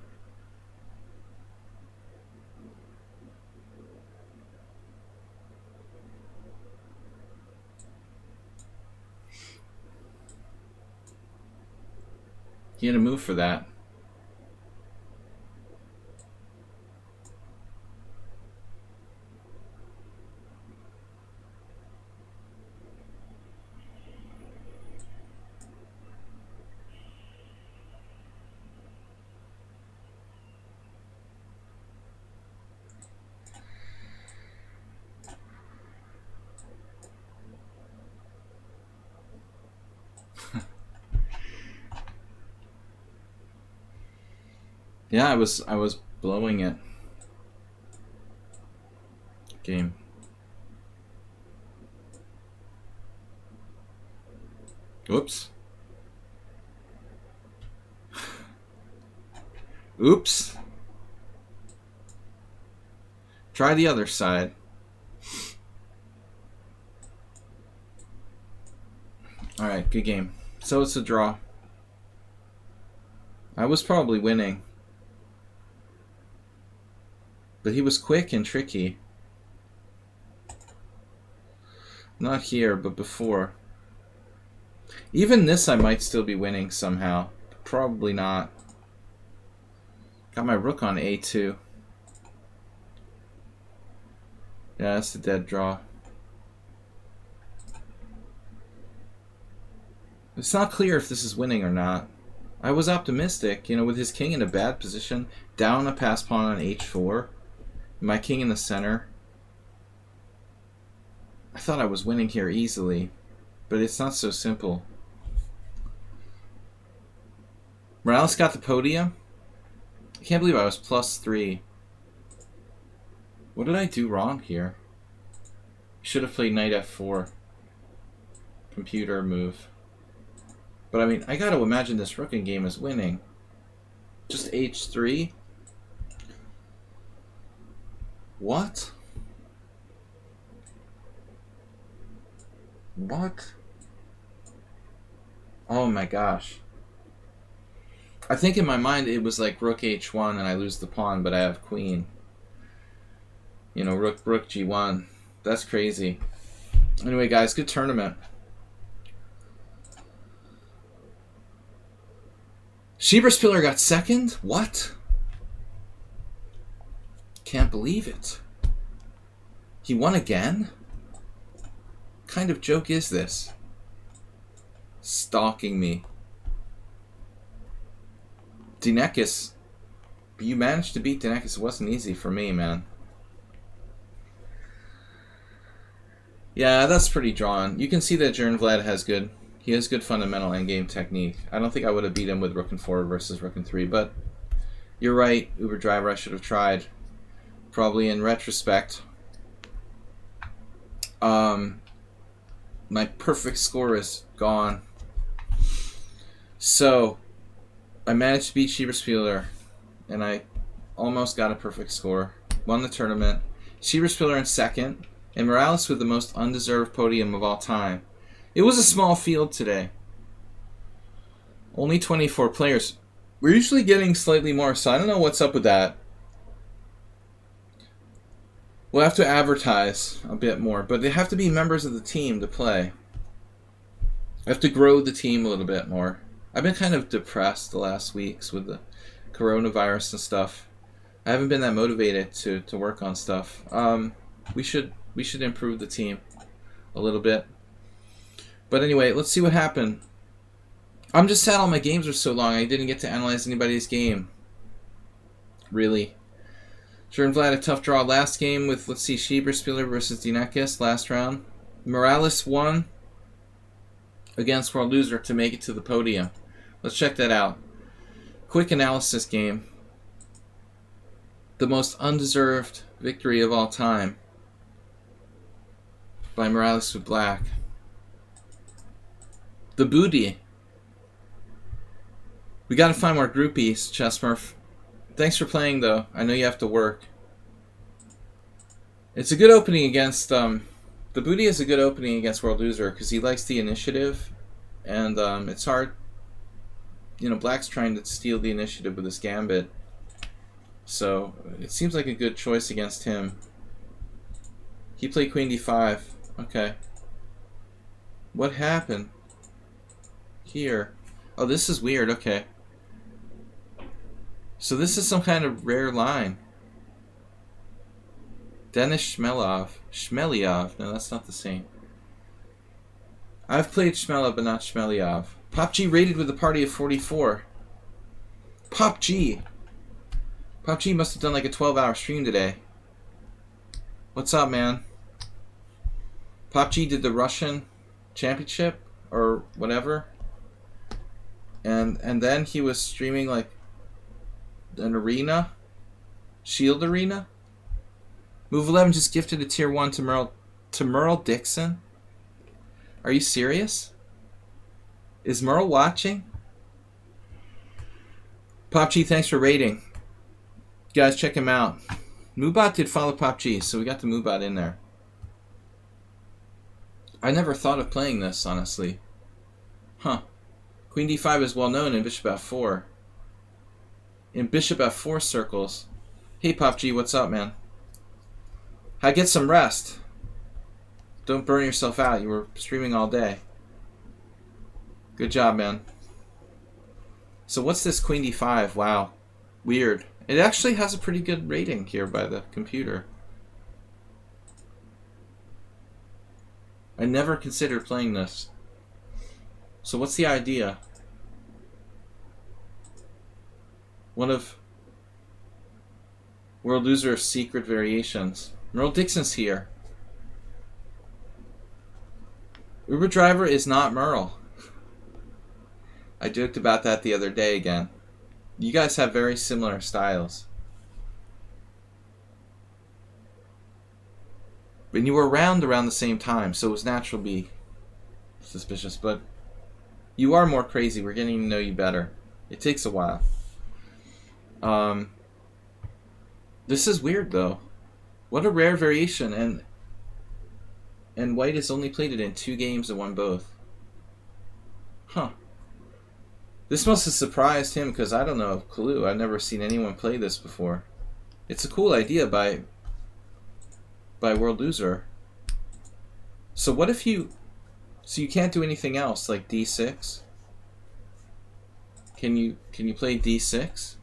He had a move for that. Yeah, I was blowing it. Game. Oops. Oops. Try the other side. Alright, good game. So it's a draw. I was probably winning. But he was quick and tricky. Not here, but before. Even this I might still be winning somehow. Probably not. Got my rook on a2. Yeah, that's a dead draw. It's not clear if this is winning or not. I was optimistic, with his king in a bad position, down a pass pawn on h4, my king in the center. I thought I was winning here easily, but it's not so simple. Morales got the podium. I can't believe I was +3. What did I do wrong here? Should have played knight f4. Computer move. But I mean, I gotta imagine this rook in game is winning. Just h3? What? What? Oh my gosh. I think in my mind it was like rook h1 and I lose the pawn, but I have queen. Rook g1. That's crazy. Anyway, guys, good tournament. Schieberspiller got second? What? Can't believe it. He won again? What kind of joke is this? Stalking me. Dinekis. You managed to beat Dinekis. It wasn't easy for me, man. Yeah, that's pretty drawn. You can see that Jern Vlad has good fundamental endgame technique. I don't think I would have beat him with rook and 4 versus rook and 3, but you're right, Uber Driver, I should have tried. Probably in retrospect. My perfect score is gone. So, I managed to beat Schieberspiller, and I almost got a perfect score. Won the tournament. Schieberspiller in second, and Morales with the most undeserved podium of all time. It was a small field today. Only 24 players. We're usually getting slightly more, so I don't know what's up with that. We'll have to advertise a bit more, but they have to be members of the team to play. I have to grow the team a little bit more. I've been kind of depressed the last weeks with the coronavirus and stuff. I haven't been that motivated to work on stuff. We should improve the team a little bit. But anyway, let's see what happened. I'm just sad all my games are so long. I didn't get to analyze anybody's game. Really. Sure and Vlad a tough draw last game with, let's see, Schieberspieler versus Dinakis last round. Morales won against World Loser to make it to the podium. Let's check that out. Quick analysis game. The most undeserved victory of all time by Morales with Black. The booty. We gotta find more groupies, Chessmurph. Thanks for playing, though. I know you have to work. It's a good opening against... the booty is a good opening against World Loser because he likes the initiative. And it's hard. You know, Black's trying to steal the initiative with his gambit. So it seems like a good choice against him. He played Queen D5. Okay. What happened? Here. Oh, this is weird. Okay. So this is some kind of rare line. Denis Shmelyov. No, that's not the same. I've played Shmela, but not Shmelyov. Pop G rated with a party of 44. Pop G. Pop G must have done like a 12-hour stream today. What's up, man? Pop G did the Russian championship or whatever. And then he was streaming like an arena. Shield Arena. Move 11 just gifted a tier 1 to Merle Dixon. Are you serious? Is Merle watching? Pop G, thanks for rating. Guys, check him out. Moobot did follow Pop G, so we got the Moobot in there. I never thought of playing this, honestly. Huh. Queen D5 is well known in Bishop F4. In Bishop F4 circles. Hey, Pop G, what's up, man? I get some rest. Don't burn yourself out. You were streaming all day. Good job, man. So what's this Queen D5? Wow. Weird. It actually has a pretty good rating here by the computer. I never considered playing this. So what's the idea? One of World Loser's secret variations. Merle Dixon's here. Uber Driver is not Merle. I joked about that the other day again. You guys have very similar styles. And you were around the same time, so it was natural to be suspicious. But you are more crazy. We're getting to know you better. It takes a while. This is weird, though. What a rare variation, and White has only played it in 2 games and won both. Huh. This must have surprised him because I don't know a clue. I've never seen anyone play this before. It's a cool idea by World Loser. So what if you... So you can't do anything else like D6? Can you play D6?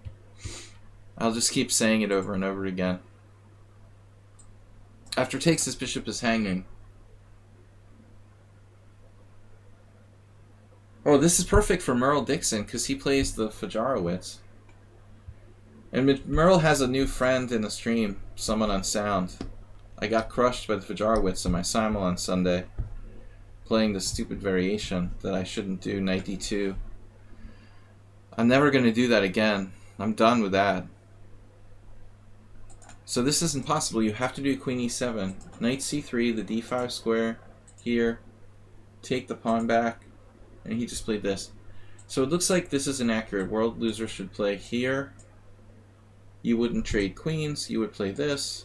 I'll just keep saying it over and over again. After takes, this bishop is hanging. Oh, this is perfect for Merle Dixon because he plays the Fajarowitz. And Merle has a new friend in the stream, someone on Sound. I got crushed by the Fajarowitz in my simul on Sunday, playing the stupid variation that I shouldn't do, knight d2. I'm never going to do that again. I'm done with that. So this isn't possible. You have to do queen e7. Knight c3, the d5 square, here. Take the pawn back. And he just played this. So it looks like this is inaccurate. World Loser should play here. You wouldn't trade queens. You would play this.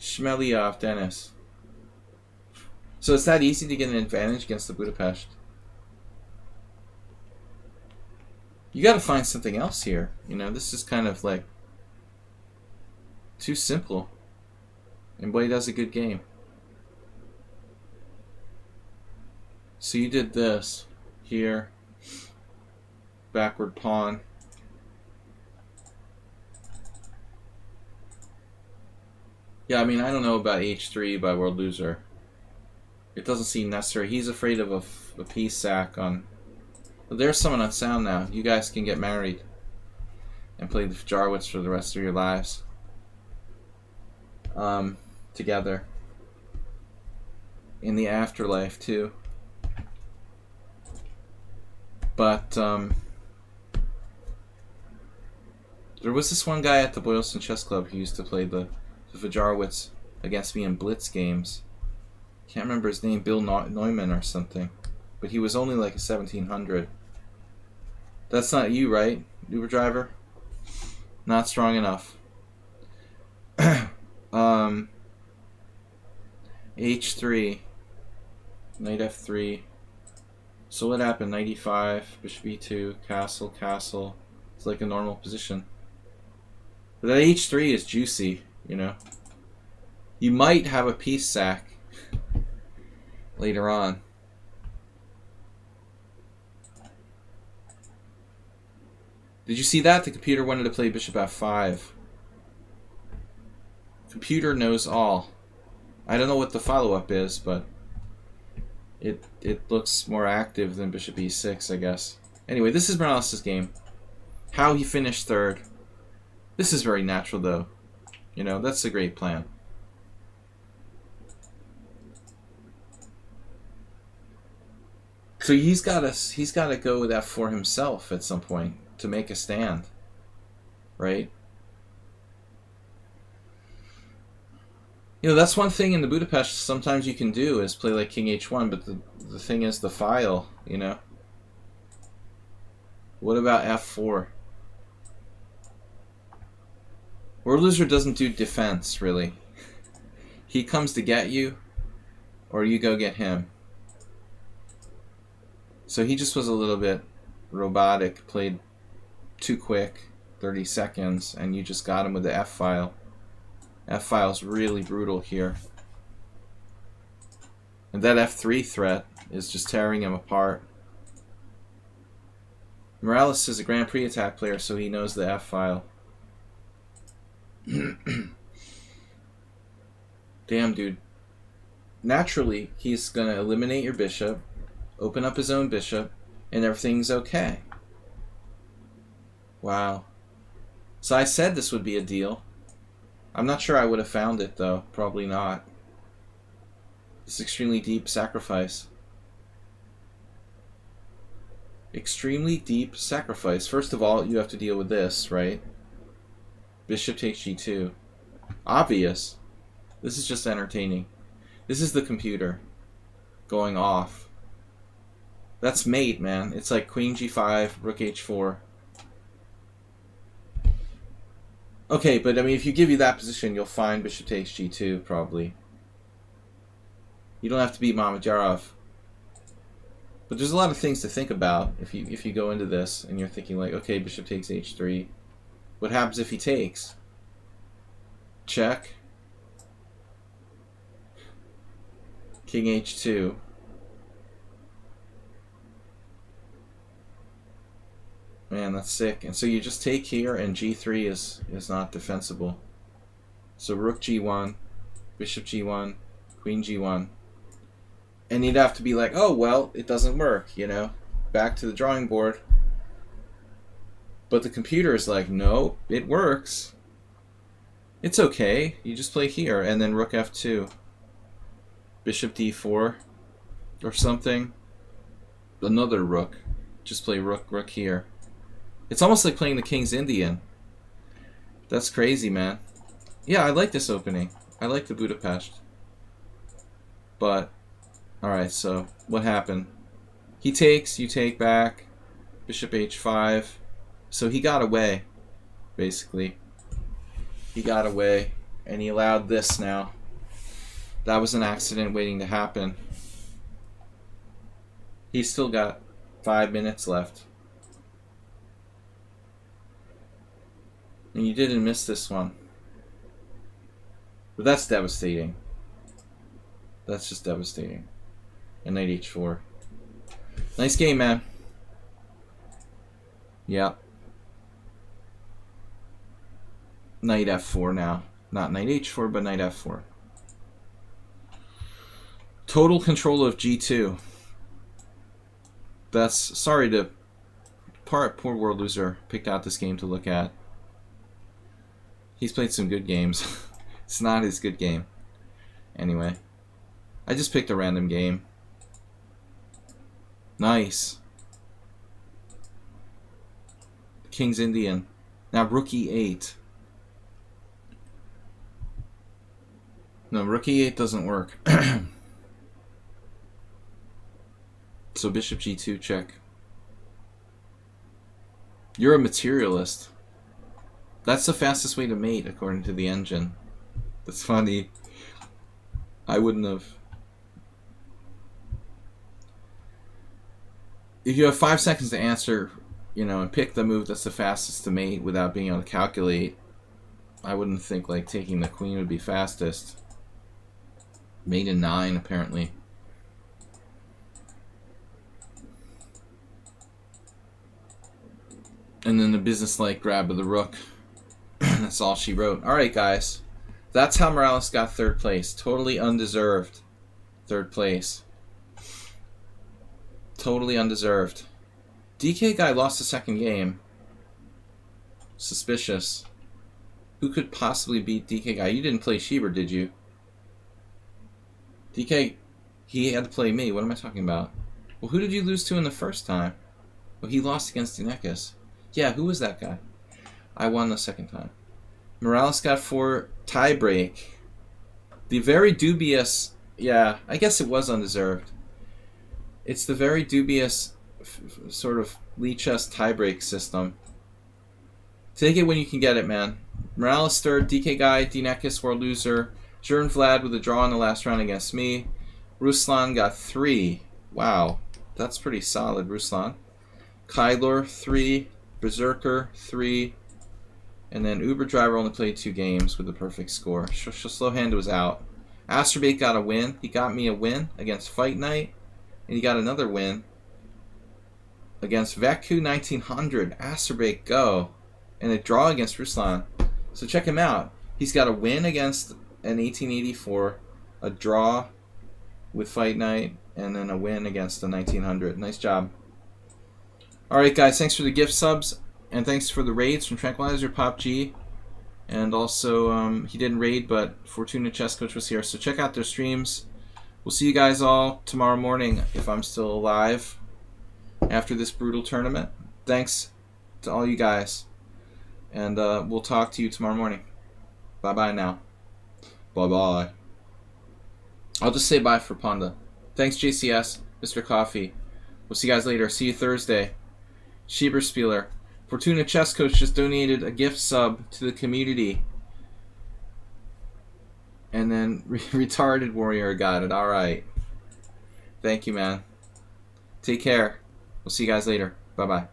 Shmelyov, Denis. So it's that easy to get an advantage against the Budapest. You gotta find something else here. You know, this is kind of like too simple. And White does a good game. So you did this here. Backward pawn. Yeah, I mean, I don't know about h3 by World Loser. It doesn't seem necessary. He's afraid of a piece sack on... But there's someone on sound now. You guys can get married and play the Jarwitz for the rest of your lives. Together. In the afterlife, too. But, there was this one guy at the Boylston Chess Club who used to play the Jarwitz against me in Blitz games. Can't remember his name, Bill Neumann or something. But he was only like a 1700. That's not you, right, Uber driver? Not strong enough. H3. Knight F3. So what happened? Knight E5, Bishop E2, castle, castle. It's like a normal position. But that H3 is juicy, you know. You might have a piece sack later on. Did you see that? The computer wanted to play Bishop F5. Computer knows all. I don't know what the follow-up is, but it looks more active than Bishop E6, I guess. Anyway, this is Morales' game. How he finished third. This is very natural, though. You know, that's a great plan. So he's got to go with F4 himself at some point to make a stand, right? You know, that's one thing in the Budapest sometimes you can do is play like King H1, but the thing is the file, you know. What about F4? World Loser doesn't do defense, really. He comes to get you, or you go get him. So he just was a little bit robotic, played too quick, 30 seconds, and you just got him with the F-file. F-file's really brutal here. And that F3 threat is just tearing him apart. Morales is a Grand Prix attack player, so he knows the F-file. Damn, dude. Naturally, he's going to eliminate your bishop, open up his own bishop, and everything's okay. Wow. So I said this would be a deal. I'm not sure I would have found it, though. Probably not. It's extremely deep sacrifice. Extremely deep sacrifice. First of all, you have to deal with this, right? Bishop takes g2. Obvious. This is just entertaining. This is the computer going off. That's mate, man. It's like queen g5, rook h4. Okay, but I mean, if you give you that position, you'll find bishop takes g2, probably. You don't have to beat Mamedyarov. But there's a lot of things to think about if you go into this and you're thinking like, okay, bishop takes h3. What happens if he takes? Check. King h2. Man, that's sick. And so you just take here, and g3 is not defensible. So rook g1, bishop g1, queen g1. And you'd have to be like, oh, well, it doesn't work, you know? Back to the drawing board. But the computer is like, no, it works. It's okay. You just play here, and then rook f2. Bishop d4 or something. Another rook. Just play rook here. It's almost like playing the King's Indian. That's crazy, man. Yeah, I like this opening. I like the Budapest. But, alright, so what happened? He takes, you take back. Bishop h5. So he got away, basically. He got away, and he allowed this now. That was an accident waiting to happen. He's still got 5 minutes left. And you didn't miss this one. But that's devastating. That's just devastating. And knight h4. Nice game, man. Yeah. Knight f4 now. Not knight h4, but knight f4. Total control of g2. That's, sorry to, poor world loser picked out this game to look at. He's played some good games. It's not his good game. Anyway, I just picked a random game. Nice. King's Indian. Now rook e8. No, rook e8 doesn't work. So bishop g2 check. You're a materialist. That's the fastest way to mate according to the engine. That's funny. I wouldn't have. If you have 5 seconds to answer, you know, and pick the move that's the fastest to mate without being able to calculate, I wouldn't think like taking the queen would be fastest. Mate in 9 apparently. And then the business-like grab of the rook. That's all she wrote. Alright, guys. That's how Morales got 3rd place. Totally undeserved 3rd place. Totally undeserved. DK guy lost the 2nd game. Suspicious. Who could possibly beat DK guy? You didn't play Schieber, did you? DK, he had to play me. What am I talking about? Well, who did you lose to in the first time? Well, he lost against Dinekis. Yeah, who was that guy? I won the 2nd time. Morales got 4 tiebreak. The very dubious... Yeah, I guess it was undeserved. It's the very dubious sort of lichess tiebreak system. Take it when you can get it, man. Morales 3rd, DK Guy, Dinekis, world loser. Jern Vlad with a draw in the last round against me. Ruslan got 3. Wow, that's pretty solid, Ruslan. Kylor 3. Berserker 3. And then Uber Driver only played 2 games with a perfect score. Slow Hand was out. Asterbait got a win. He got me a win against Fight Night. And he got another win against Veku 1900. Asterbait, go. And a draw against Ruslan. So check him out. He's got a win against an 1884, a draw with Fight Night, and then a win against the 1900. Nice job. Alright, guys, thanks for the gift subs, and thanks for the raids from Tranquilizer, Pop G, and also, he didn't raid, but Fortuna Chess Coach was here, so check out their streams. We'll see you guys all tomorrow morning, if I'm still alive, after this brutal tournament. Thanks to all you guys, and we'll talk to you tomorrow morning. Bye-bye now. Bye-bye. I'll just say bye for Pawnda. Thanks, JCS, Mr. Coffee. We'll see you guys later. See you Thursday. Schieberspieler. Fortuna Chess Coach just donated a gift sub to the community. And then Retarded Warrior got it. Alright. Thank you, man. Take care. We'll see you guys later. Bye-bye.